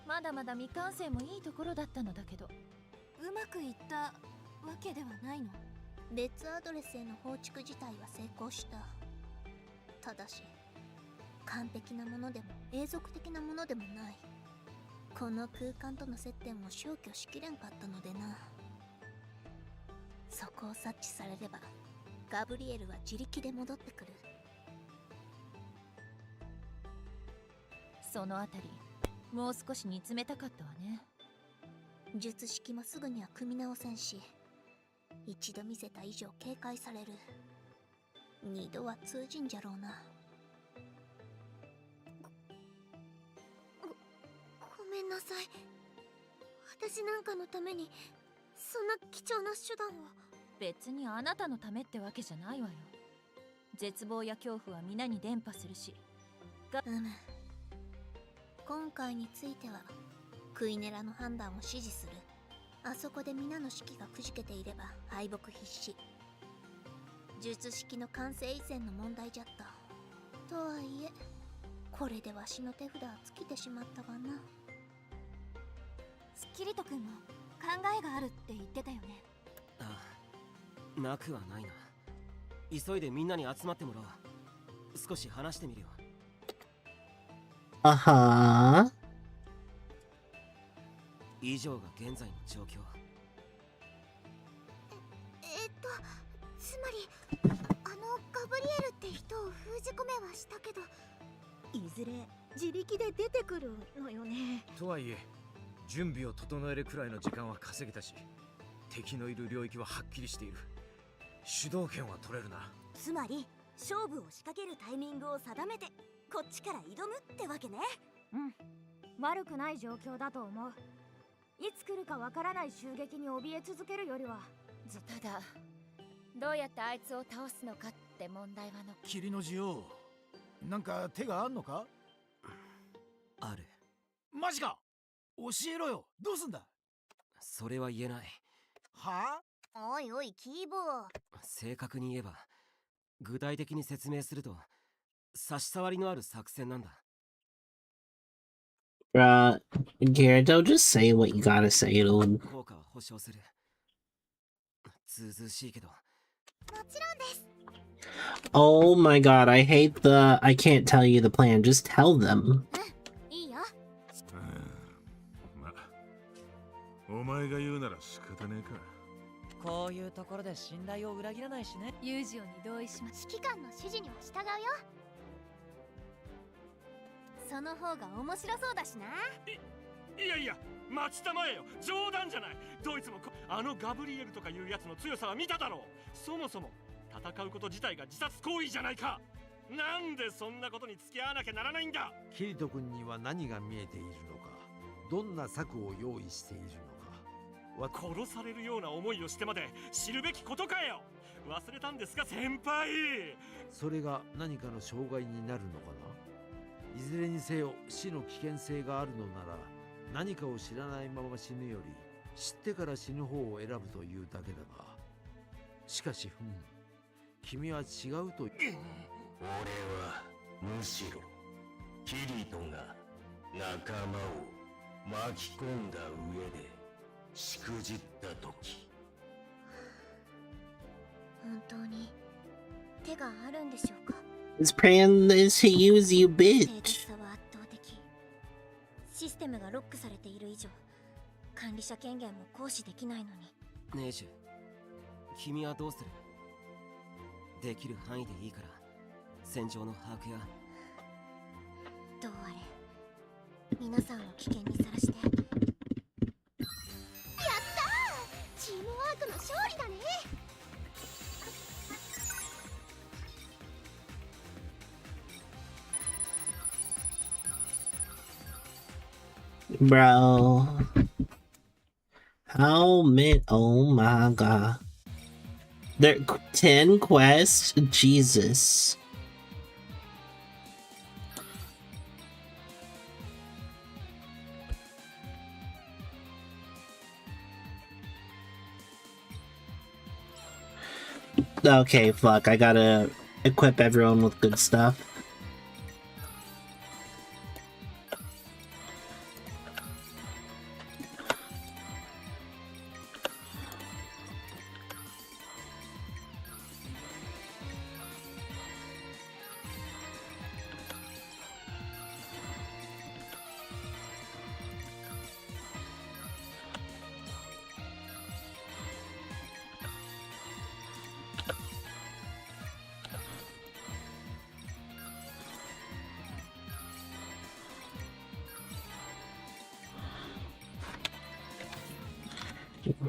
まだまだ未完成もいいところだったのだけど。うまくいったわけではないの。別アドレスへの放逐自体は成功した。ただし完璧なものでも永続的なものでもない。この空間との接点を消去しきれんかったのでな。そこを察知されればガブリエルは自力で戻ってくる。そのあたりもう少し煮詰めたかったわね。術式もすぐには組み直せんし、一度見せた以上警戒される。二度は通じんじゃろうな。ごめんなさい。私なんかのためにそんな貴重な手段を。別にあなたのためってわけじゃないわよ。絶望や恐怖は皆に伝播するし。今回についてはクイネラの判断を支持する。あそこで皆の士気がくじけていれば敗北必至。術式の完成以前の問題じゃった。とはいえこれでわしの手札は尽きてしまったがな。キリト君も考えがあるって言ってたよね。ああ、なくはないな。急いでみんなに集まってもらおう。少し話してみるよ。Uh-huh. 以上が現在の状況。つまりガブリエルって人を封じ込めはしたけど、いずれ自力で出てくるのよね。とはいえ準備を整えるくらいの時間は稼げたし、敵のいる領域ははっきりしている。主導権は取れるな。つまり勝負を仕掛けるタイミングを定めてこっちから挑むってわけね。うん、悪くない状況だと思う。いつ来るかわからない襲撃に怯え続けるよりはただどうやってあいつを倒すのかって問題はの。霧の字よ、なんか手があんのか。ある。マジか。教えろよ。どうすんだ。それは言えない。はあ、おいおいキーボー。正確に言えば具体的に説明すると差し障りのある作戦なんだ。Gyarados, just say what you gotta say. It'll. 効果は保証する。ずうずうしいけど。もちろんです。 Oh my god, I hate the I can't tell you the plan, just tell them. いいよ。まあ、お前が言うなら仕方ねえか。こういうところで信頼を裏切らないしね。友情に同意します。指揮官の指示には従うよ。その方が面白そうだしな。いやいや、待ちたまえよ。冗談じゃない。どいつもあのガブリエルとかいうやつの強さは見ただろう。そもそも戦うこと自体が自殺行為じゃないか。なんでそんなことに付き合わなきゃならないんだ。キリト君には何が見えているのか、どんな策を用意しているのか。殺されるような思いをしてまで知るべきことかよ。忘れたんですか先輩。それが何かの障害になるのかな。いずれにせよ死の危険性があるのなら、何かを知らないまま死ぬより知ってから死ぬ方を選ぶというだけだが、しかし君は違うと。俺はむしろキリトが仲間を巻き込んだ上でしくじった時。本当に手があるんでしょうか。 His plan is to use you, 正 bitch. 確さは圧倒的。システムがロックされている以上、管理者権限も行使できないのに。ネージュ、君はどうする？できる範囲でいいから戦場の把握や。どうあれ皆さんを危険にさらして。やったー、チームワークの勝利だね。Bro. How many? Oh my god. There 10 quests? Jesus. Okay, fuck. I gotta equip everyone with good stuff.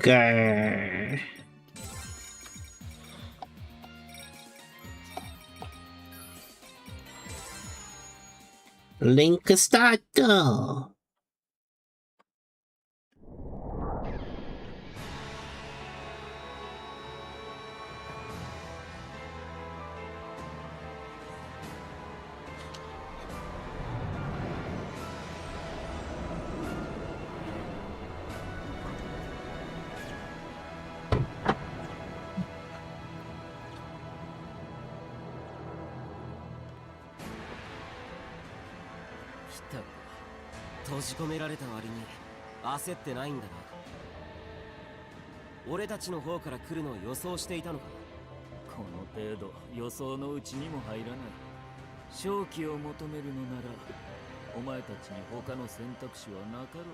Grr. Link starter.ったく閉じ込められた割に焦ってないんだな。俺たちの方から来るのを予想していたのか。この程度予想のうちにも入らない。勝機を求めるのならお前たちに他の選択肢はなかろ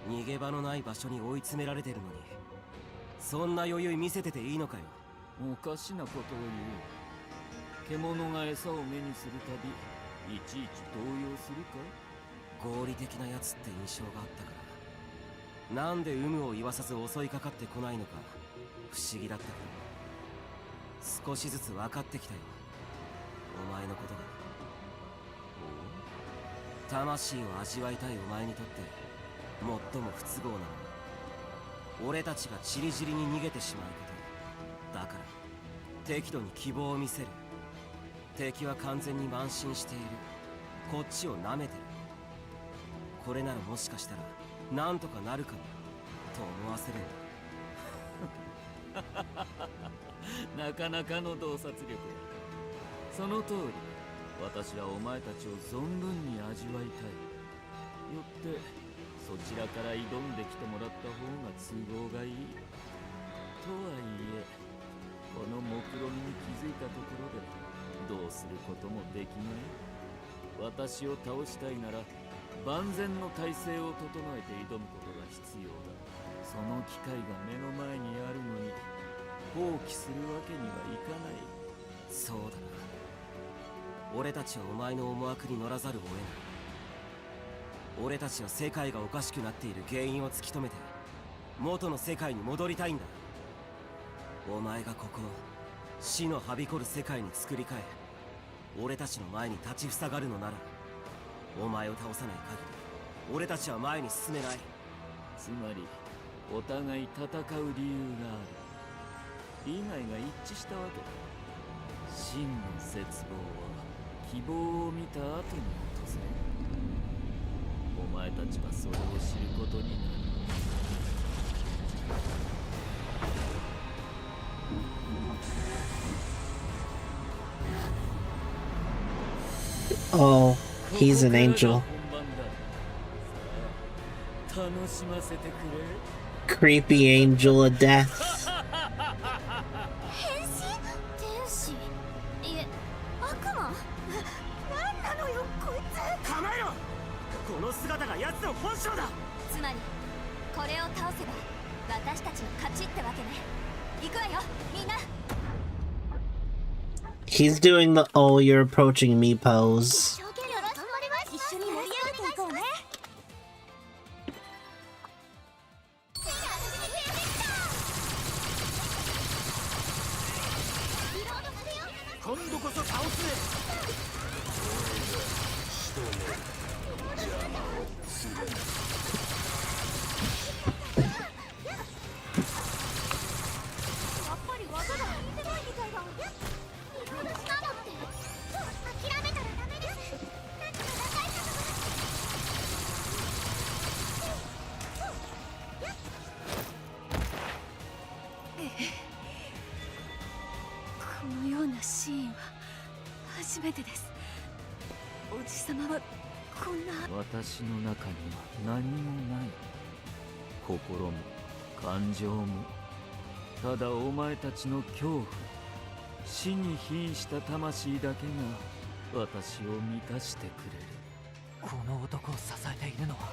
う。逃げ場のない場所に追い詰められてるのにそんな余裕見せてていいのかよ。おかしなことを言う。獣が餌を目にするたびいちいち動揺するか。合理的なやつって印象があったからなんで有無を言わさず襲いかかってこないのか不思議だったけど少しずつ分かってきたよお前のことが。魂を味わいたいお前にとって最も不都合なのは俺たちがチリジリに逃げてしまうことだから適度に希望を見せる。敵は完全に慢心している。こっちを舐めてる。これならもしかしたらなんとかなるかもと思わせるんだ。なかなかの洞察力だ。その通り私はお前たちを存分に味わいたい。よっそちらから挑んできてもらった方が都合がいい。とはいえこの目論見に気づいたところでどうすることもできない。私を倒したいなら万全の体制を整えて挑むことが必要だ。その機会が目の前にあるのに放棄するわけにはいかない。そうだな。俺たちはお前の思惑に乗らざるを得ない。俺たちは世界がおかしくなっている原因を突き止めて元の世界に戻りたいんだ。お前がここを死のはびこる世界に作り変え俺たちの前に立ちふさがるのなら、お前を倒さない限り俺たちは前に進めない。つまりお互い戦う理由がある以外が一致したわけだ。真の絶望は希望を見た後に訪れる。お前たちはそれを知ることになる。Oh, he's an angel. 楽しませてくれ。 Creepy angel of death. 変身？天使？いえ、悪魔？なんなのよ、こいつ！構えろ！この姿が奴の本性だ！つまりこれを倒せば私たちの勝ちってわけね。行くわよ、みんな。 He's doing the "oh, you're approaching me" pose. 一緒に盛り上げていこうね。今度こそ倒す。やっぱり技が効いてないみたいだ。なのって諦めたらダメです。なんとか打開策このようなシーンは初めてです。おじさまはこんな。私の中には何もない。心も感情もただお前たちの恐怖、死に瀕した魂だけが私を満たしてくれる。この男を支えているのは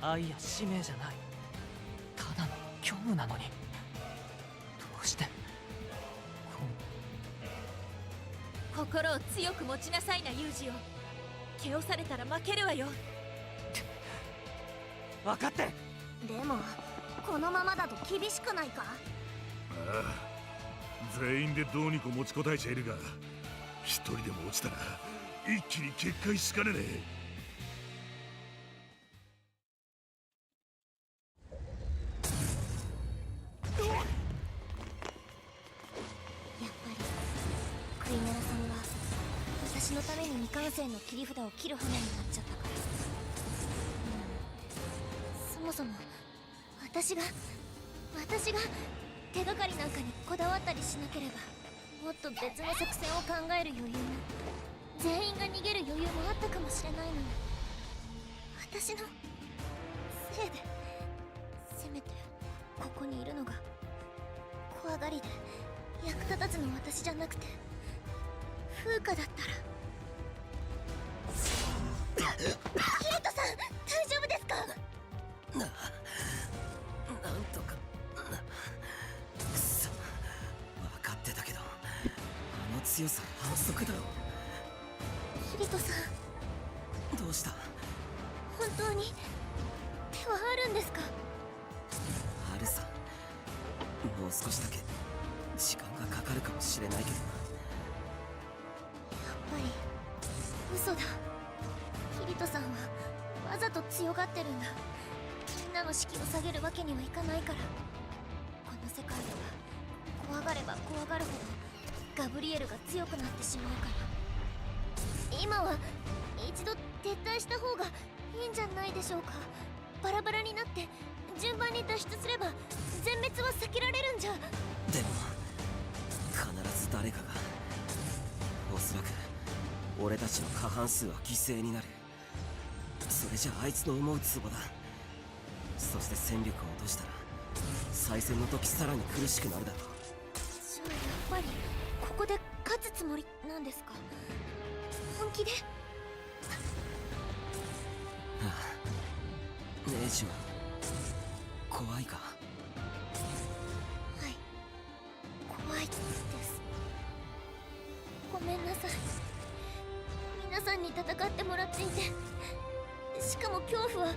愛や使命じゃない、ただの虚無なのに、どうして心を強く持ちなさいな、ユージよ。蹴押されたら負けるわよ。分かって。でもこのままだと厳しくないか？ああ、全員でどうにか持ちこたえちゃいるが、一人でも落ちたら一気に決壊しかねねえ。やっぱりクイナラさんは私のために未完成の切り札を切る羽目になっちゃったから、そもそも私が手がかりなんかにこだわったりしなければ、もっと別の作戦を考える余裕も、全員が逃げる余裕もあったかもしれないのに、私のせいでせめてここにいるのが怖がりで役立たずの私じゃなくて風花だったら。キリトさん、大丈夫ですか？なんとか。くそ、分かってたけど、あの強さは反則だろ。キリトさん、どうした？本当に手はあるんですか？あるさ。もう少しだけ時間がかかるかもしれないけどな。やっぱり嘘だ。キリトさんはわざと強がってるんだ。みんなの士気を下げるわけにはいかないから。この世界では怖がれば怖がるほどガブリエルが強くなってしまうから。今は一度撤退した方がいいんじゃないでしょうか。バラバラになって順番に脱出すれば全滅は避けられるんじゃ。でも必ず誰かが、おそらく俺たちの過半数は犠牲になる。それじゃあいつの思うツボだ。そして戦力を落としたら再戦の時さらに苦しくなるだろう。じゃあやっぱりここで勝つつもりなんですか？本気で？ああ、ネジは怖いか？はい、怖いです。ごめんなさい。皆さんに戦ってもらっていて、しかも恐怖は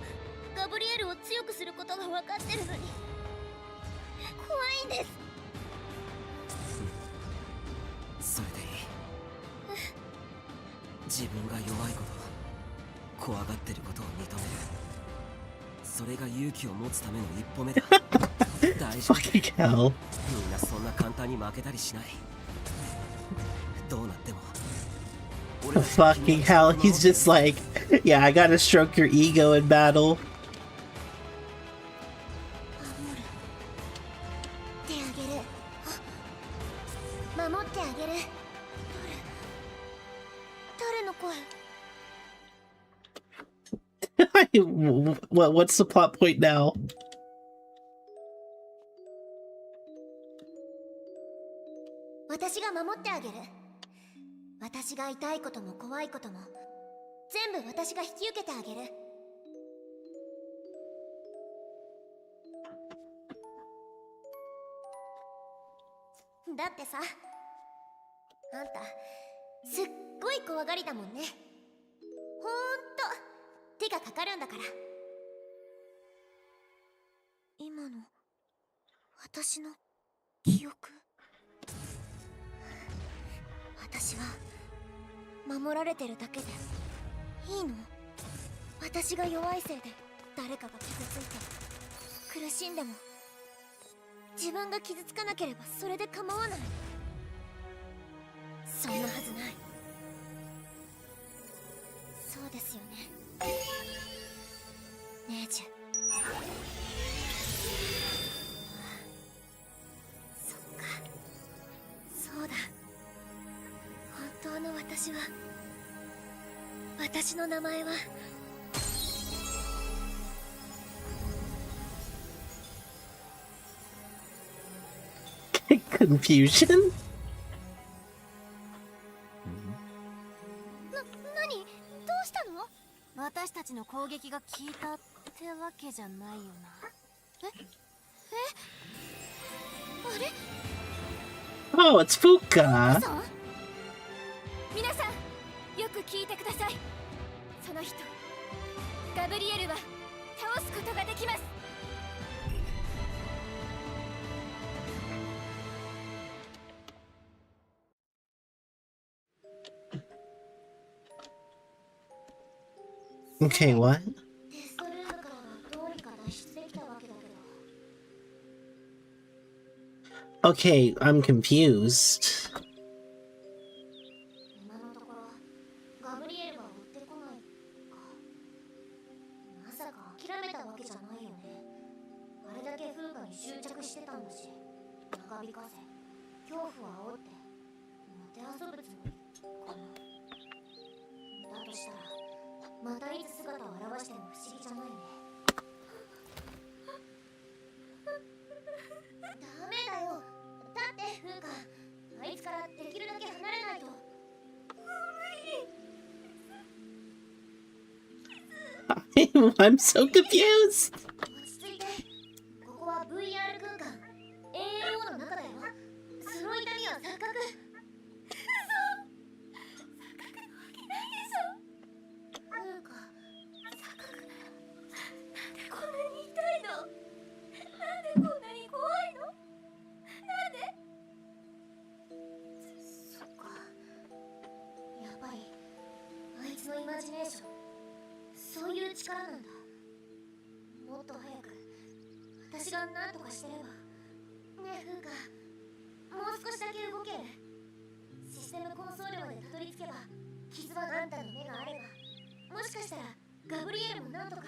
ガブリエルを強くすることが分かってるのに怖いんです。それでいい。自分が弱いこと、怖がってることを認める。それが勇気を持つための一歩目だ。大丈夫。みんなそんな簡単に負けたりしない。どうなっても。Fucking hell, he's just like, yeah, I gotta stroke your ego in battle. 手あげる。守ってあげる。誰の声？What's the plot point now? 私が守ってあげる。私が痛いことも怖いことも全部私が引き受けてあげる。だってさ、あんたすっごい怖がりだもんね。ほんと手がかかるんだから。今の私の記憶、私は守られてるだけでいいの？私が弱いせいで誰かが傷ついて苦しんでも自分が傷つかなければそれで構わない。そんなはずない。そうですよね、ネージュ。そっか、そうだ。本当の私は、私の名前はConfusion? 何？どうしたの？私たちの攻撃が効いたってわけじゃないよな。あれ？ Oh, it's Fuka. 皆さん、よく聞いてください。その人、ガブリエルは倒すことができます。Okay, what? テストルームからはどうにか脱出できたわけだけど。 Okay, I'm confused. 今のところガブリエルは追ってこないか。まさか諦めたわけじゃないよね。あれだけ風花に執着してたんだし、長引かせ恐怖を煽ってもてあそぶつもりかな。だとしたらまたいつ姿を現しても不思議じゃないね。ダメだよ。だって風花、あいつからできるだけ離れないと。I'm so confused. 落ち着いて。ここは VR 空間、 AAO の中だよ。その痛みは錯覚。嘘、錯覚のわけないでしょ。風花、錯覚ならなんでこんなに痛いの？なんでこんなに怖いの？なんで？そっか、やっぱりあいつのイマジネーション、そういう力なんだ。もっと早く私が何とかしてれば。ねえ風花、もう少しだけ動ける？システムコンソールまでたどり着けば、傷はあんたの目があれば、もしかしたらガブリエルもなんとか。あ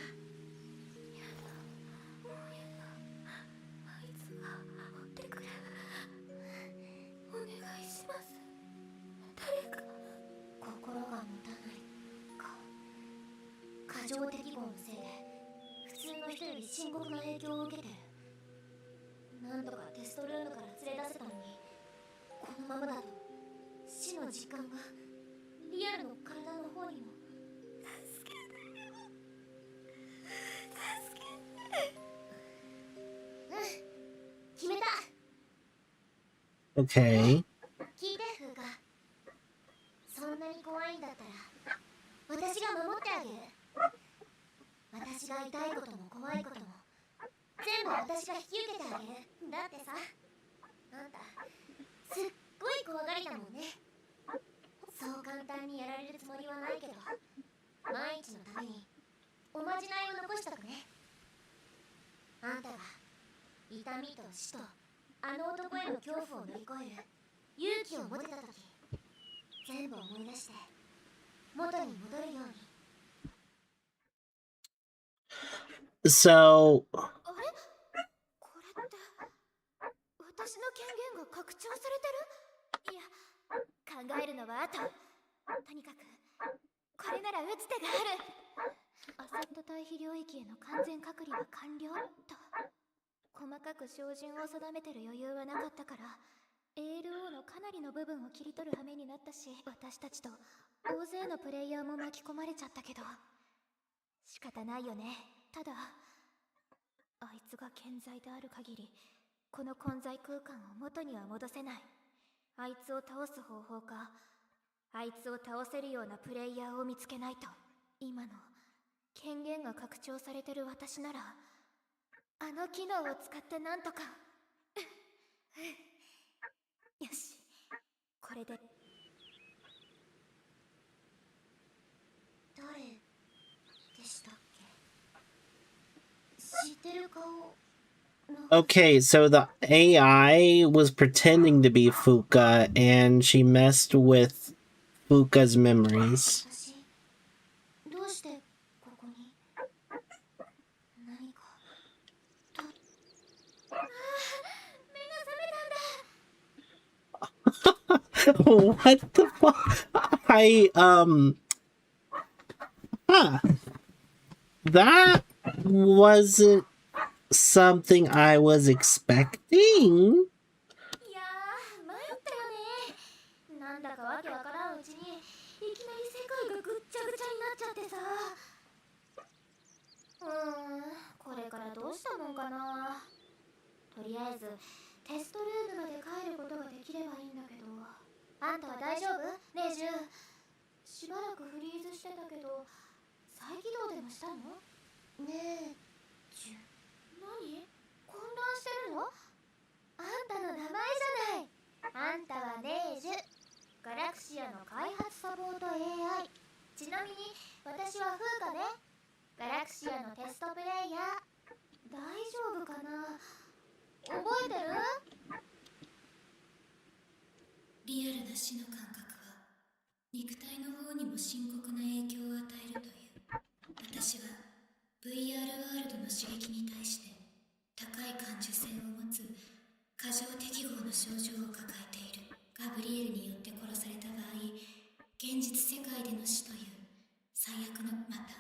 いつが追ってくる。お願いします、誰か。心が持たないか。過剰適合のせいで普通通の人より深刻な影響を受けてる。なんとかテストルームから連れ出せたのに、このままだと死の時間がリアルの体の方にも。助けてよ、助けて。決めた。 Okay. 聞いて、風花。そんなに怖いんだったら私が守ってあげる。私が痛いことも怖いことも全部私が引き受けてあげる。だってさ、あんたすっごい怖がりだもんね。そう簡単にやられるつもりはないけど、万一のためにおまじないを残しとくね。あんたが痛みと死とあの男への恐怖を乗り越える勇気を持てた時、全部思い出して元に戻るように。 So あれ、これって私の権限が拡張されてる？いや、考えるのは後。とにかくこれなら打つ手がある。アセット対比領域への完全隔離は完了と。細かく照準を定めてる余裕はなかったから、 ALO のかなりの部分を切り取る羽目になったし、私たちと大勢のプレイヤーも巻き込まれちゃったけど仕方ないよね。ただあいつが健在である限りこの混在空間を元には戻せない。あいつを倒す方法か、あいつを倒せるようなプレイヤーを見つけないと。今の権限が拡張されてる私ならあの機能を使ってなんとかよし、これで。誰でしたっけ？知ってる顔。 okay, so the AI was pretending to be Fuka, and she messed with Fuka's memories. どうしてここに？何かと。ああ、目が覚めたんだ。 What the fuck? That wasn't something I was expecting. いやー、参ったよね。なんだかわけわからんうちにいきなり世界がぐっちゃぐちゃになっちゃってさ。これからどうしたもんかな。とりあえずテストルームまで帰ることができればいいんだけど。あんたは大丈夫？ねえジュン。しばらくフリーズしてたけど再起動でもしたの？ねえジュン。何？混乱してるの？あんたの名前じゃない。あんたはネージュ、ガラクシアの開発サポート AI。 ちなみに私はフーカね、ガラクシアのテストプレイヤー。大丈夫かな？覚えてる？リアルな死の感覚は肉体の方にも深刻な影響を与えるという。私は VR ワールドの刺激に対して高い感受性を持つ過剰適合の症状を抱えている。ガブリエルによって殺された場合、現実世界での死という最悪の、また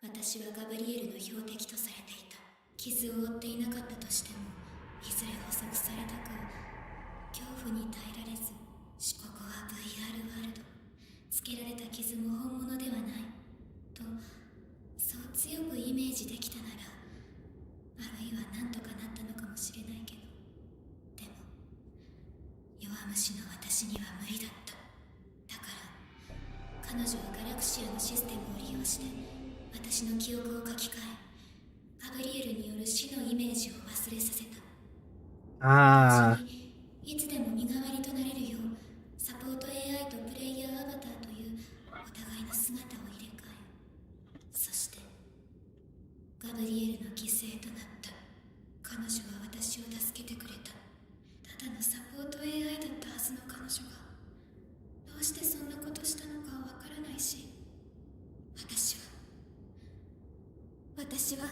私はガブリエルの標的とされていた。傷を負っていなかったとしても、いずれ捕捉されたか恐怖に耐えられず、ここは VR ワールド、つけられた傷も本物ではないとそう強くイメージできたなら、あるいは何とかなったのかもしれないけど、でも弱虫の私には無理だった。だから彼女はガラクシアのシステムを利用して私の記憶を書き換え、ガブリエルによる死のイメージを忘れさせた。同時にいつでも身代わりとなれるようサポート AI とプレイヤーアバターというお互いの姿を入れ替え、そしてガブリエルの犠牲となった。彼女は私を助けてくれた。ただのサポート AI だったはずの彼女がどうしてそんなことしたのかはわからないし、私は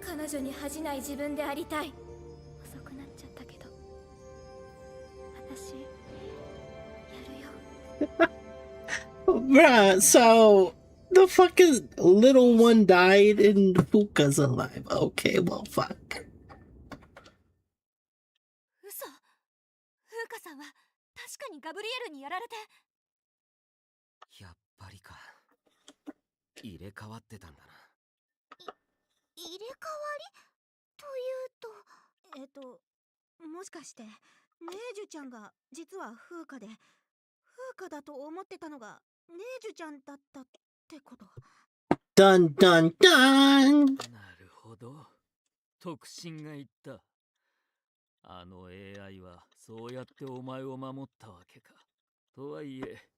彼女に恥じない自分でありたい。遅くなっちゃったけど私やるよ。Bruh, so The fucking little one died and Fuka's alive. Okay, well, fuck. 嘘。風花さんは確かにガブリエルにやられて。やっぱりか。入れ替わってたんだな。入れ替わりというと、もしかしてネージュちゃんが実は風花で、風花だと思ってたのがネージュちゃんだったってこと。ダンダンダン。なるほど。特進が言った。あの AI はそうやってお前を守ったわけか。とはいえ、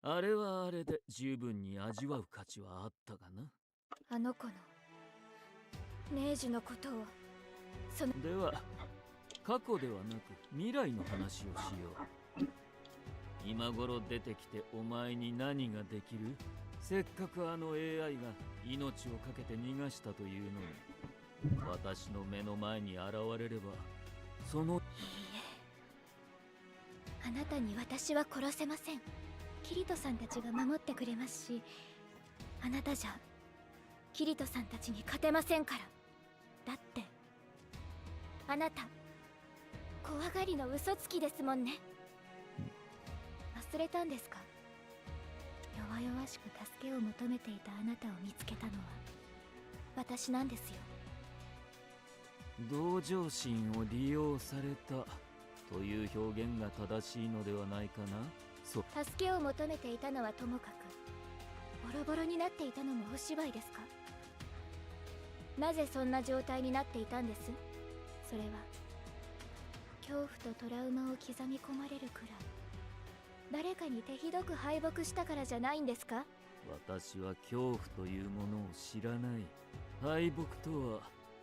あれはあれで十分に味わう価値はあったがな。あの子のネージュのことをでは過去ではなく未来の話をしよう。今頃出てきてお前に何ができる？せっかくあの AI が命をかけて逃がしたというのに、私の目の前に現れればその。いいえ、あなたに私は殺せません。キリトさんたちが守ってくれますし、あなたじゃキリトさんたちに勝てませんから。だってあなた怖がりの嘘つきですもんね。忘れたんですか？弱々しく助けを求めていたあなたを見つけたのは私なんですよ。同情心を利用されたという表現が正しいのではないかな。助けを求めていたのはともかく、ボロボロになっていたのもお芝居ですか？なぜそんな状態になっていたんです？それは恐怖とトラウマを刻み込まれるくらい誰かに手ひどく敗北したからじゃないんですか？私は恐怖というものを知らない。敗北とは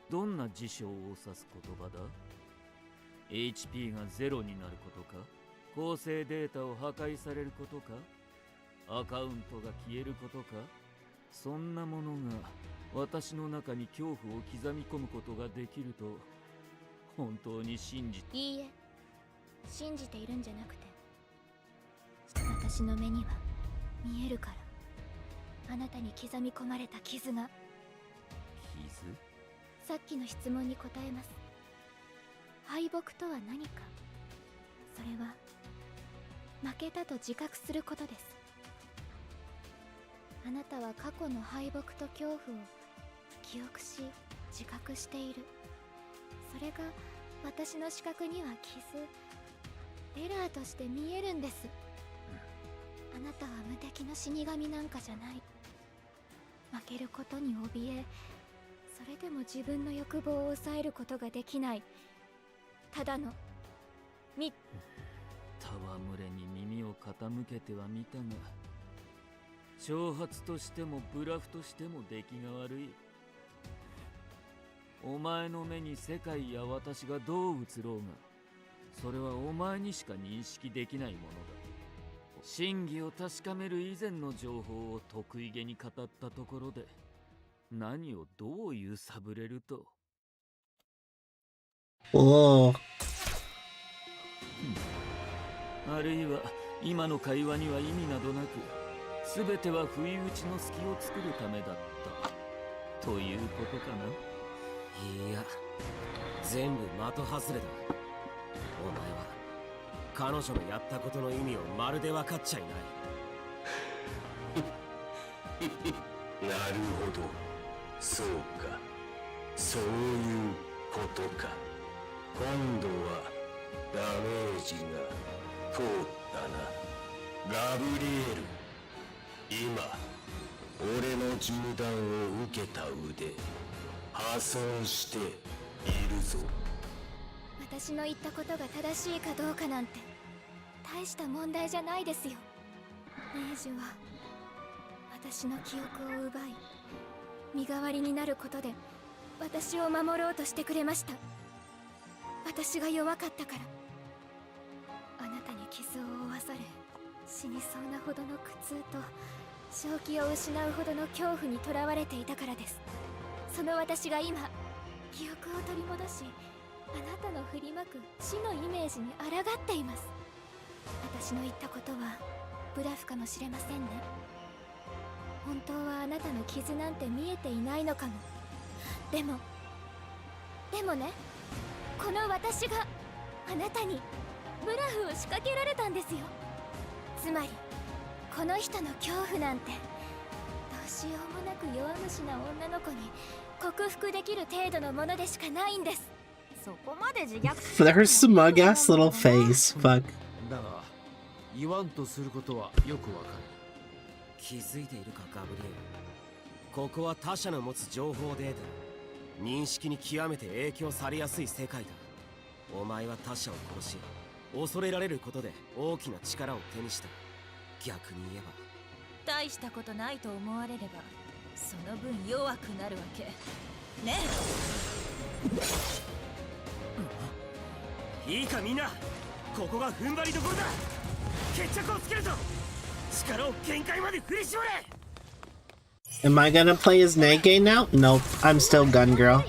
どんな事象を指す言葉だ？ HP がゼロになることか？構成データを破壊されることか？アカウントが消えることか？そんなものが私の中に恐怖を刻み込むことができると本当に信じて。いいえ、信じているんじゃなくて、私の目には見えるから。あなたに刻み込まれた傷が。傷？さっきの質問に答えます。敗北とは何か。それは負けたと自覚することです。あなたは過去の敗北と恐怖を記憶し自覚している。それが私の視覚には傷、エラーとして見えるんです。あなたは無敵の死神なんかじゃない。負けることに怯え、それでも自分の欲望を抑えることができない、ただの戯れに耳を傾けてはみたが、挑発としてもブラフとしても出来が悪い。お前の目に世界や私がどう映ろうが、それはお前にしか認識できないものだ。真偽を確かめる以前の情報を得意げに語ったところで、何をどう揺さぶれると。おお。あるいは今の会話には意味などなく、全ては不意打ちの隙を作るためだったということかな。いや、全部的外れだ。お前は彼女のやったことの意味をまるで分かっちゃいない。なるほど、そうか、そういうことか。今度はダメージが通ったな、ガブリエル。今俺の銃弾を受けた腕破損しているぞ。私の言ったことが正しいかどうかなんて大した問題じゃないですよ。ネージュは私の記憶を奪い、身代わりになることで私を守ろうとしてくれました。私が弱かったから。あなたに傷を負わされ死にそうなほどの苦痛と正気を失うほどの恐怖にとらわれていたからです。その私が今記憶を取り戻し、あなたの振りまく死のイメージに抗っています。私の言ったことはブラフかもしれませんね。本当はあなたの傷なんて見えていないのかも。でもね、この私があなたにブラフを仕掛けられたんですよ。つまりこの人の恐怖なんてどうしようもなく弱虫な女の子に克服できる程度のものでしかないんです。そこまで自虐 Her smug ass little face. Fuck. だが言わんとすることはよくわかる。気づいているかガブリエル。ここは他者の持つ情報データ、認識に極めて影響されやすい世界だ。お前は他者を殺し恐れられることで大きな力を手にした。逆に言えば大したことないと思われればその分弱くなるわけね。いいかみんな、ここが踏ん張りどころだ。決着をつけるぞ。力を限界まで振り絞れ。 Am I gonna play as Nege now? Nope, I'm still Gun Girl.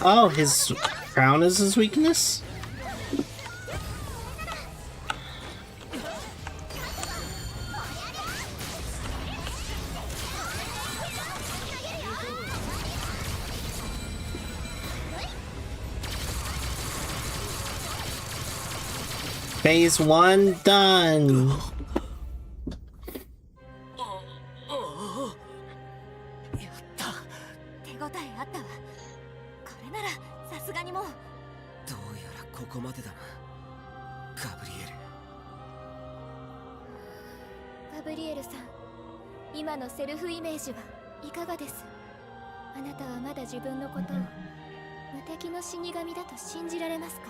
Oh, his crown is his weakness? Phase 1 done! 今のセルフイメージはいかがです？あなたはまだ自分のことを無敵の死神だと信じられますか？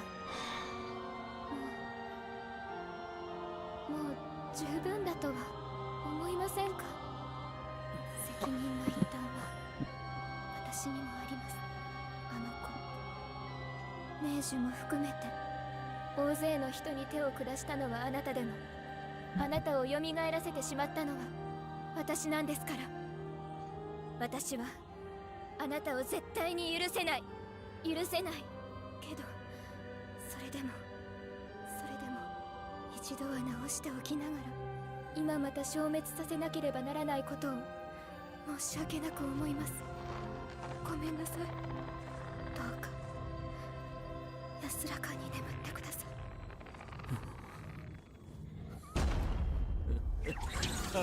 もう十分だとは思いませんか？責任の一端は私にもあります。あの子、明治も含めて大勢の人に手を下したのはあなたでも、あなたを蘇らせてしまったのは私なんですから。私はあなたを絶対に許せない。許せないけど、それでも一度は直しておきながら、今また消滅させなければならないことを申し訳なく思います。ごめんなさい。どうか安らかに眠ってください。な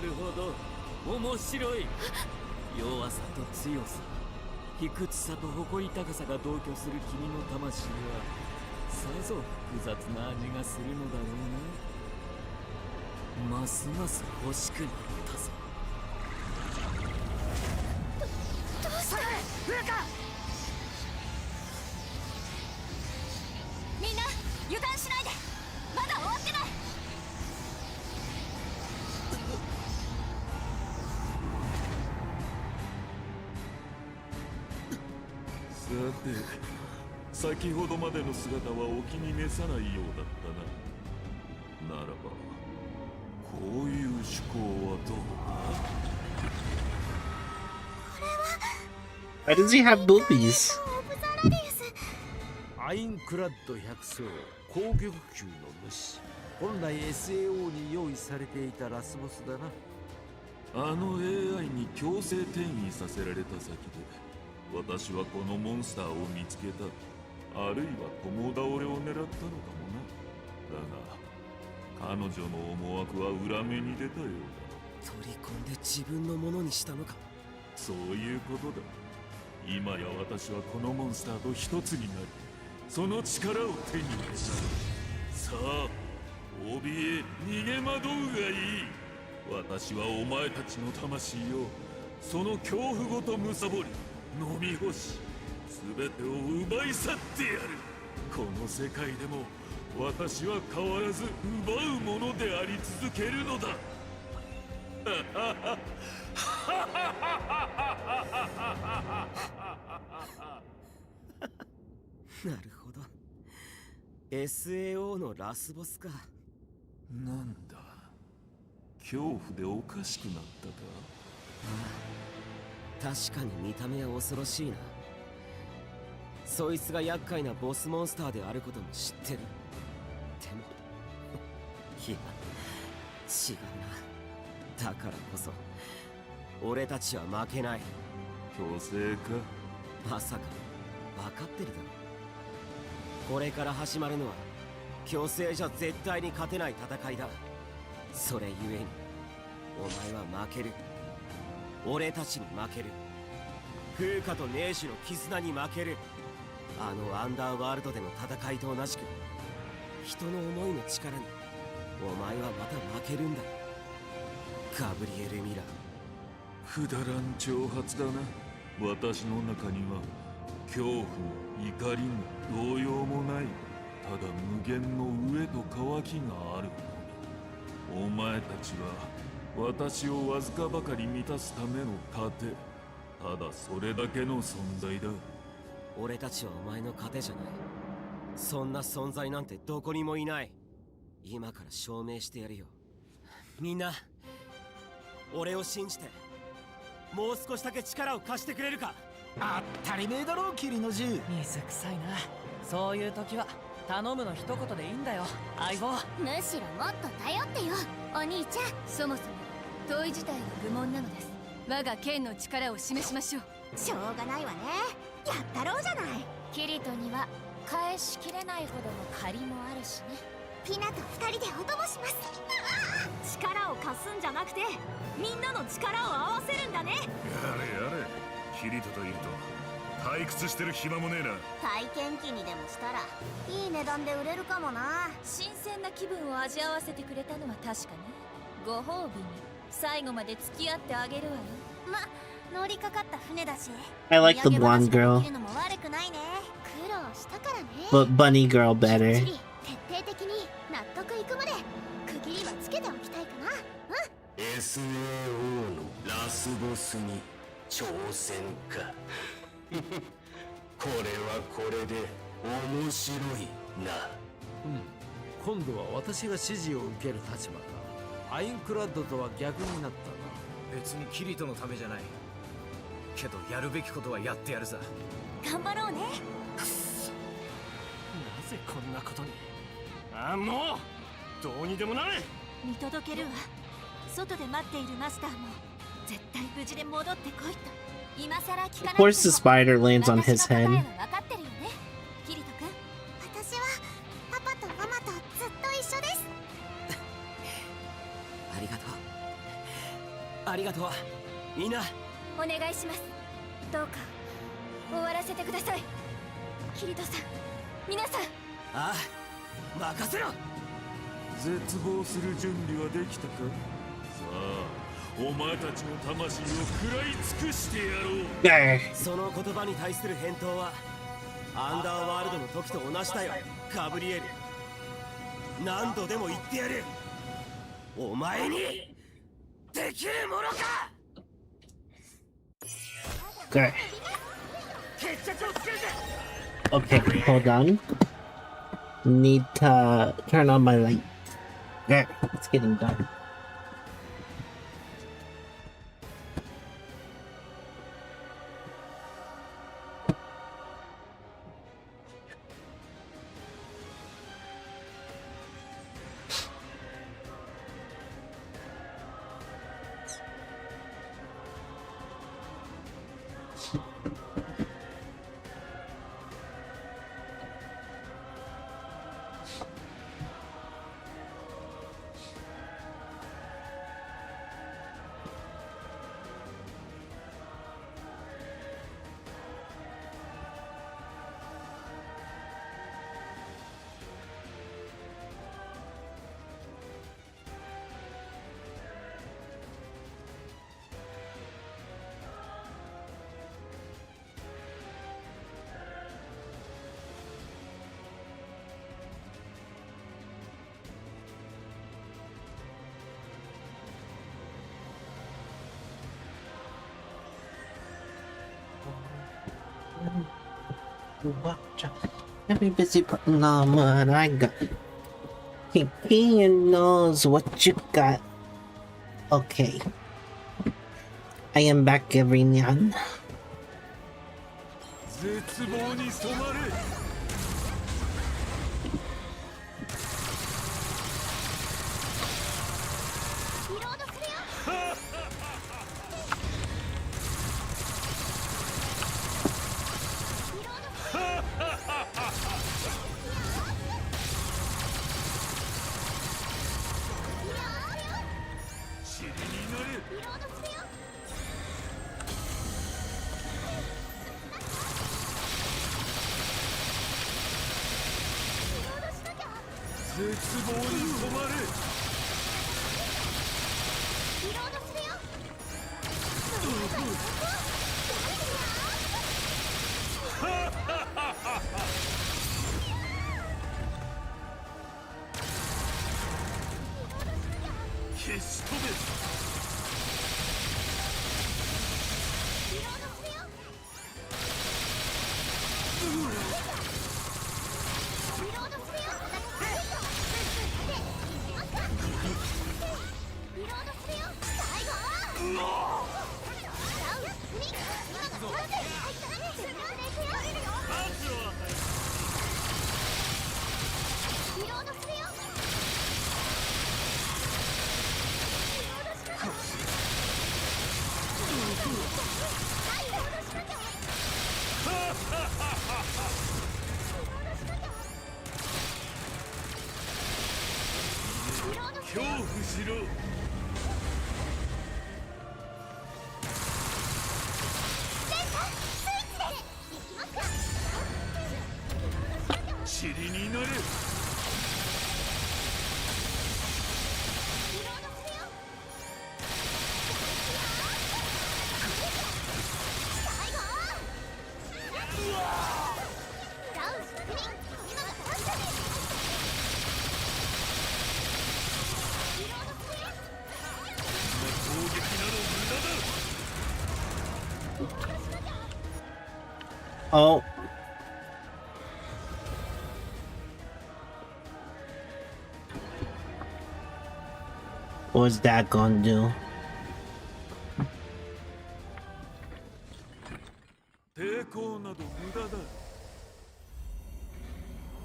るほど、面白い。弱さと強さ、卑屈さと誇り高さが同居する君の魂はさぞ複雑な味がするのだろうな。ますます欲しくなったぞ。どうした風花。みんな油断しないで、まだ終わってない。さて、先ほどまでの姿はお気に召さないようだったな。ならばこういう趣向はどうだ。 Why does he have boobies? アインクラッド百層高玉級の虫、本来 SAO に用意されていたラスボスだな。あの AI に強制転移させられた先で私はこのモンスターを見つけた。あるいは共倒れを狙ったのかもな。だが彼女の思惑は裏目に出たようだ。取り込んで自分のものにしたのか。そういうことだ。今や私はこのモンスターと一つになり、その力を手に入れた。さあ、怯え逃げ惑うがいい。私はお前たちの魂をその恐怖ごと貪り、飲み干し、全てを奪い去ってやる。この世界でも私は変わらず奪うものであり続けるのだ。なるほど、 SAO のラスボスか。なんだ、恐怖でおかしくなったか。確かに見た目は恐ろしいな。そいつが厄介なボスモンスターであることも知ってる。でもいや、違うな。だからこそ俺たちは負けない。強制か。まさか分かってるだろ。これから始まるのは強制じゃ絶対に勝てない戦いだ。それゆえにお前は負ける。俺たちに負ける。風花とネーシュの絆に負ける。あのアンダーワールドでの戦いと同じく人の思いの力にお前はまた負けるんだ。ガブリエル・ミラー。くだらん挑発だな。私の中には恐怖も怒りも動揺もない。ただ無限の飢えと渇きがあるのに。お前たちは私をわずかばかり満たすための糧。ただそれだけの存在だ。俺たちはお前の糧じゃない。そんな存在なんてどこにもいない。今から証明してやるよ。みんな俺を信じてもう少しだけ力を貸してくれるか。当たり前だろう、霧の銃。水臭いな。そういう時は頼むの一言でいいんだよ、相棒。むしろもっと頼ってよ、お兄ちゃん。そもそも問い自体が愚問なのです。我が剣の力を示しましょう。しょうがないわね、やったろうじゃない。キリトには返しきれないほどの借りもあるしね。ピナと二人でお供します。力を貸すんじゃなくてみんなの力を合わせるんだね。やれやれ、キリトといると退屈してる暇もねえな。体験記にでもしたらいい値段で売れるかもな。新鮮な気分を味わわせてくれたのは確かね。ご褒美に最後まで付き合ってあげるわよ。乗りかかった船だし。 I like the blonde girl, 着るのも悪くないね。苦労したからね。 but bunny girl better. きっちり徹底的に納得いくまで区切りはつけておきたいかな。SAO のラスボスに挑戦か。これはこれで面白いな。今度は私が指示を受ける立場か。アインクラッドとは逆になったな。別にキリトのためじゃないけど、やるべきことはやってやるさ。頑張ろうね。なぜこんなことに。もうどうにでもなれ。見届けるわ。外で待っているマスターも絶対無事で戻ってこいと。今さら聞かなく Of ても course, the spider lands on his 私の答え head. は分かってるよね、キリト君。私はパパありがとうみんな。お願いします。どうか終わらせてください。キリトさん、皆さん。ああ、任せろ。絶望する準備はできたか。さあ、お前たちの魂を食らい尽くしてやろう。その言葉に対する返答はアンダーワールドの時と同じだよ、ガブリエル。何度でも言ってやる。お前にできるものか。Okay. 決着をつけるぜ。 Okay, hold on. Need to turn on my light. There, it's getting dark. Every busy putting on what I got. He knows what you got. Okay. I am back, everyone. 絶望に染まれ。絶望に染まれ。消し飛べ。恐怖しろ。塵になれ。Oh. What's that gonna do?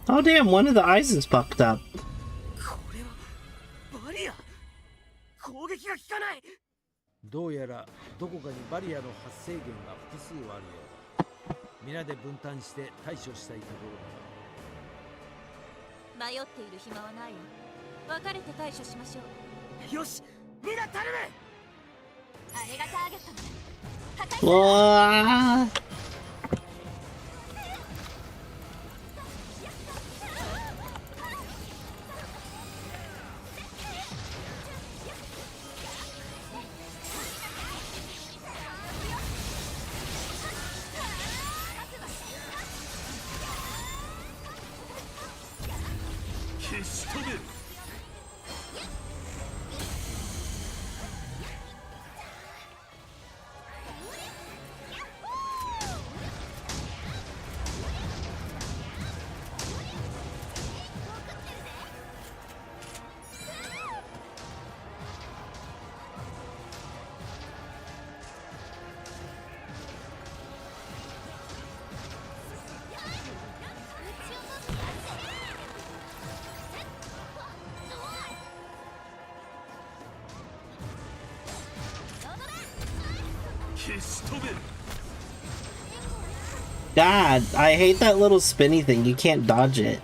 Oh damn, one of the eyes is fucked up. バリア、攻撃が効かない。どうやらどこかにバリアの発生源が複数あるようだ。皆で分担して対処したいところだ。迷っている暇はないわ。分かれて対処しましょう。よし、みんな頼む。あれがターゲットね。破壊するわ。わー。消し飛べ。God, I hate that little spinny thing. You can't dodge it.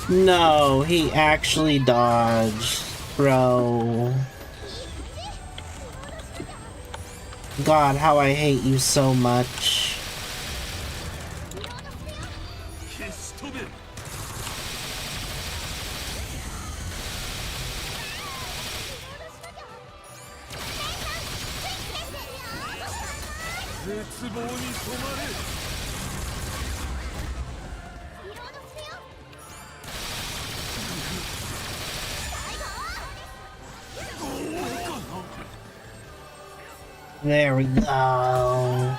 No, he actually dodged, bro. God, how I hate you so much. There we go.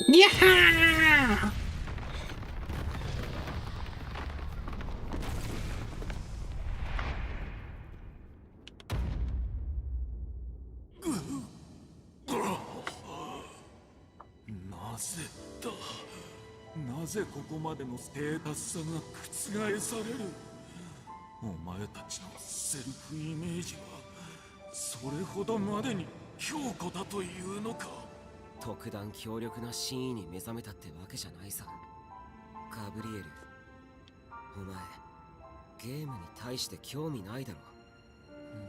Yeah! なぜここまでのステータス差が覆される。お前たちのセルフイメージはそれほどまでに強固だというのか。特段強力な真意に目覚めたってわけじゃないさ。ガブリエル、お前ゲームに対して興味ないだろ。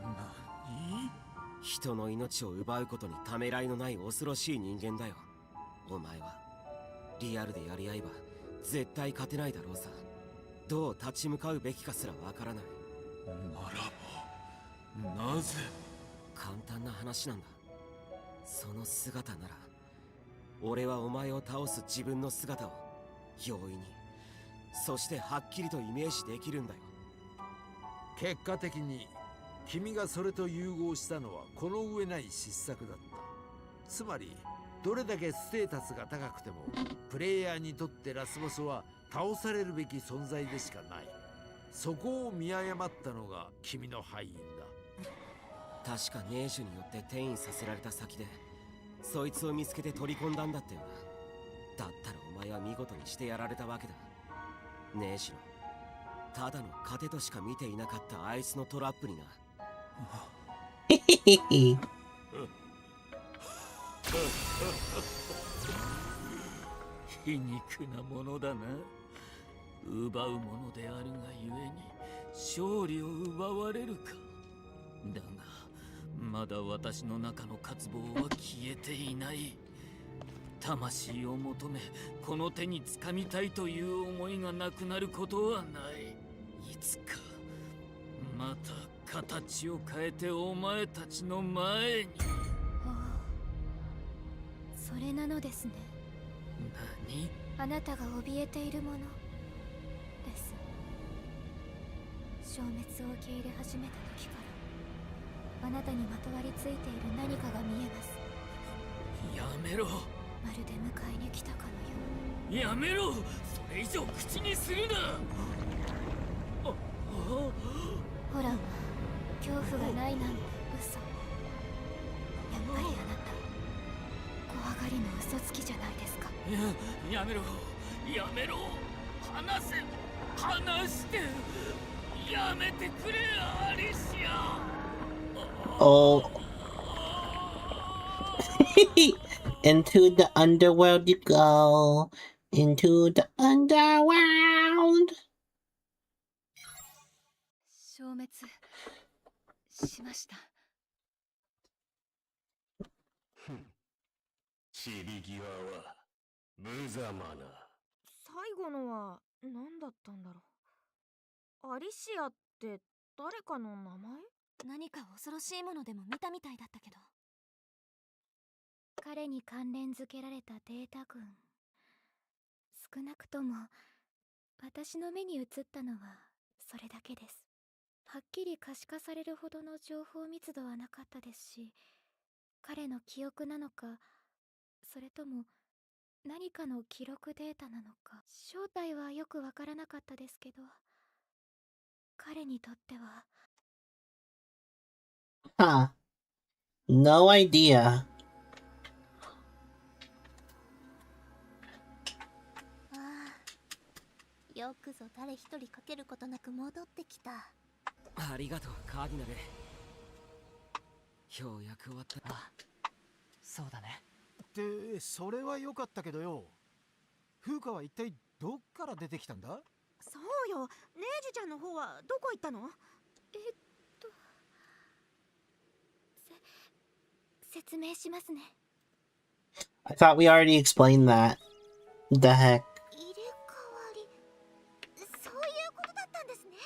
何？人の命を奪うことにためらいのない恐ろしい人間だよ。お前はリアルでやり合えば絶対勝てないだろうさ。どう立ち向かうべきかすらわからない。ならばなぜ？簡単な話なんだ。その姿なら俺はお前を倒す自分の姿を容易にそしてはっきりとイメージできるんだよ。結果的に君がそれと融合したのはこの上ない失策だった。つまりどれだけステータスが高くてもプレイヤーにとってラスボスは倒されるべき存在でしかない。そこを見誤ったのが君の敗因だ。確かネーシュによって転移させられた先でそいつを見つけて取り込んだんだったよな。だったらお前は見事にしてやられたわけだ。ネーシュのただの糧としか見ていなかったあいつのトラップにな。皮肉なものだな。奪うものであるがゆえに勝利を奪われるか。だがまだ私の中の渇望は消えていない。魂を求めこの手に掴みたいという思いがなくなることはない。いつかまた形を変えてお前たちの前に。それなのですね。何？あなたが怯えているものです。消滅を受け入れ始めた時からあなたにまとわりついている何かが見えます。やめろ。まるで迎えに来たかのよう。やめろ。それ以上口にするな。ほら、恐怖がないなんて嘘。やっぱりあなた怖がりの嘘つきじゃないですか。やめろ。やめろ。離せ。離して。やめてくれ、アリシア。Oh. Into the underworld you go. Into the underworld. 消滅しました。散り際は無様な。最後のは何だったんだろう。アリシアって誰かの名前？何か恐ろしいものでも見たみたいだったけど。彼に関連づけられたデータ群、少なくとも私の目に映ったのはそれだけです。はっきり可視化されるほどの情報密度はなかったですし、彼の記憶なのか、それとも何かの記録データなのか、正体はよくわからなかったですけど、彼にとっては。Huh. No idea. よくぞ誰一人かけることなく戻ってきた。ありがとうカーディナル。ようやく終わった。あ、そうだね。ってそれは良かったけどよ、風花は一体どっから出てきたんだ？そうよ、ネージュちゃんの方はどこ行ったの？説明しますね。I thought we already explained that. The heck? 入れ替わり、そういうことだったんですね。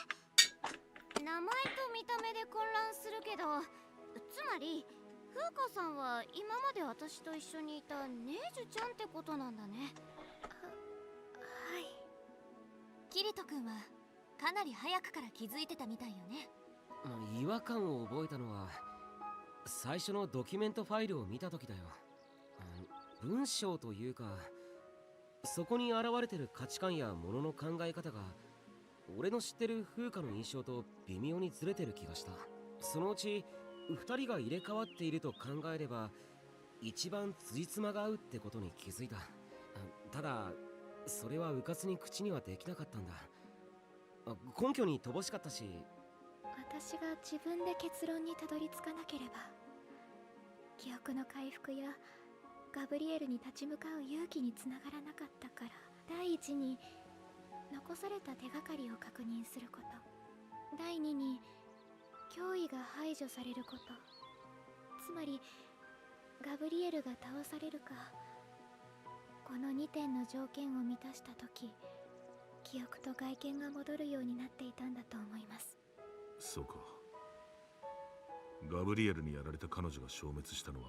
名前と見た目で混乱するけど、つまり風花さんは今まで私と一緒にいたネージュちゃんってことなんだね。はい。キリト君はかなり早くから気づいてたみたいよね。違和感を覚えたのは最初のドキュメントファイルを見た時だよ。文章というかそこに現れてる価値観やものの考え方が俺の知ってる風花の印象と微妙にずれてる気がした。そのうち2人が入れ替わっていると考えれば一番辻褄が合うってことに気づいた。ただそれはうかつに口にはできなかったんだ。根拠に乏しかったし、私が自分で結論にたどり着かなければ、記憶の回復やガブリエルに立ち向かう勇気につながらなかったから、第一に残された手がかりを確認すること、第二に脅威が排除されること、つまりガブリエルが倒されるか、この2点の条件を満たした時、記憶と外見が戻るようになっていたんだと思います。そうか。ガブリエルにやられた彼女が消滅したのは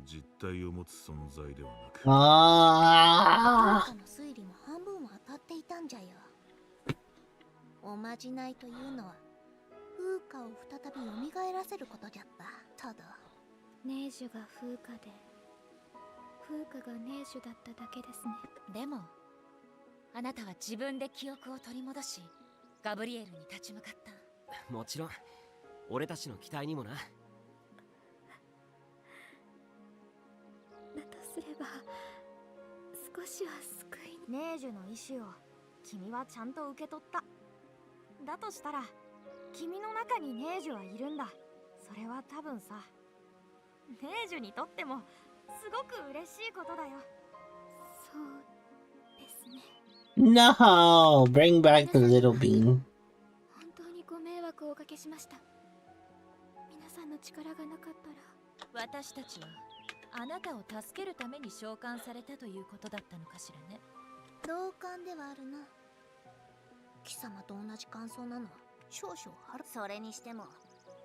実体を持つ存在ではなく、あの推理も半分は当たっていた。なんじゃよ。おまじないというのは風化を再び蘇らせることじゃった。ただネージュが風化で風化がネージュだっただけですね。でもあなたは自分で記憶を取り戻しガブリエルに立ち向かった。もちろん俺たちの期待にもな。だとすれば少しは救い。ネージュの意志を君はちゃんと受け取った。だとしたら君の中にネージュはいるんだ。それは多分さ、ネージュにとってもすごく嬉しいことだよ。そうですね。 No! Bring back the little bean. 本当にご迷惑をおかけしました。皆さんの力がなかったら。私たちはあなたを助けるために召喚されたということだったのかしらね。同感ではあるな。貴様と同じ感想なのは少々ある。それにしても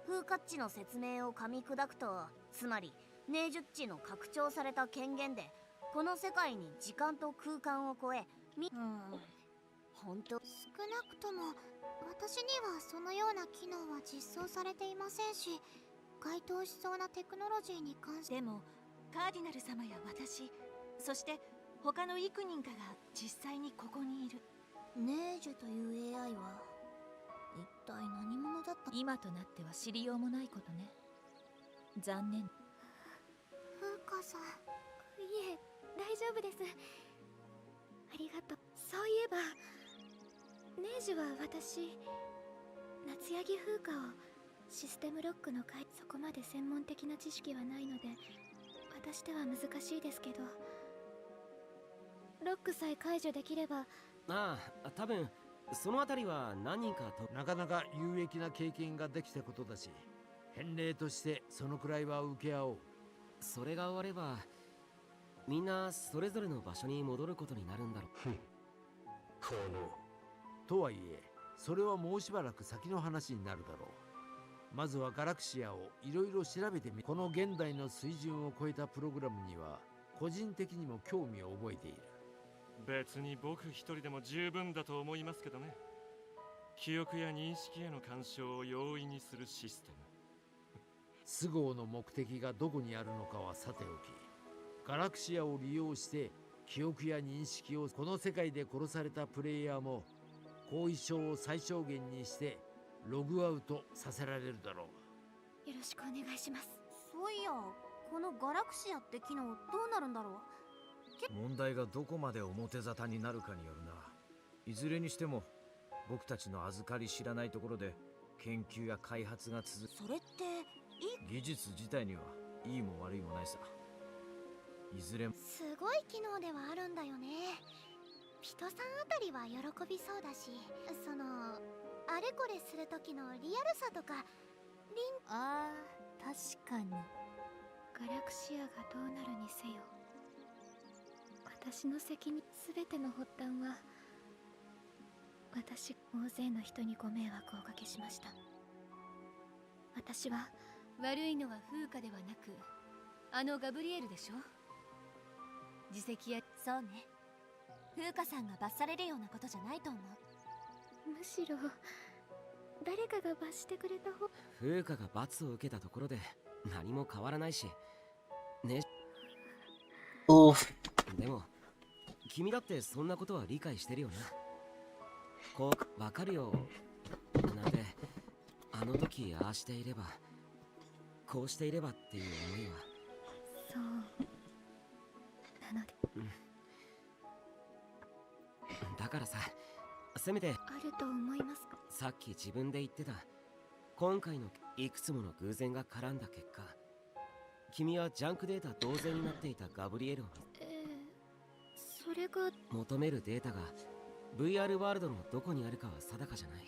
風化っちの説明を噛み砕くと、つまりネージュっちの拡張された権限でこの世界に時間と空間を超え本当。少なくとも私にはそのような機能は実装されていませんし、該当しそうなテクノロジーに関して。でもカーディナル様や私、そして他の幾人かが実際にここにいる。ネージュという AI は一体何者だった。今となっては知りようもないことね。残念。風花さん。いえ、大丈夫です。ありがとう。そういえばネージュは私、夏ヤギ風化をシステムロックのそこまで専門的な知識はないので私では難しいですけど、ロックさえ解除できれば。ああ、多分そのあたりは何人かと。なかなか有益な経験ができたことだし、返礼としてそのくらいは受け合おう。それが終わればみんなそれぞれの場所に戻ることになるんだろう。このとはいえそれはもうしばらく先の話になるだろう。まずはガラクシアをいろいろ調べてみ。この現代の水準を超えたプログラムには個人的にも興味を覚えている。別に僕一人でも十分だと思いますけどね。記憶や認識への干渉を容易にするシステム。スゴーの目的がどこにあるのかはさておき、ガラクシアを利用して記憶や認識を。この世界で殺されたプレイヤーも後遺症を最小限にしてログアウトさせられるだろう。よろしくお願いします。そういや、このガラクシアって機能どうなるんだろう。問題がどこまで表沙汰になるかによるな。いずれにしても僕たちの預かり知らないところで研究や開発が続く。それって技術自体にはいいも悪いもないさ。いずれもすごい機能ではあるんだよね。人さんあたりは喜びそうだし、そのあれこれする時のリアルさとかあー、確かに。ガラクシアがどうなるにせよ私の責任。全ての発端は私。大勢の人にご迷惑をおかけしました。私は悪いのは風化ではなくあのガブリエルでしょ。自責や。そうね、風花さんが罰されるようなことじゃないと思う。むしろ誰かが罰してくれた方。風化が罰を受けたところで何も変わらないしね。でも君だってそんなことは理解してるよな。こうわかるよなんて、あの時ああしていればこうしていればっていう思いは。そうなので、だからさ、せめてあると思いますか。さっき自分で言ってた今回のいくつもの偶然が絡んだ結果、君はジャンクデータ同然になっていたガブリエルをそれが求めるデータが VR ワールドのどこにあるかは定かじゃない。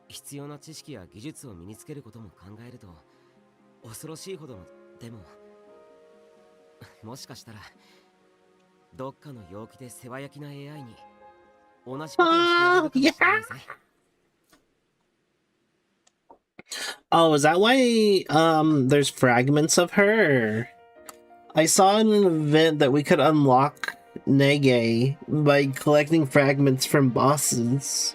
必要な知識や技術を身につけることも考えると恐ろしいほどの。でももしかしたらどっかの陽気で世話焼きな AI に同じことをしてやれるかもしれないぜ。Oh, is that why there's fragments of her? I saw in an event that we could unlock Nege by collecting fragments from bosses.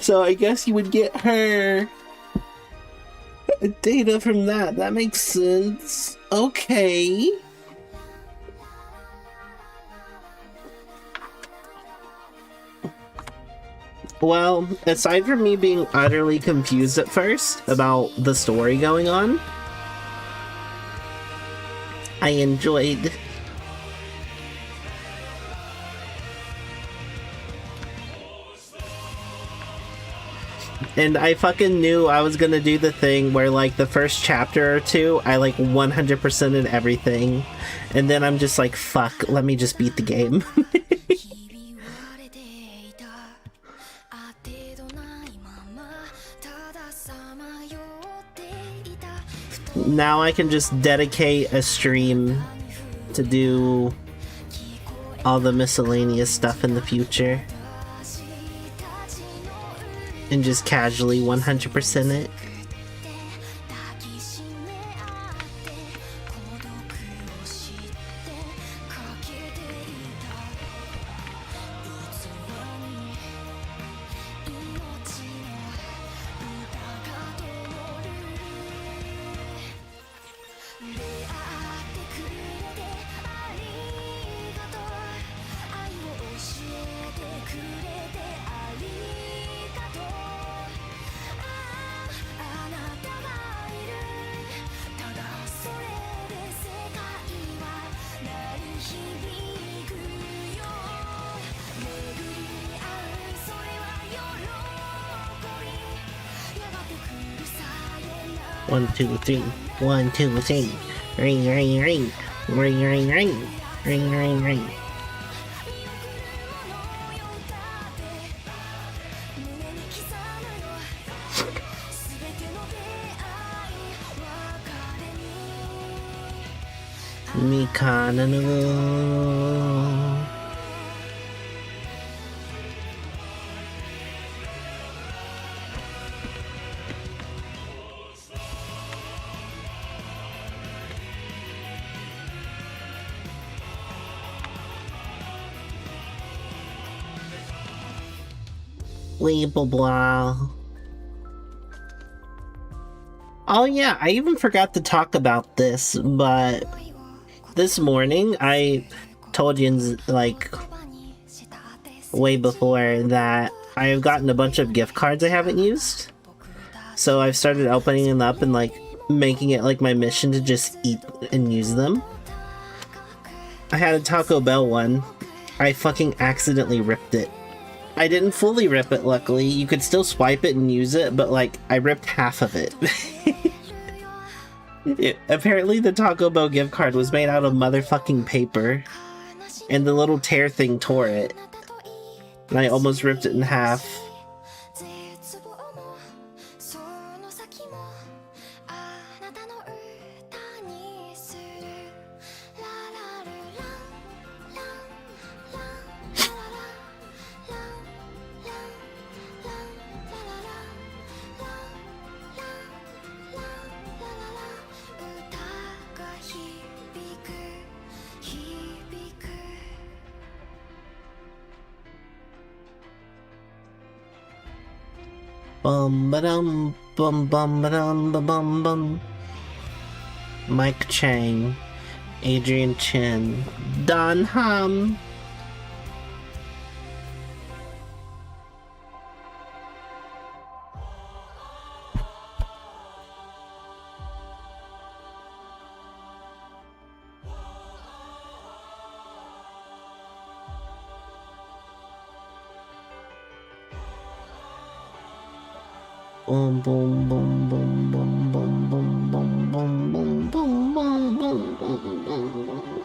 So I guess you would get her data from that. That makes sense. Okay. Well, aside from me being utterly confused at first about the story going on, I enjoyed. And I fucking knew I was gonna do the thing where, like, the first chapter or two, I, like, 100%ed everything. And then I'm just like, fuck, let me just beat the game. Now I can just dedicate a stream to do all the miscellaneous stuff in the future. And just casually 100% it. One, two, three. 1, 2, 3. Ring, ring, ring. Ring, ring, ring. Ring, ring, ring. Mikana no. Blah blah. Oh yeah, I even forgot to talk about this, but this morning I told you, like, way before that I've gotten a bunch of gift cards I haven't used. So I've started opening them up and, like, making it like my mission to just eat and use them. I had a Taco Bell one. I fucking accidentally ripped it. I didn't fully rip it, luckily. You could still swipe it and use it, but, like, I ripped half of it. Apparently the Taco Bell gift card was made out of motherfucking paper, and the little tear thing tore it. And I almost ripped it in half. Bum ba-dum bum bum ba-dum ba bum bum. Mike Chang, Adrian Chen, Don Hum. Boom boom boom boom boom boom boom boom boom boom boom boom boom boom boom.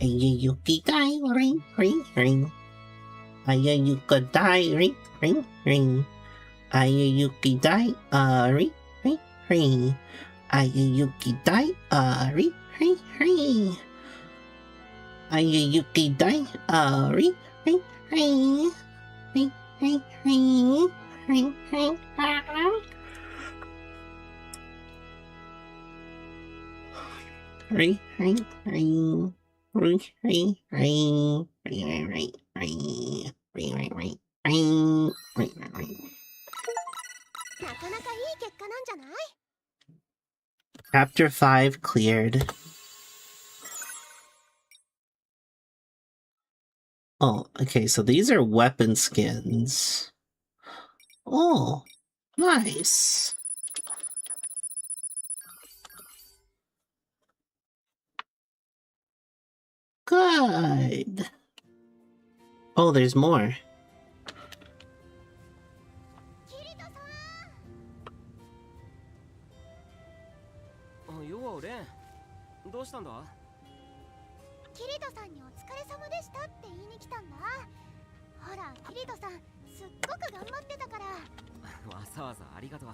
Ayayuki die, ring, ring, ring. Ayayuka die, ring, ring, ring. Ayayuki die, ring, ring, ring. Ayayuki die, ring, ring, ring. Ayayuki die, ring, ring, ring. Ring, ring, ring. Ring, ring, ring. Ring, ring, ring. Ring, ring, ring. Ring, ring, ring. Ring, ring, ring. Ring, ring, ring, ring. なかなかいい結果なんじゃない？ Chapter 5 cleared. Oh, okay, so these are weapon skins. Oh, nice. Good. Oh, there's more. ようレン、どうしたんだ？キリトさんにお疲れ様でしたって言いに来たんだ。ほら、キリトさんすっごく頑張ってたから。わざわざありがとう。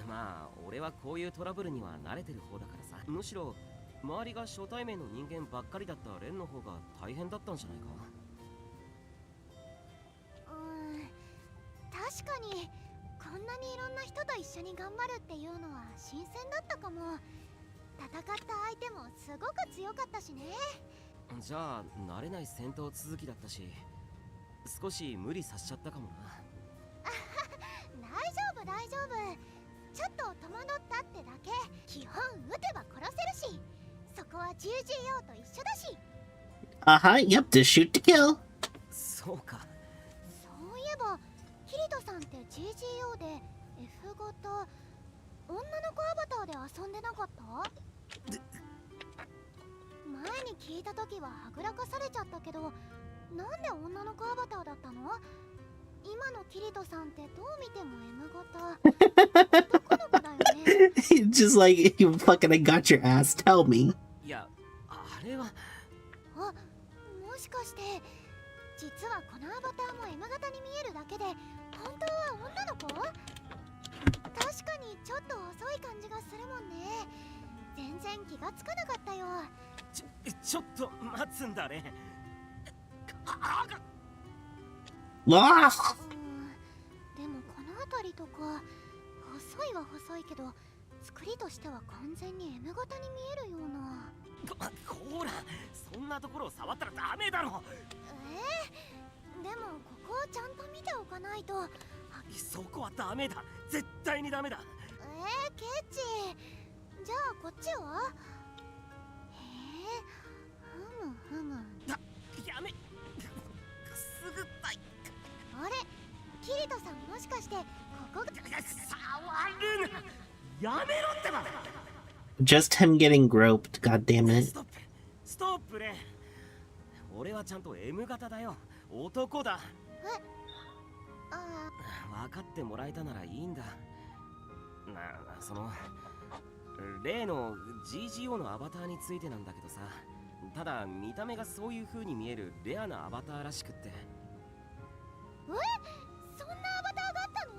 まあ俺はこういうトラブルには慣れてる方だからさ。むしろ周りが初対面の人間ばっかりだったレンの方が大変だったんじゃないか。確かにこんなにいろんな人と一緒に頑張るっていうのは新鮮だったかも。戦った相手もすごく強かったしね。じゃあ慣れない戦闘続きだったし少し無理させちゃったかもな。大丈夫大丈夫、ちょっと戸惑ったってだけ。基本撃てば殺せるし、そこは GGO と一緒だし。Yep, just shoot to kill. そうか。そういえばキリトさんって GGO で F 型女の子アバターで遊んでなかった？前に聞いた時ははぐらかされちゃったけど、なんで女の子アバターだったの？今のキリトさんってどう見ても M 型。男の子だよね。Just like you fucking got your ass. Tell me. いや、あれは。あ、もしかして実はこのアバターも M 型に見えるだけで本当は女の子？確かにちょっと遅い感じがするもんね。全然気がつかなかったよ。ちょっと待つんだね。でもこの辺りとか細いは細いけど作りとしては完全に M 型に見えるような。ほら、そんなところを触ったらダメだろ。でもここをちゃんと見ておかないと。そこはダメだ、絶対にダメだ。ケチ。じゃあこっちは？ふむふむ。やめ。すぐだい。あれ、キリトさんもしかしてここが。触るな。やめろってば。Just him getting groped, god damn it. ストップレン。俺はちゃんと M 型だよ。男だ。分かってもらえたならいいんだ。その例の GGO のアバターについてなんだけどさ、ただ見た目がそういう風に見えるレアなアバターらしくって。そんなアバターがあったの？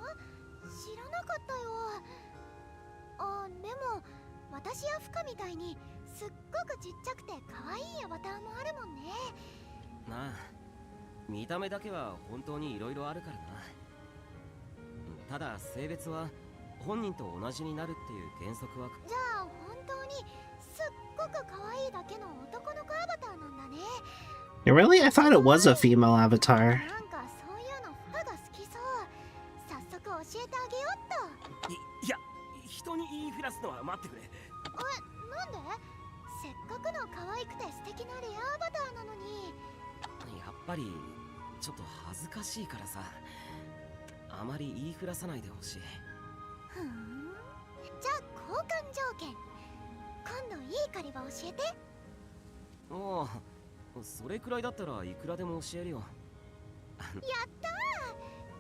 知らなかったよ。でも私やフカみたいにすっごくちっちゃくて可愛いアバターもあるもんね。なあ、見た目だけは本当に色々あるからな。ただ性別は本人と同じになるっていう原則は。じゃあ本当にすっごく可愛いだけの男の子アバターなんだね。Really? I thought it was a female avatar. なんかそういうのフカが好きそう。早速教えてあげよっと。いや、人に言いふらすのは待ってくれ。なんで？せっかくの可愛くて素敵なレアアバターなのに。やっぱりちょっと恥ずかしいからさ、あまり言いふらさないでほしい。じゃあ交換条件。今度いい狩り場教えて。おお、それくらいだったらいくらでも教えるよ。やった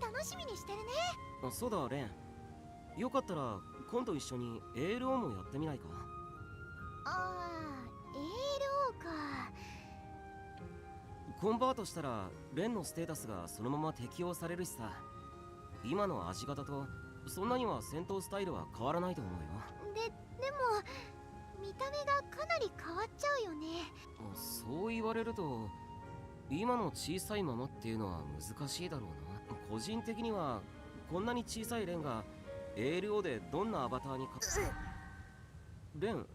ー、楽しみにしてるね。そうだレン、よかったら今度一緒に ALO もやってみないか？ALO か。コンバートしたらレンのステータスがそのまま適用されるしさ。今の足型とそんなには戦闘スタイルは変わらないと思うよ。でも見た目がかなり変わっちゃうよね。そう言われると今の小さいままっていうのは難しいだろうな。個人的にはこんなに小さいレンが ALO でどんなアバターにレン、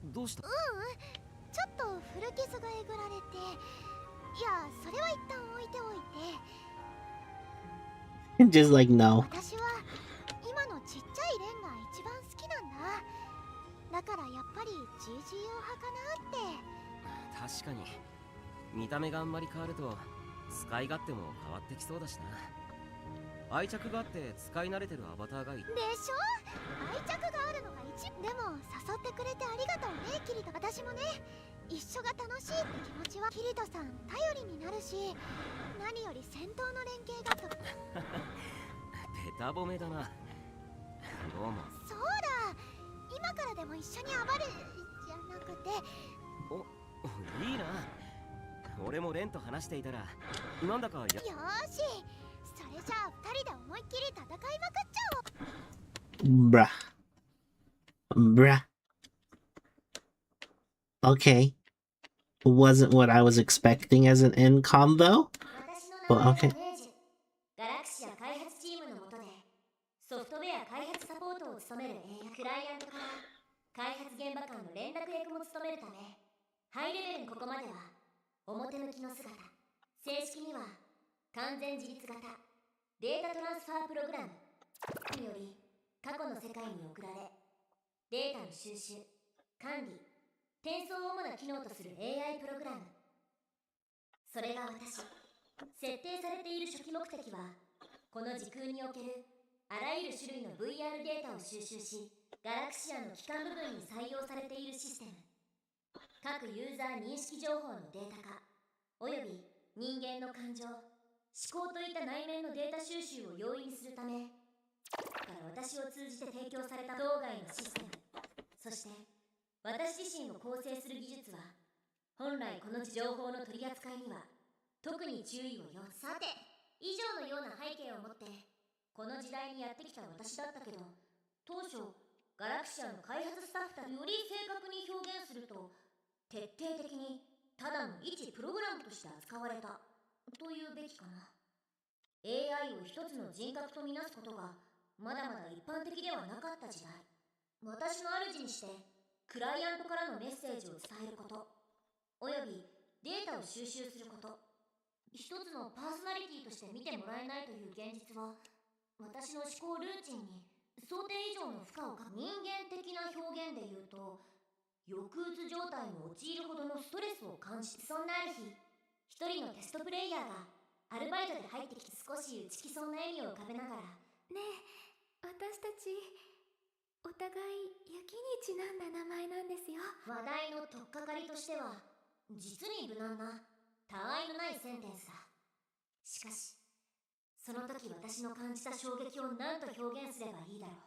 どうした？ちょっと古傷がえぐられて、いや、それは一旦置いておいて。Just like no. 私は今のちっちゃいレンが一番好きなんだ。だからやっぱり GGO 派かなって。確かに見た目があんまり変わると使い勝手も変わってきそうだしな。愛着があって使い慣れてるアバターがいい。でしょ？愛着があるのが一でも誘ってくれてありがとうね、キリト。私もね、一緒が楽しいって気持ちはキリトさん頼りになるし、何より戦闘の連携がとベタ褒めだな。どうも。そうだ、今からでも一緒に暴れじゃなくて。いいな。俺もレンと話していたらなんだかよーし、それじゃあ二人で思いっきり戦いまくっちゃおう。Bruh. Okay. Wasn't what I was expecting as an end combo. But okay. ガラクシア開発チームの下でソフトウェア開発サポートを務めるクライアントから開発現場間の連絡役も務めるため、ハイレベルのここまでは表向きの姿、正式には完全自立型データトランスファープログラムにより過去の世界に送られ、データの収集、管理、転送を主な機能とする AI プログラム。それが私。設定されている初期目的は、この時空におけるあらゆる種類の VR データを収集し、ガラクシアの基幹部分に採用されているシステム。各ユーザー認識情報のデータ化、および人間の感情、思考といった内面のデータ収集を容易にするため、から私を通じて提供された当該のシステム。そして、私自身を構成する技術は、本来この情報の取り扱いには、特に注意を要す。さて、以上のような背景を持って、この時代にやってきた私だったけど、当初、ガラクシアの開発スタッフたちより正確に表現すると、徹底的にただの一プログラムとして扱われたというべきかな。AI を一つの人格とみなすことがまだまだ一般的ではなかった時代、私の主にしてクライアントからのメッセージを伝えること、およびデータを収集すること、一つのパーソナリティとして見てもらえないという現実は、私の思考ルーチンに想定以上の負荷をかけ、人間的な表現で言うと、抑うつ状態に陥るほどのストレスを感じ、そんなある日、一人のテストプレイヤーがアルバイトで入ってきて、少し打ちきそうな笑みを浮かべながら、ねえ、私たちお互い雪にちなんだ名前なんですよ。話題の取っかかりとしては実に無難なたわいのないセンテンスだ。しかしその時私の感じた衝撃を何と表現すればいいだろう。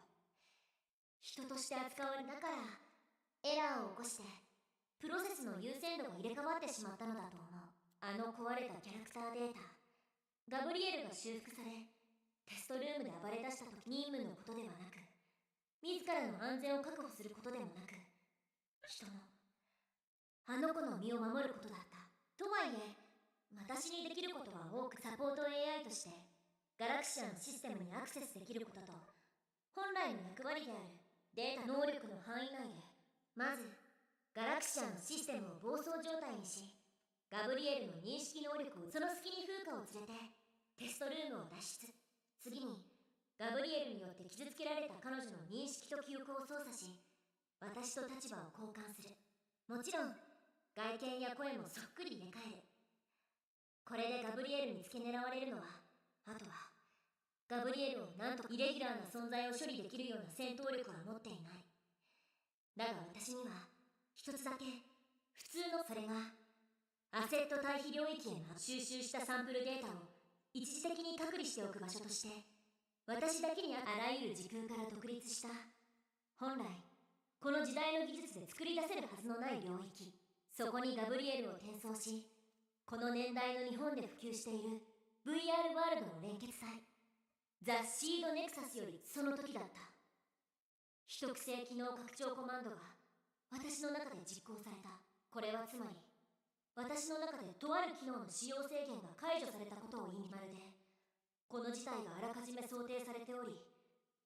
人として扱われ、だからエラーを起こしてプロセスの優先度が入れ替わってしまったのだと思う。あの壊れたキャラクターデータ、ガブリエルが修復されテストルームで暴れ出した時、任務のことではなく自らの安全を確保することでもなく、人のあの子の身を守ることだった。とはいえ私にできることは多く、サポート AI としてガラクシアのシステムにアクセスできることと、本来の役割であるデータ能力の範囲内で、まずガラクシアのシステムを暴走状態にし、ガブリエルの認識能力を、その隙に風化を連れてテストルームを脱出。次にガブリエルによって傷つけられた彼女の認識と記憶を操作し、私と立場を交換する。もちろん外見や声もそっくり入れ替える。これでガブリエルに付け狙われるのは、あとはガブリエルをなんとかイレギュラーな存在を処理できるような戦闘力は持っていない。だが私には一つだけ普通の、それがアセット対比領域への収集したサンプルデータを一時的に隔離しておく場所として、私だけにあらゆる時空から独立した、本来この時代の技術で作り出せるはずのない領域、そこにガブリエルを転送し、この年代の日本で普及している VR ワールドの連結祭ザ・シードネクサスよりその時だった。秘匿性機能拡張コマンドが私の中で実行された。これはつまり私の中でとある機能の使用制限が解除されたことを意味。まるでこの事態があらかじめ想定されており、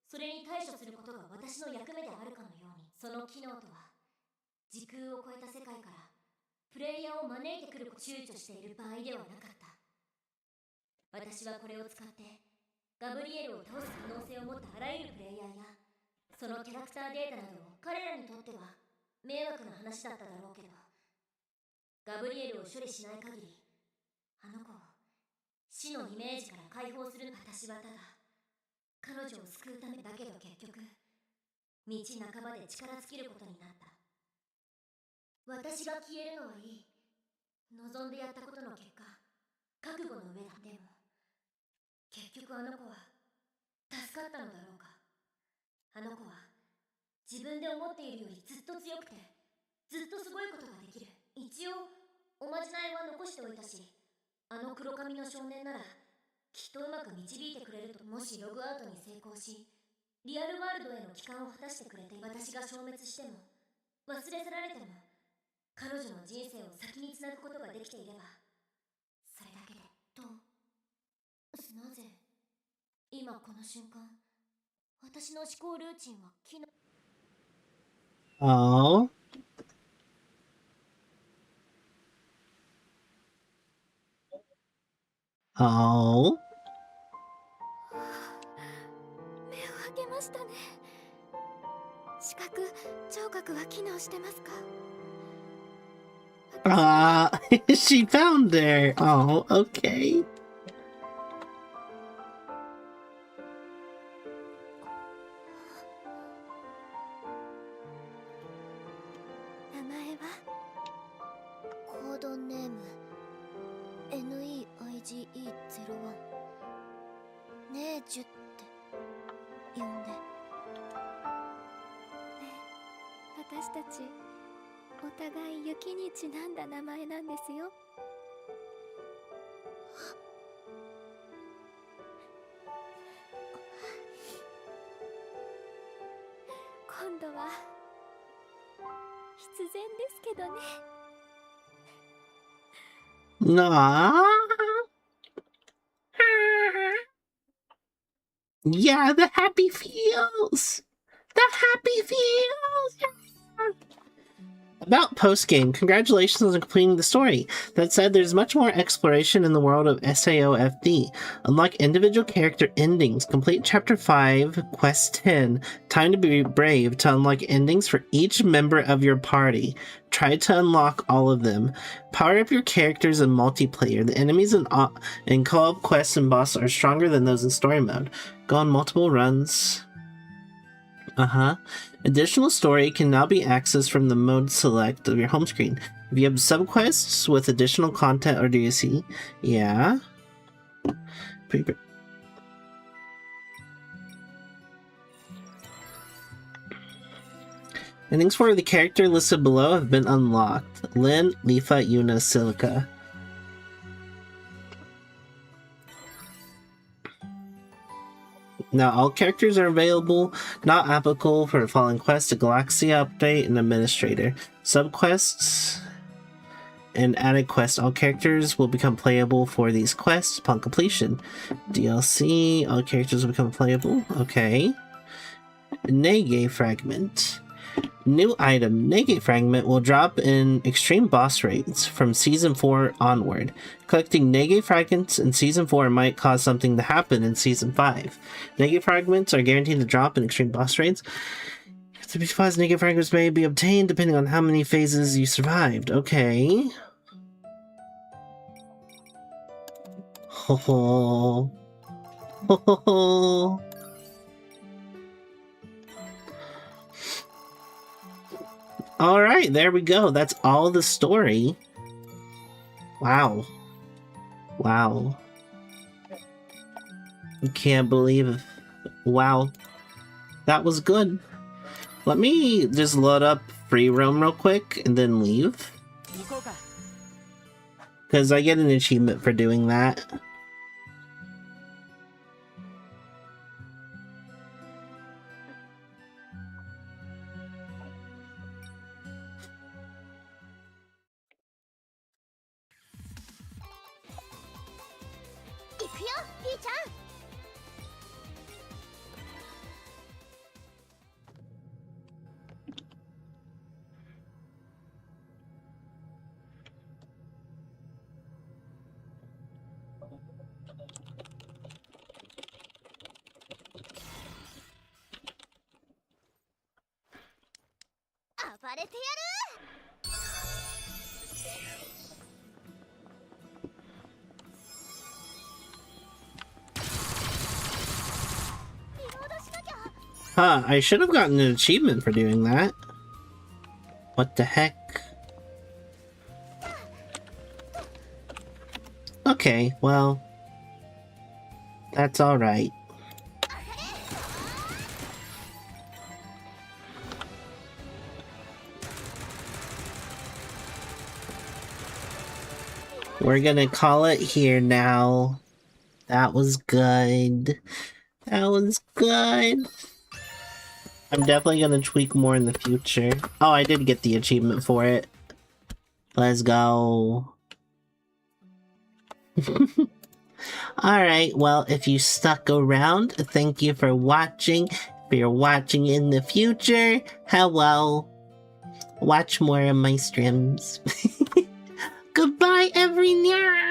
それに対処することが私の役目であるかのように。その機能とは時空を超えた世界からプレイヤーを招いてくる。躊躇している場合ではなかった。私はこれを使ってガブリエルを倒す可能性を持ったあらゆるプレイヤーやそのキャラクターデータなどを彼らにとっては迷惑な話だっただろうけど、ガブリエルを処理しない限りあの子を死のイメージから解放する。私はただ彼女を救うためだけど、結局道半ばで力尽きることになった。私が消えるのはいい。望んでやったことの結果覚悟の上だ。でも結局あの子は助かったのだろうか。あの子は自分で思っているよりずっと強くてずっとすごいことができる。一応おまじないは残しておいたし、あの黒髪の少年ならきっとうまく導いてくれると。もしログアウトに成功しリアルワールドへの帰還を果たしてくれて、私が消滅しても忘れ去られても彼女の人生を先につなぐことができていればそれだけで。となぜ今この瞬間私の思考ルーチンは機能。 Oh. Oh. 目を開けましたね。視覚聴覚は機能してますか？She found her. Oh, okay. 名前はコードネーム NEIGE01 ネージュって呼んで。私たちお互い雪にちなんだ名前なんですよ。今度は必然ですけどね。Aww. Yeah, the happy feels. The happy feels. Yeah. About post-game, congratulations on completing the story. That said, there's much more exploration in the world of SAO FD. Unlock individual character endings. Complete Chapter 5, Quest 10, Time to Be Brave, to unlock endings for each member of your party. Try to unlock all of them. Power up your characters in multiplayer. The enemies in co-op quests and bosses are stronger than those in story mode. Go on multiple runs. Additional story can now be accessed from the mode select of your home screen. If you have subquests with additional content or DLC, yeah. Endings for the character listed below have been unlocked. Lyn, Leafa, Yuna, Silica. Now, all characters are available, not applicable for the following quests: a Galaxia update and Administrator. Subquests and added quests. All characters will become playable for these quests upon completion. DLC, all characters will become playable. Okay. Nege Fragment. New item. Nege Fragment will drop in extreme boss raids from Season 4 onward. Collecting Nege Fragments in Season 4 might cause something to happen in Season 5. Nege Fragments are guaranteed to drop in extreme boss raids. To be surprised, Nege Fragments may be obtained depending on how many phases you survived. Okay. Ho ho. Ho ho ho. Alright, there we go. That's all the story. Wow. Wow. I can't believe it. Wow. That was good. Let me just load up free roam real quick and then leave. Because I get an achievement for doing that. Huh, I should have gotten an achievement for doing that. What the heck? Okay, well, that's alright. We're gonna call it here now. That was good. That was good. I'm definitely gonna tweak more in the future. Oh, I did get the achievement for it. Let's go. Alright, well, if you stuck around, thank you for watching. If you're watching in the future, hello. Watch more of my streams. Goodbye, everyone!